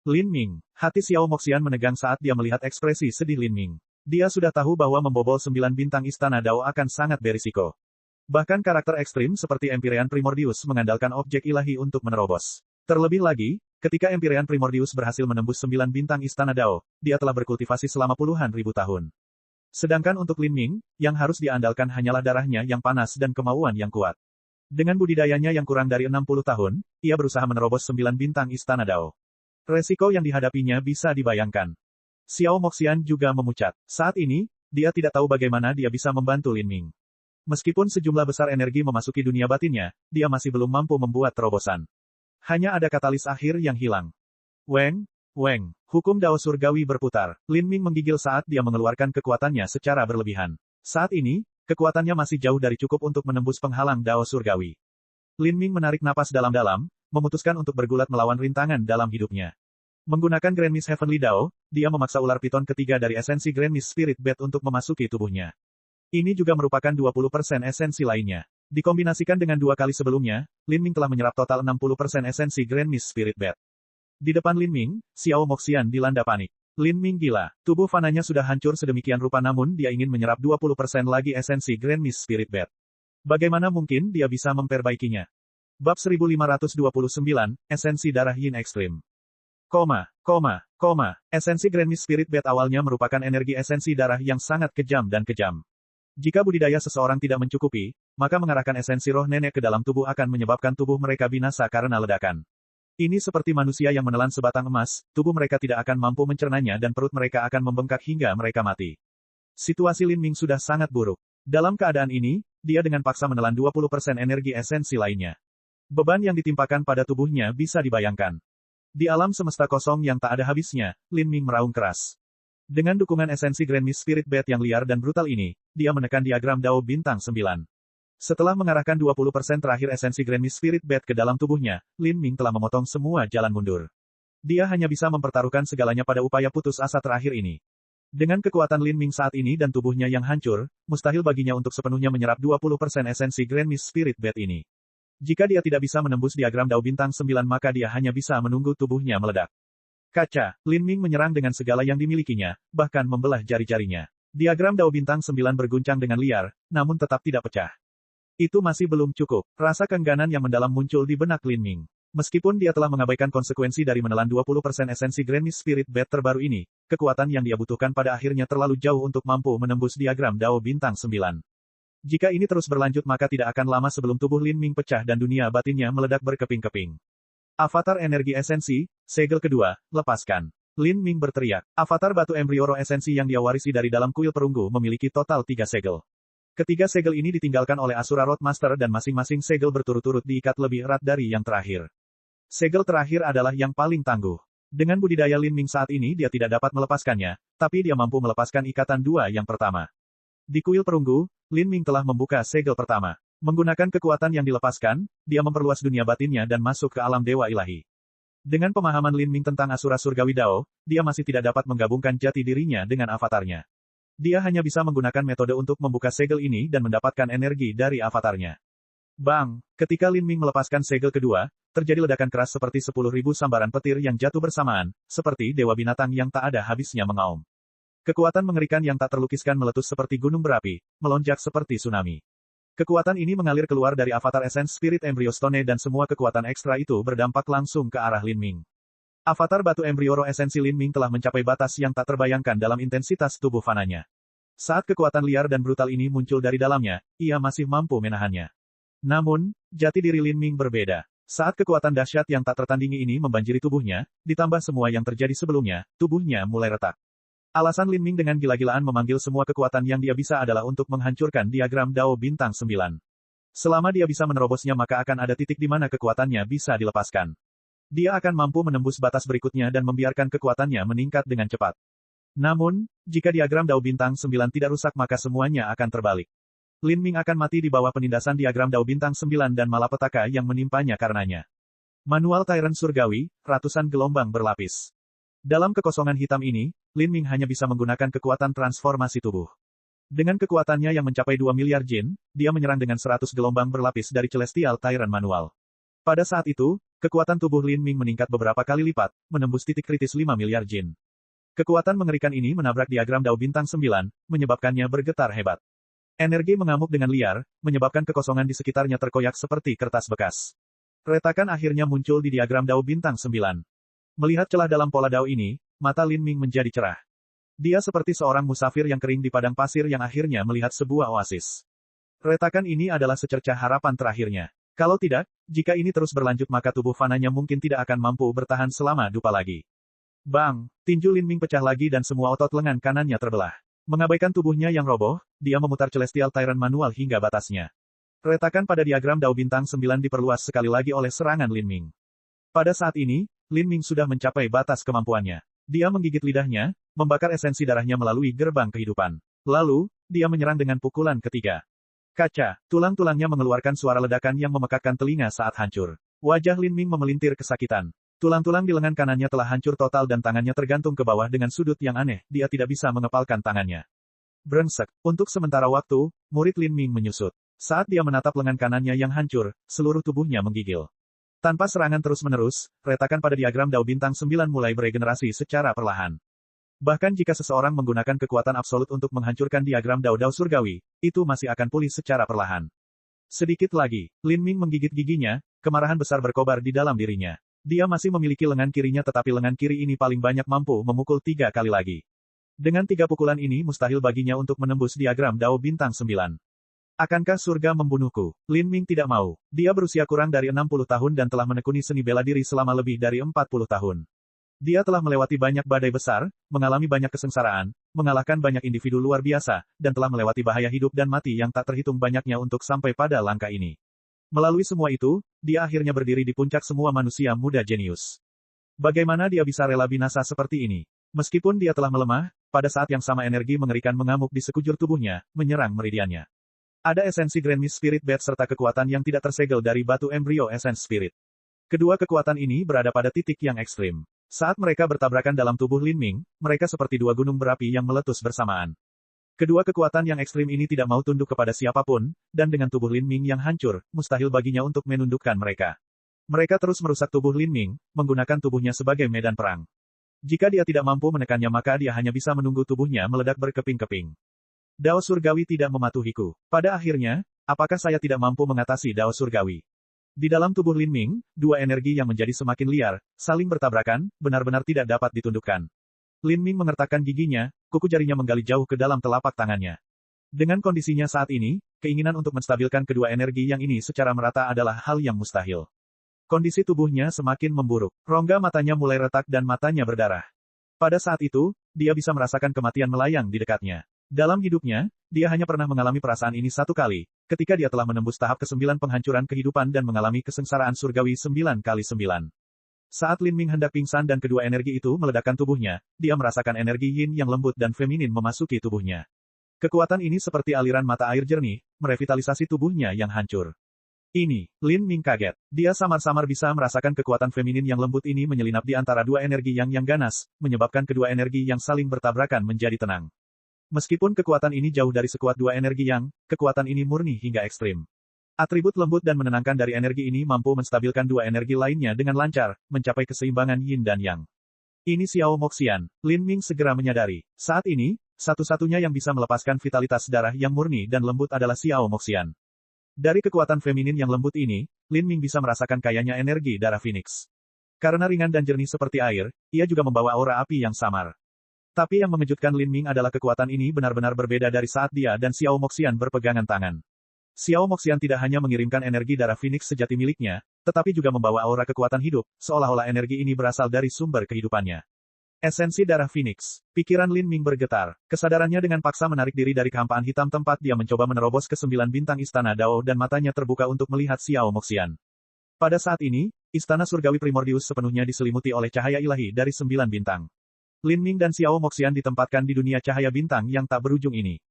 Lin Ming. Hati Xiao Moxian menegang saat dia melihat ekspresi sedih Lin Ming. Dia sudah tahu bahwa membobol 9 bintang Istana Dao akan sangat berisiko. Bahkan karakter ekstrim seperti Empyrean Primordius mengandalkan objek ilahi untuk menerobos. Terlebih lagi, ketika Empyrean Primordius berhasil menembus 9 bintang Istana Dao, dia telah berkultivasi selama puluhan ribu tahun. Sedangkan untuk Lin Ming, yang harus diandalkan hanyalah darahnya yang panas dan kemauan yang kuat. Dengan budidayanya yang kurang dari 60 tahun, ia berusaha menerobos 9 bintang Istana Dao. Resiko yang dihadapinya bisa dibayangkan. Xiao Moxian juga memucat. Saat ini, dia tidak tahu bagaimana dia bisa membantu Lin Ming. Meskipun sejumlah besar energi memasuki dunia batinnya, dia masih belum mampu membuat terobosan. Hanya ada katalis akhir yang hilang. Weng, hukum Dao Surgawi berputar. Lin Ming menggigil saat dia mengeluarkan kekuatannya secara berlebihan. Saat ini, kekuatannya masih jauh dari cukup untuk menembus penghalang Dao Surgawi. Lin Ming menarik napas dalam-dalam, memutuskan untuk bergulat melawan rintangan dalam hidupnya. Menggunakan Grand Mist Heavenly Dao, dia memaksa ular piton ketiga dari esensi Grand Mist Spirit Bat untuk memasuki tubuhnya. Ini juga merupakan 20% esensi lainnya. Dikombinasikan dengan 2 kali sebelumnya, Lin Ming telah menyerap total 60% esensi Grand Mist Spirit Bat. Di depan Lin Ming, Xiao Moxian dilanda panik. Lin Ming gila. Tubuh fananya sudah hancur sedemikian rupa namun dia ingin menyerap 20% lagi esensi Grand Mist Spirit Bat. Bagaimana mungkin dia bisa memperbaikinya? Bab 1529, Esensi Darah Yin Ekstrim. Esensi Grand Mist Spirit Bat awalnya merupakan energi esensi darah yang sangat kejam dan kejam. Jika budidaya seseorang tidak mencukupi, maka mengarahkan esensi roh nenek ke dalam tubuh akan menyebabkan tubuh mereka binasa karena ledakan. Ini seperti manusia yang menelan sebatang emas, tubuh mereka tidak akan mampu mencernanya dan perut mereka akan membengkak hingga mereka mati. Situasi Lin Ming sudah sangat buruk. Dalam keadaan ini, dia dengan paksa menelan 20% energi esensi lainnya. Beban yang ditimpakan pada tubuhnya bisa dibayangkan. Di alam semesta kosong yang tak ada habisnya, Lin Ming meraung keras. Dengan dukungan esensi Grand Mist Spirit Bat yang liar dan brutal ini, dia menekan diagram Dao Bintang 9. Setelah mengarahkan 20% terakhir esensi Grand Mist Spirit Bat ke dalam tubuhnya, Lin Ming telah memotong semua jalan mundur. Dia hanya bisa mempertaruhkan segalanya pada upaya putus asa terakhir ini. Dengan kekuatan Lin Ming saat ini dan tubuhnya yang hancur, mustahil baginya untuk sepenuhnya menyerap 20% esensi Grand Mist Spirit Bat ini. Jika dia tidak bisa menembus diagram Dao Bintang 9 maka dia hanya bisa menunggu tubuhnya meledak. Kaca, Lin Ming menyerang dengan segala yang dimilikinya, bahkan membelah jari-jarinya. Diagram Dao Bintang 9 berguncang dengan liar, namun tetap tidak pecah. Itu masih belum cukup. Rasa keengganan yang mendalam muncul di benak Lin Ming. Meskipun dia telah mengabaikan konsekuensi dari menelan 20% esensi Grand Mist Spirit Bat terbaru ini, kekuatan yang dia butuhkan pada akhirnya terlalu jauh untuk mampu menembus diagram Dao Bintang 9. Jika ini terus berlanjut maka tidak akan lama sebelum tubuh Lin Ming pecah dan dunia batinnya meledak berkeping-keping. Avatar energi esensi, segel kedua, lepaskan. Lin Ming berteriak. Avatar batu embrio roh esensi yang dia warisi dari dalam kuil perunggu memiliki total 3 segel. Ketiga segel ini ditinggalkan oleh Asura Roadmaster dan masing-masing segel berturut-turut diikat lebih erat dari yang terakhir. Segel terakhir adalah yang paling tangguh. Dengan budidaya Lin Ming saat ini dia tidak dapat melepaskannya, tapi dia mampu melepaskan ikatan dua yang pertama. Di kuil perunggu, Lin Ming telah membuka segel pertama. Menggunakan kekuatan yang dilepaskan, dia memperluas dunia batinnya dan masuk ke alam dewa ilahi. Dengan pemahaman Lin Ming tentang Asura Surgawi Dao, dia masih tidak dapat menggabungkan jati dirinya dengan avatarnya. Dia hanya bisa menggunakan metode untuk membuka segel ini dan mendapatkan energi dari avatarnya. Bang! Ketika Lin Ming melepaskan segel kedua, terjadi ledakan keras seperti 10.000 sambaran petir yang jatuh bersamaan, seperti dewa binatang yang tak ada habisnya mengaum. Kekuatan mengerikan yang tak terlukiskan meletus seperti gunung berapi, melonjak seperti tsunami. Kekuatan ini mengalir keluar dari avatar Essence Spirit Embryo Stone dan semua kekuatan ekstra itu berdampak langsung ke arah Lin Ming. Avatar batu embrio roh esensi Lin Ming telah mencapai batas yang tak terbayangkan dalam intensitas tubuh fananya. Saat kekuatan liar dan brutal ini muncul dari dalamnya, ia masih mampu menahannya. Namun, jati diri Lin Ming berbeda. Saat kekuatan dahsyat yang tak tertandingi ini membanjiri tubuhnya, ditambah semua yang terjadi sebelumnya, tubuhnya mulai retak. Alasan Lin Ming dengan gila-gilaan memanggil semua kekuatan yang dia bisa adalah untuk menghancurkan diagram Dao Bintang 9. Selama dia bisa menerobosnya maka akan ada titik di mana kekuatannya bisa dilepaskan. Dia akan mampu menembus batas berikutnya dan membiarkan kekuatannya meningkat dengan cepat. Namun, jika diagram Dao Bintang 9 tidak rusak maka semuanya akan terbalik. Lin Ming akan mati di bawah penindasan diagram Dao Bintang 9 dan malapetaka yang menimpanya karenanya. Manual Tyrant Surgawi, ratusan gelombang berlapis. Dalam kekosongan hitam ini, Lin Ming hanya bisa menggunakan kekuatan transformasi tubuh. Dengan kekuatannya yang mencapai 2 miliar jin, dia menyerang dengan 100 gelombang berlapis dari Celestial Tyrant Manual. Pada saat itu, kekuatan tubuh Lin Ming meningkat beberapa kali lipat, menembus titik kritis 5 miliar jin. Kekuatan mengerikan ini menabrak diagram Dao Bintang 9, menyebabkannya bergetar hebat. Energi mengamuk dengan liar, menyebabkan kekosongan di sekitarnya terkoyak seperti kertas bekas. Retakan akhirnya muncul di diagram Dao Bintang 9. Melihat celah dalam pola Dao ini, mata Lin Ming menjadi cerah. Dia seperti seorang musafir yang kering di padang pasir yang akhirnya melihat sebuah oasis. Retakan ini adalah secercah harapan terakhirnya. Kalau tidak, jika ini terus berlanjut maka tubuh fananya mungkin tidak akan mampu bertahan selama dupa lagi. Bang! Tinju Lin Ming pecah lagi dan semua otot lengan kanannya terbelah. Mengabaikan tubuhnya yang roboh, dia memutar Celestial Tyrant manual hingga batasnya. Retakan pada diagram Dao Bintang 9 diperluas sekali lagi oleh serangan Lin Ming. Pada saat ini, Lin Ming sudah mencapai batas kemampuannya. Dia menggigit lidahnya, membakar esensi darahnya melalui gerbang kehidupan. Lalu, dia menyerang dengan pukulan ketiga. Kaca, tulang-tulangnya mengeluarkan suara ledakan yang memekakkan telinga saat hancur. Wajah Lin Ming memelintir kesakitan. Tulang-tulang di lengan kanannya telah hancur total dan tangannya tergantung ke bawah dengan sudut yang aneh, dia tidak bisa mengepalkan tangannya. Brengsek, untuk sementara waktu, murid Lin Ming menyusut. Saat dia menatap lengan kanannya yang hancur, seluruh tubuhnya menggigil. Tanpa serangan terus-menerus, retakan pada diagram Dao Bintang 9 mulai beregenerasi secara perlahan. Bahkan jika seseorang menggunakan kekuatan absolut untuk menghancurkan diagram Dao surgawi, itu masih akan pulih secara perlahan. Sedikit lagi, Lin Ming menggigit giginya, kemarahan besar berkobar di dalam dirinya. Dia masih memiliki lengan kirinya tetapi lengan kiri ini paling banyak mampu memukul 3 kali lagi. Dengan 3 pukulan ini mustahil baginya untuk menembus diagram Dao Bintang 9. Akankah surga membunuhku? Lin Ming tidak mau. Dia berusia kurang dari 60 tahun dan telah menekuni seni bela diri selama lebih dari 40 tahun. Dia telah melewati banyak badai besar, mengalami banyak kesengsaraan, mengalahkan banyak individu luar biasa, dan telah melewati bahaya hidup dan mati yang tak terhitung banyaknya untuk sampai pada langkah ini. Melalui semua itu, dia akhirnya berdiri di puncak semua manusia muda jenius. Bagaimana dia bisa rela binasa seperti ini? Meskipun dia telah melemah, pada saat yang sama energi mengerikan mengamuk di sekujur tubuhnya, menyerang meridiannya. Ada esensi Grand Mist Spirit Bed serta kekuatan yang tidak tersegel dari batu embrio Essence Spirit. Kedua kekuatan ini berada pada titik yang ekstrim. Saat mereka bertabrakan dalam tubuh Lin Ming, mereka seperti dua gunung berapi yang meletus bersamaan. Kedua kekuatan yang ekstrim ini tidak mau tunduk kepada siapapun, dan dengan tubuh Lin Ming yang hancur, mustahil baginya untuk menundukkan mereka. Mereka terus merusak tubuh Lin Ming, menggunakan tubuhnya sebagai medan perang. Jika dia tidak mampu menekannya maka dia hanya bisa menunggu tubuhnya meledak berkeping-keping. Dao surgawi tidak mematuhiku. Pada akhirnya, apakah saya tidak mampu mengatasi Dao surgawi? Di dalam tubuh Lin Ming, dua energi yang menjadi semakin liar, saling bertabrakan, benar-benar tidak dapat ditundukkan. Lin Ming mengertakkan giginya, kuku jarinya menggali jauh ke dalam telapak tangannya. Dengan kondisinya saat ini, keinginan untuk menstabilkan kedua energi yang ini secara merata adalah hal yang mustahil. Kondisi tubuhnya semakin memburuk. Rongga matanya mulai retak dan matanya berdarah. Pada saat itu, dia bisa merasakan kematian melayang di dekatnya. Dalam hidupnya, dia hanya pernah mengalami perasaan ini satu kali, ketika dia telah menembus tahap ke-9 penghancuran kehidupan dan mengalami kesengsaraan surgawi 9 kali 9. Saat Lin Ming hendak pingsan dan kedua energi itu meledakkan tubuhnya, dia merasakan energi yin yang lembut dan feminin memasuki tubuhnya. Kekuatan ini seperti aliran mata air jernih, merevitalisasi tubuhnya yang hancur. Ini, Lin Ming kaget. Dia samar-samar bisa merasakan kekuatan feminin yang lembut ini menyelinap di antara dua energi yang ganas, menyebabkan kedua energi yang saling bertabrakan menjadi tenang. Meskipun kekuatan ini jauh dari sekuat dua energi yang, kekuatan ini murni hingga ekstrim. Atribut lembut dan menenangkan dari energi ini mampu menstabilkan dua energi lainnya dengan lancar, mencapai keseimbangan yin dan yang. Ini Xiao Moxian. Lin Ming segera menyadari. Saat ini, satu-satunya yang bisa melepaskan vitalitas darah yang murni dan lembut adalah Xiao Moxian. Dari kekuatan feminin yang lembut ini, Lin Ming bisa merasakan kayanya energi darah Phoenix. Karena ringan dan jernih seperti air, ia juga membawa aura api yang samar. Tapi yang mengejutkan Lin Ming adalah kekuatan ini benar-benar berbeda dari saat dia dan Xiao Moxian berpegangan tangan. Xiao Moxian tidak hanya mengirimkan energi darah Phoenix sejati miliknya, tetapi juga membawa aura kekuatan hidup, seolah-olah energi ini berasal dari sumber kehidupannya. Esensi darah Phoenix. Pikiran Lin Ming bergetar. Kesadarannya dengan paksa menarik diri dari kehampaan hitam tempat dia mencoba menerobos ke 9 bintang Istana Dao dan matanya terbuka untuk melihat Xiao Moxian. Pada saat ini, Istana Surgawi Primordius sepenuhnya diselimuti oleh cahaya ilahi dari 9 bintang. Lin Ming dan Xiao Moxian ditempatkan di dunia cahaya bintang yang tak berujung ini.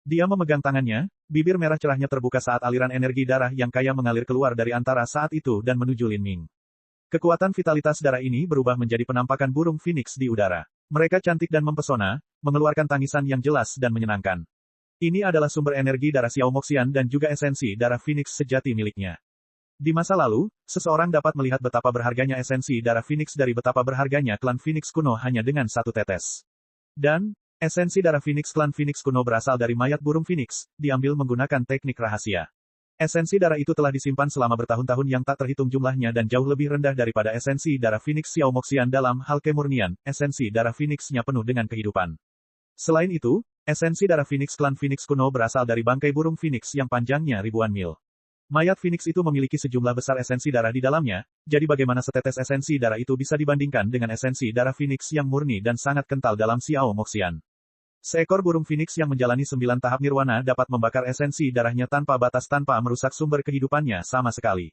Dia memegang tangannya, bibir merah cerahnya terbuka saat aliran energi darah yang kaya mengalir keluar dari antara saat itu dan menuju Lin Ming. Kekuatan vitalitas darah ini berubah menjadi penampakan burung Phoenix di udara. Mereka cantik dan mempesona, mengeluarkan tangisan yang jelas dan menyenangkan. Ini adalah sumber energi darah Xiao Moxian dan juga esensi darah Phoenix sejati miliknya. Di masa lalu, seseorang dapat melihat betapa berharganya esensi darah Phoenix dari betapa berharganya klan Phoenix kuno hanya dengan satu tetes. Dan, esensi darah Phoenix klan Phoenix kuno berasal dari mayat burung Phoenix, diambil menggunakan teknik rahasia. Esensi darah itu telah disimpan selama bertahun-tahun yang tak terhitung jumlahnya dan jauh lebih rendah daripada esensi darah Phoenix Xiao Moxian dalam hal kemurnian, esensi darah Phoenix-nya penuh dengan kehidupan. Selain itu, esensi darah Phoenix klan Phoenix kuno berasal dari bangkai burung Phoenix yang panjangnya ribuan mil. Mayat Phoenix itu memiliki sejumlah besar esensi darah di dalamnya, jadi bagaimana setetes esensi darah itu bisa dibandingkan dengan esensi darah Phoenix yang murni dan sangat kental dalam Xiao Moxian. Seekor burung Phoenix yang menjalani 9 tahap nirwana dapat membakar esensi darahnya tanpa batas tanpa merusak sumber kehidupannya sama sekali.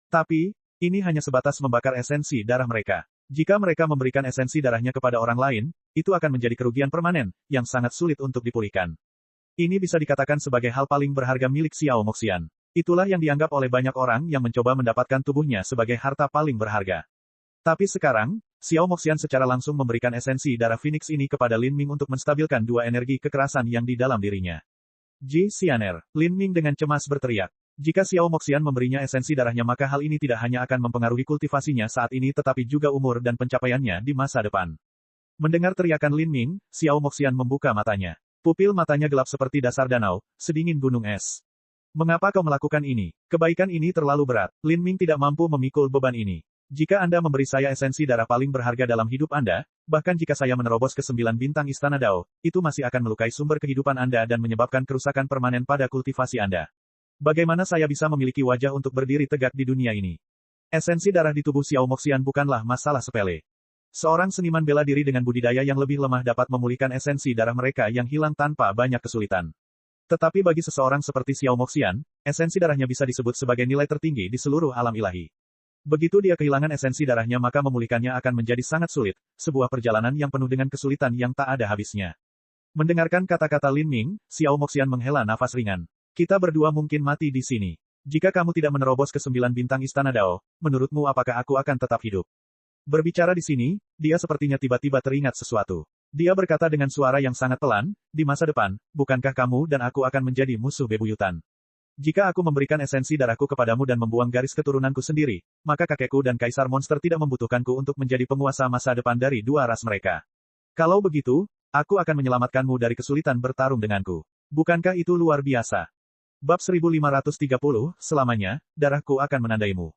Tapi, ini hanya sebatas membakar esensi darah mereka. Jika mereka memberikan esensi darahnya kepada orang lain, itu akan menjadi kerugian permanen, yang sangat sulit untuk dipulihkan. Ini bisa dikatakan sebagai hal paling berharga milik Xiao Moxian. Itulah yang dianggap oleh banyak orang yang mencoba mendapatkan tubuhnya sebagai harta paling berharga. Tapi sekarang, Xiao Moxian secara langsung memberikan esensi darah Phoenix ini kepada Lin Ming untuk menstabilkan dua energi kekerasan yang di dalam dirinya. Ji Xianer, Lin Ming dengan cemas berteriak. Jika Xiao Moxian memberinya esensi darahnya maka hal ini tidak hanya akan mempengaruhi kultivasinya saat ini tetapi juga umur dan pencapaiannya di masa depan. Mendengar teriakan Lin Ming, Xiao Moxian membuka matanya. Pupil matanya gelap seperti dasar danau, sedingin gunung es. Mengapa kau melakukan ini? Kebaikan ini terlalu berat. Lin Ming tidak mampu memikul beban ini. Jika Anda memberi saya esensi darah paling berharga dalam hidup Anda, bahkan jika saya menerobos ke 9 bintang Istana Dao, itu masih akan melukai sumber kehidupan Anda dan menyebabkan kerusakan permanen pada kultivasi Anda. Bagaimana saya bisa memiliki wajah untuk berdiri tegak di dunia ini? Esensi darah di tubuh Xiao Moxian bukanlah masalah sepele. Seorang seniman bela diri dengan budidaya yang lebih lemah dapat memulihkan esensi darah mereka yang hilang tanpa banyak kesulitan. Tetapi bagi seseorang seperti Xiao Moxian, esensi darahnya bisa disebut sebagai nilai tertinggi di seluruh alam ilahi. Begitu dia kehilangan esensi darahnya maka memulihkannya akan menjadi sangat sulit, sebuah perjalanan yang penuh dengan kesulitan yang tak ada habisnya. Mendengarkan kata-kata Lin Ming, Xiao Moxian menghela nafas ringan. Kita berdua mungkin mati di sini. Jika kamu tidak menerobos ke 9 bintang Istana Dao, menurutmu apakah aku akan tetap hidup? Berbicara di sini, dia sepertinya tiba-tiba teringat sesuatu. Dia berkata dengan suara yang sangat pelan, di masa depan, bukankah kamu dan aku akan menjadi musuh bebuyutan? Jika aku memberikan esensi darahku kepadamu dan membuang garis keturunanku sendiri, maka kakekku dan kaisar monster tidak membutuhkanku untuk menjadi penguasa masa depan dari dua ras mereka. Kalau begitu, aku akan menyelamatkanmu dari kesulitan bertarung denganku. Bukankah itu luar biasa? Bab 1530, selamanya, darahku akan menandaimu.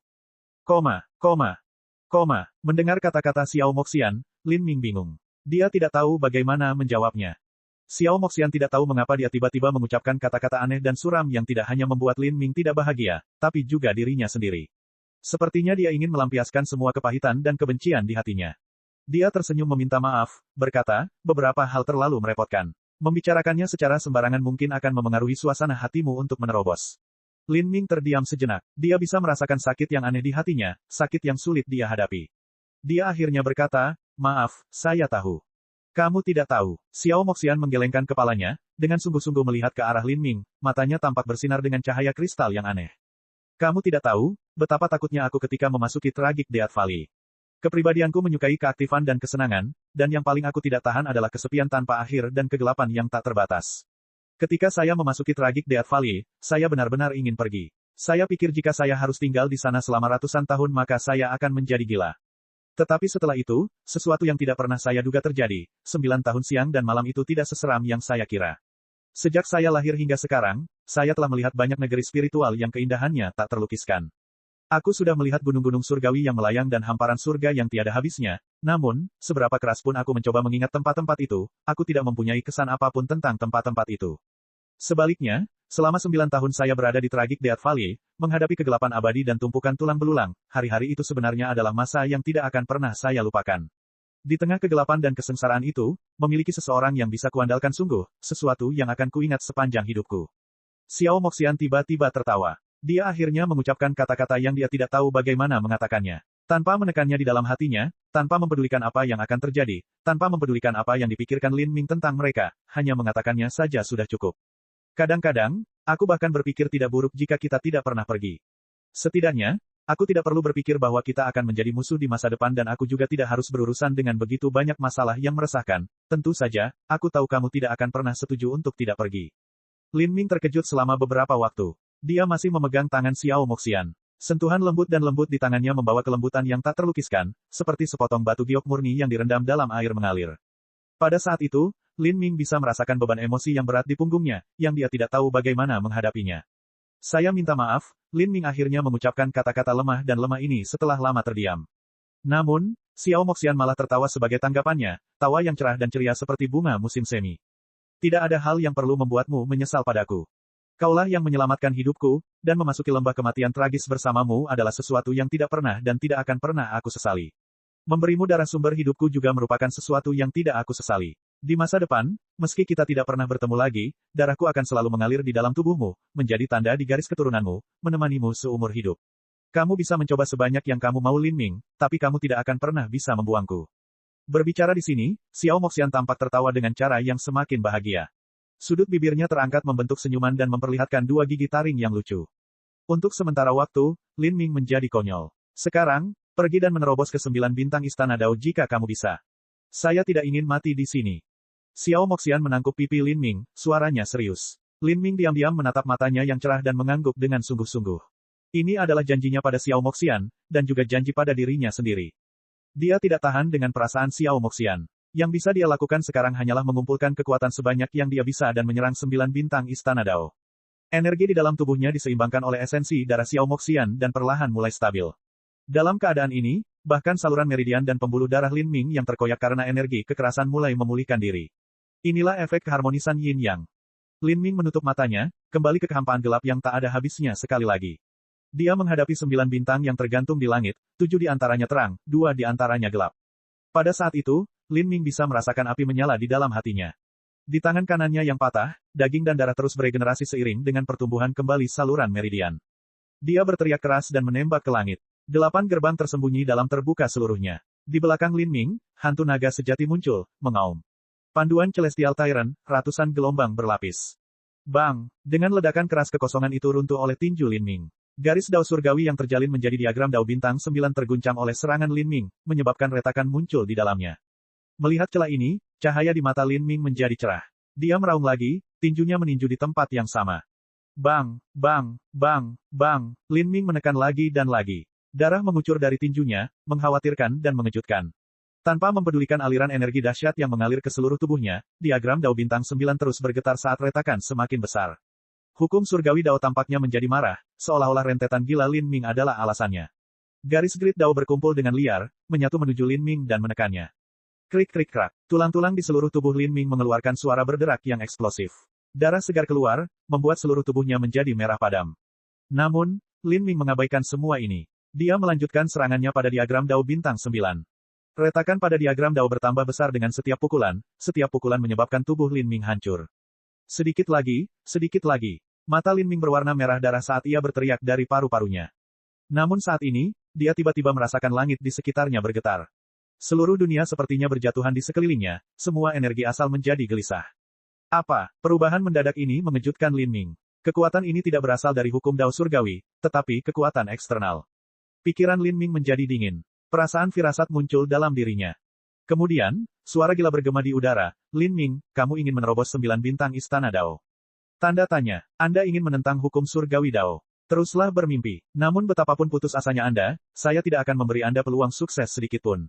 Mendengar kata-kata Xiao Moxian, Lin Ming bingung. Dia tidak tahu bagaimana menjawabnya. Xiao Moxian tidak tahu mengapa dia tiba-tiba mengucapkan kata-kata aneh dan suram yang tidak hanya membuat Lin Ming tidak bahagia, tapi juga dirinya sendiri. Sepertinya dia ingin melampiaskan semua kepahitan dan kebencian di hatinya. Dia tersenyum meminta maaf, berkata, beberapa hal terlalu merepotkan. Membicarakannya secara sembarangan mungkin akan memengaruhi suasana hatimu untuk menerobos. Lin Ming terdiam sejenak. Dia bisa merasakan sakit yang aneh di hatinya, sakit yang sulit dia hadapi. Dia akhirnya berkata, maaf, saya tahu. Kamu tidak tahu. Xiao Moxian menggelengkan kepalanya, dengan sungguh-sungguh melihat ke arah Lin Ming, matanya tampak bersinar dengan cahaya kristal yang aneh. Kamu tidak tahu, betapa takutnya aku ketika memasuki Tragic Death Valley. Kepribadianku menyukai keaktifan dan kesenangan, dan yang paling aku tidak tahan adalah kesepian tanpa akhir dan kegelapan yang tak terbatas. Ketika saya memasuki Tragic Death Valley, saya benar-benar ingin pergi. Saya pikir jika saya harus tinggal di sana selama ratusan tahun maka saya akan menjadi gila. Tetapi setelah itu, sesuatu yang tidak pernah saya duga terjadi, 9 tahun siang dan malam itu tidak seseram yang saya kira. Sejak saya lahir hingga sekarang, saya telah melihat banyak negeri spiritual yang keindahannya tak terlukiskan. Aku sudah melihat gunung-gunung surgawi yang melayang dan hamparan surga yang tiada habisnya, namun, seberapa keras pun aku mencoba mengingat tempat-tempat itu, aku tidak mempunyai kesan apapun tentang tempat-tempat itu. Sebaliknya, selama 9 tahun saya berada di Tragic Death Valley, menghadapi kegelapan abadi dan tumpukan tulang belulang, hari-hari itu sebenarnya adalah masa yang tidak akan pernah saya lupakan. Di tengah kegelapan dan kesengsaraan itu, memiliki seseorang yang bisa kuandalkan sungguh, sesuatu yang akan kuingat sepanjang hidupku. Xiao Moxian tiba-tiba tertawa. Dia akhirnya mengucapkan kata-kata yang dia tidak tahu bagaimana mengatakannya. Tanpa menekannya di dalam hatinya, tanpa mempedulikan apa yang akan terjadi, tanpa mempedulikan apa yang dipikirkan Lin Ming tentang mereka, hanya mengatakannya saja sudah cukup. Kadang-kadang, aku bahkan berpikir tidak buruk jika kita tidak pernah pergi. Setidaknya, aku tidak perlu berpikir bahwa kita akan menjadi musuh di masa depan dan aku juga tidak harus berurusan dengan begitu banyak masalah yang meresahkan. Tentu saja, aku tahu kamu tidak akan pernah setuju untuk tidak pergi. Lin Ming terkejut selama beberapa waktu. Dia masih memegang tangan Xiao Moxian. Sentuhan lembut dan lembut di tangannya membawa kelembutan yang tak terlukiskan, seperti sepotong batu giok murni yang direndam dalam air mengalir. Pada saat itu, Lin Ming bisa merasakan beban emosi yang berat di punggungnya, yang dia tidak tahu bagaimana menghadapinya. Saya minta maaf, Lin Ming akhirnya mengucapkan kata-kata lemah dan lemah ini setelah lama terdiam. Namun, Xiao Moxian malah tertawa sebagai tanggapannya, tawa yang cerah dan ceria seperti bunga musim semi. Tidak ada hal yang perlu membuatmu menyesal padaku. Kaulah yang menyelamatkan hidupku, dan memasuki lembah kematian tragis bersamamu adalah sesuatu yang tidak pernah dan tidak akan pernah aku sesali. Memberimu darah sumber hidupku juga merupakan sesuatu yang tidak aku sesali. Di masa depan, meski kita tidak pernah bertemu lagi, darahku akan selalu mengalir di dalam tubuhmu, menjadi tanda di garis keturunanmu, menemanimu seumur hidup. Kamu bisa mencoba sebanyak yang kamu mau Lin Ming, tapi kamu tidak akan pernah bisa membuangku. Berbicara di sini, Xiao Moxian tampak tertawa dengan cara yang semakin bahagia. Sudut bibirnya terangkat membentuk senyuman dan memperlihatkan dua gigi taring yang lucu. Untuk sementara waktu, Lin Ming menjadi konyol. Sekarang, pergi dan menerobos ke 9 bintang Istana Dao jika kamu bisa. Saya tidak ingin mati di sini. Xiao Moxian menangkup pipi Lin Ming, suaranya serius. Lin Ming diam-diam menatap matanya yang cerah dan mengangguk dengan sungguh-sungguh. Ini adalah janjinya pada Xiao Moxian, dan juga janji pada dirinya sendiri. Dia tidak tahan dengan perasaan Xiao Moxian. Yang bisa dia lakukan sekarang hanyalah mengumpulkan kekuatan sebanyak yang dia bisa dan menyerang 9 bintang Istana Dao. Energi di dalam tubuhnya diseimbangkan oleh esensi darah Xiao Moxian dan perlahan mulai stabil. Dalam keadaan ini, bahkan saluran meridian dan pembuluh darah Lin Ming yang terkoyak karena energi kekerasan mulai memulihkan diri. Inilah efek keharmonisan Yin Yang. Lin Ming menutup matanya, kembali ke kehampaan gelap yang tak ada habisnya sekali lagi. Dia menghadapi 9 bintang yang tergantung di langit, 7 di antaranya terang, 2 di antaranya gelap. Pada saat itu, Lin Ming bisa merasakan api menyala di dalam hatinya. Di tangan kanannya yang patah, daging dan darah terus beregenerasi seiring dengan pertumbuhan kembali saluran meridian. Dia berteriak keras dan menembak ke langit. 8 gerbang tersembunyi dalam terbuka seluruhnya. Di belakang Lin Ming, hantu naga sejati muncul, mengaum. Panduan Celestial Tyrant, ratusan gelombang berlapis. Bang! Dengan ledakan keras kekosongan itu runtuh oleh tinju Lin Ming. Garis dao surgawi yang terjalin menjadi diagram dao bintang 9 terguncang oleh serangan Lin Ming, menyebabkan retakan muncul di dalamnya. Melihat celah ini, cahaya di mata Lin Ming menjadi cerah. Dia meraung lagi, tinjunya meninju di tempat yang sama. Bang, bang, bang, bang, Lin Ming menekan lagi dan lagi. Darah mengucur dari tinjunya, mengkhawatirkan dan mengejutkan. Tanpa mempedulikan aliran energi dahsyat yang mengalir ke seluruh tubuhnya, diagram dao bintang 9 terus bergetar saat retakan semakin besar. Hukum surgawi dao tampaknya menjadi marah, seolah-olah rentetan gila Lin Ming adalah alasannya. Garis grid dao berkumpul dengan liar, menyatu menuju Lin Ming dan menekannya. Krik-krik-krak. Tulang-tulang di seluruh tubuh Lin Ming mengeluarkan suara berderak yang eksplosif. Darah segar keluar, membuat seluruh tubuhnya menjadi merah padam. Namun, Lin Ming mengabaikan semua ini. Dia melanjutkan serangannya pada diagram dao bintang 9. Retakan pada diagram dao bertambah besar dengan setiap pukulan menyebabkan tubuh Lin Ming hancur. Sedikit lagi, sedikit lagi. Mata Lin Ming berwarna merah darah saat ia berteriak dari paru-parunya. Namun saat ini, dia tiba-tiba merasakan langit di sekitarnya bergetar. Seluruh dunia sepertinya berjatuhan di sekelilingnya, semua energi asal menjadi gelisah. Apa? Perubahan mendadak ini mengejutkan Lin Ming. Kekuatan ini tidak berasal dari hukum dao surgawi, tetapi kekuatan eksternal. Pikiran Lin Ming menjadi dingin. Perasaan firasat muncul dalam dirinya. Kemudian, suara gila bergema di udara. Lin Ming, kamu ingin menerobos 9 bintang Istana Dao. Tanda tanya, Anda ingin menentang hukum surgawi Dao. Teruslah bermimpi. Namun betapapun putus asanya Anda, saya tidak akan memberi Anda peluang sukses sedikitpun.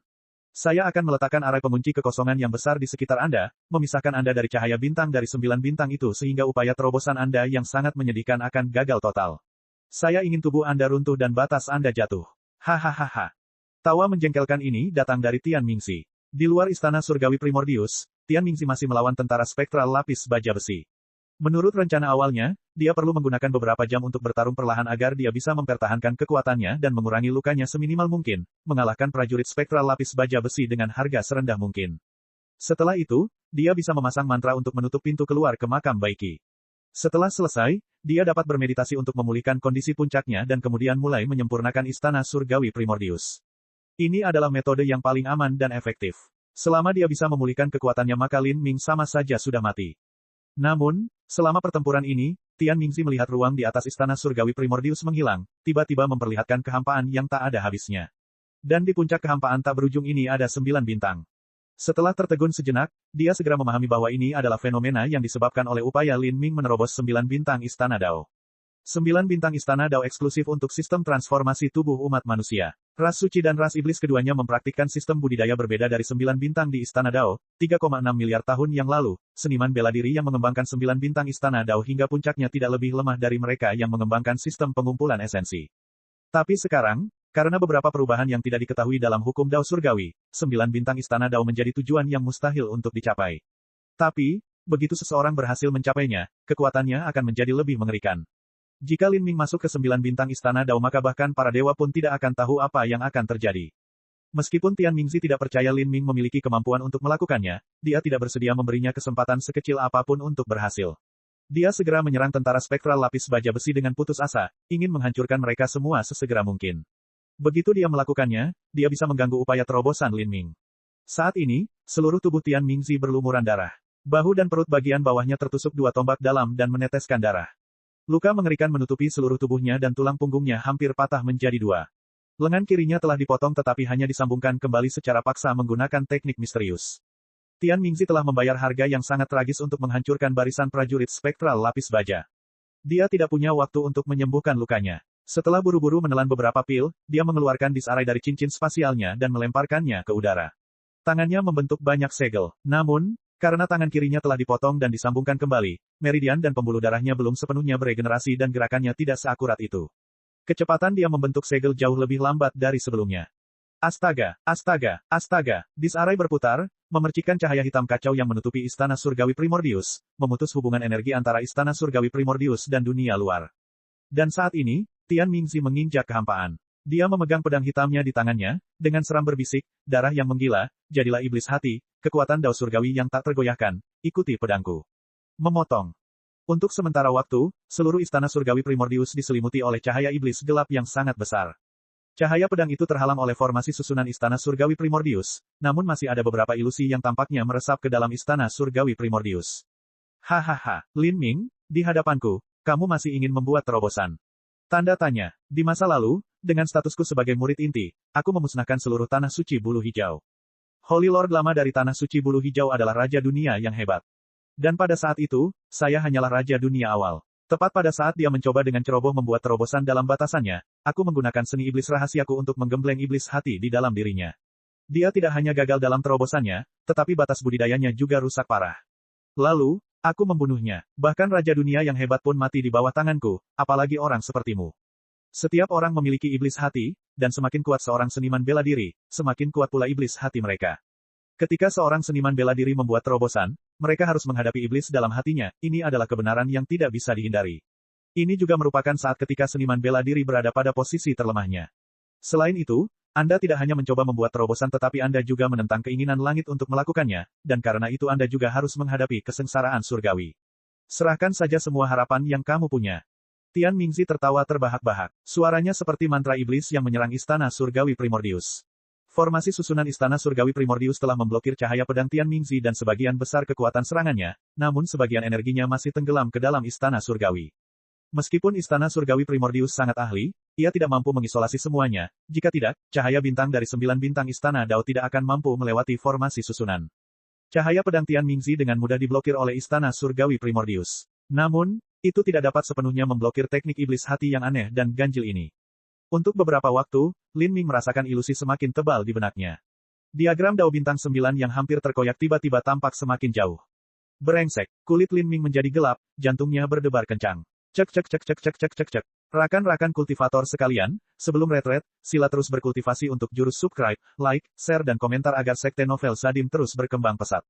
Saya akan meletakkan arai pengunci kekosongan yang besar di sekitar Anda, memisahkan Anda dari cahaya bintang dari 9 bintang itu sehingga upaya terobosan Anda yang sangat menyedihkan akan gagal total. Saya ingin tubuh Anda runtuh dan batas Anda jatuh. Hahaha. Tawa menjengkelkan ini datang dari Tian Mingxi. Di luar istana surgawi Primordius, Tian Mingxi masih melawan tentara spektral lapis baja besi. Menurut rencana awalnya, dia perlu menggunakan beberapa jam untuk bertarung perlahan agar dia bisa mempertahankan kekuatannya dan mengurangi lukanya seminimal mungkin, mengalahkan prajurit spektral lapis baja besi dengan harga serendah mungkin. Setelah itu, dia bisa memasang mantra untuk menutup pintu keluar ke makam Baiki. Setelah selesai, dia dapat bermeditasi untuk memulihkan kondisi puncaknya dan kemudian mulai menyempurnakan istana surgawi Primordius. Ini adalah metode yang paling aman dan efektif. Selama dia bisa memulihkan kekuatannya maka Lin Ming sama saja sudah mati. Namun, selama pertempuran ini, Tian Mingxi melihat ruang di atas istana surgawi Primordius menghilang, tiba-tiba memperlihatkan kehampaan yang tak ada habisnya. Dan di puncak kehampaan tak berujung ini ada 9 bintang. Setelah tertegun sejenak, dia segera memahami bahwa ini adalah fenomena yang disebabkan oleh upaya Lin Ming menerobos 9 bintang istana Dao. 9 bintang istana Dao eksklusif untuk sistem transformasi tubuh umat manusia. Ras suci dan ras iblis keduanya mempraktikkan sistem budidaya berbeda dari 9 bintang di istana Dao, 3,6 miliar tahun yang lalu. Seniman bela diri yang mengembangkan 9 bintang istana Dao hingga puncaknya tidak lebih lemah dari mereka yang mengembangkan sistem pengumpulan esensi. Tapi sekarang, karena beberapa perubahan yang tidak diketahui dalam hukum Dao surgawi, 9 bintang istana Dao menjadi tujuan yang mustahil untuk dicapai. Tapi, begitu seseorang berhasil mencapainya, kekuatannya akan menjadi lebih mengerikan. Jika Lin Ming masuk ke 9 bintang istana Dao maka bahkan para dewa pun tidak akan tahu apa yang akan terjadi. Meskipun Tian Mingzi tidak percaya Lin Ming memiliki kemampuan untuk melakukannya, dia tidak bersedia memberinya kesempatan sekecil apapun untuk berhasil. Dia segera menyerang tentara spektral lapis baja besi dengan putus asa, ingin menghancurkan mereka semua sesegera mungkin. Begitu dia melakukannya, dia bisa mengganggu upaya terobosan Lin Ming. Saat ini, seluruh tubuh Tian Mingzi berlumuran darah. Bahu dan perut bagian bawahnya tertusuk 2 tombak dalam dan meneteskan darah. Luka mengerikan menutupi seluruh tubuhnya dan tulang punggungnya hampir patah menjadi 2. Lengan kirinya telah dipotong tetapi hanya disambungkan kembali secara paksa menggunakan teknik misterius. Tian Mingzi telah membayar harga yang sangat tragis untuk menghancurkan barisan prajurit spektral lapis baja. Dia tidak punya waktu untuk menyembuhkan lukanya. Setelah buru-buru menelan beberapa pil, dia mengeluarkan disarai dari cincin spasialnya dan melemparkannya ke udara. Tangannya membentuk banyak segel. Namun, karena tangan kirinya telah dipotong dan disambungkan kembali, meridian dan pembuluh darahnya belum sepenuhnya beregenerasi dan gerakannya tidak seakurat itu. Kecepatan dia membentuk segel jauh lebih lambat dari sebelumnya. Astaga, astaga, astaga, disarai berputar, memercikkan cahaya hitam kacau yang menutupi istana surgawi Primordius, memutus hubungan energi antara istana surgawi Primordius dan dunia luar. Dan saat ini, Tian Mingzi menginjak kehampaan. Dia memegang pedang hitamnya di tangannya, dengan seram berbisik, darah yang menggila, jadilah iblis hati, kekuatan Dao surgawi yang tak tergoyahkan, ikuti pedangku. Memotong. Untuk sementara waktu, seluruh istana surgawi Primordius diselimuti oleh cahaya iblis gelap yang sangat besar. Cahaya pedang itu terhalang oleh formasi susunan istana surgawi Primordius, namun masih ada beberapa ilusi yang tampaknya meresap ke dalam istana surgawi Primordius. Hahaha, Lin Ming, di hadapanku, kamu masih ingin membuat terobosan. Tanda tanya, di masa lalu, dengan statusku sebagai murid inti, aku memusnahkan seluruh tanah suci bulu hijau. Holy Lord lama dari tanah suci bulu hijau adalah raja dunia yang hebat. Dan pada saat itu, saya hanyalah raja dunia awal. Tepat pada saat dia mencoba dengan ceroboh membuat terobosan dalam batasannya, aku menggunakan seni iblis rahasiaku untuk menggembleng iblis hati di dalam dirinya. Dia tidak hanya gagal dalam terobosannya, tetapi batas budidayanya juga rusak parah. Lalu, aku membunuhnya. Bahkan raja dunia yang hebat pun mati di bawah tanganku, apalagi orang sepertimu. Setiap orang memiliki iblis hati, dan semakin kuat seorang seniman bela diri, semakin kuat pula iblis hati mereka. Ketika seorang seniman bela diri membuat terobosan, mereka harus menghadapi iblis dalam hatinya, ini adalah kebenaran yang tidak bisa dihindari. Ini juga merupakan saat ketika seniman bela diri berada pada posisi terlemahnya. Selain itu, Anda tidak hanya mencoba membuat terobosan tetapi Anda juga menentang keinginan langit untuk melakukannya, dan karena itu Anda juga harus menghadapi kesengsaraan surgawi. Serahkan saja semua harapan yang kamu punya. Tian Mingzi tertawa terbahak-bahak. Suaranya seperti mantra iblis yang menyerang istana surgawi Primordius. Formasi susunan istana surgawi Primordius telah memblokir cahaya pedang Tian Mingzi dan sebagian besar kekuatan serangannya, namun sebagian energinya masih tenggelam ke dalam istana surgawi. Meskipun istana surgawi Primordius sangat ahli, ia tidak mampu mengisolasi semuanya, jika tidak, cahaya bintang dari 9 bintang istana Dao tidak akan mampu melewati formasi susunan. Cahaya pedang Tian Mingzi dengan mudah diblokir oleh istana surgawi Primordius. Namun, itu tidak dapat sepenuhnya memblokir teknik iblis hati yang aneh dan ganjil ini. Untuk beberapa waktu, Lin Ming merasakan ilusi semakin tebal di benaknya. Diagram Dao bintang 9 yang hampir terkoyak tiba-tiba tampak semakin jauh. Berengsek, kulit Lin Ming menjadi gelap, jantungnya berdebar kencang. Cek cek cek cek cek cek cek cek. Rakan-rakan kultivator sekalian, sebelum retret, sila terus berkultivasi untuk jurus subscribe, like, share dan komentar agar sekte novel Sadim terus berkembang pesat.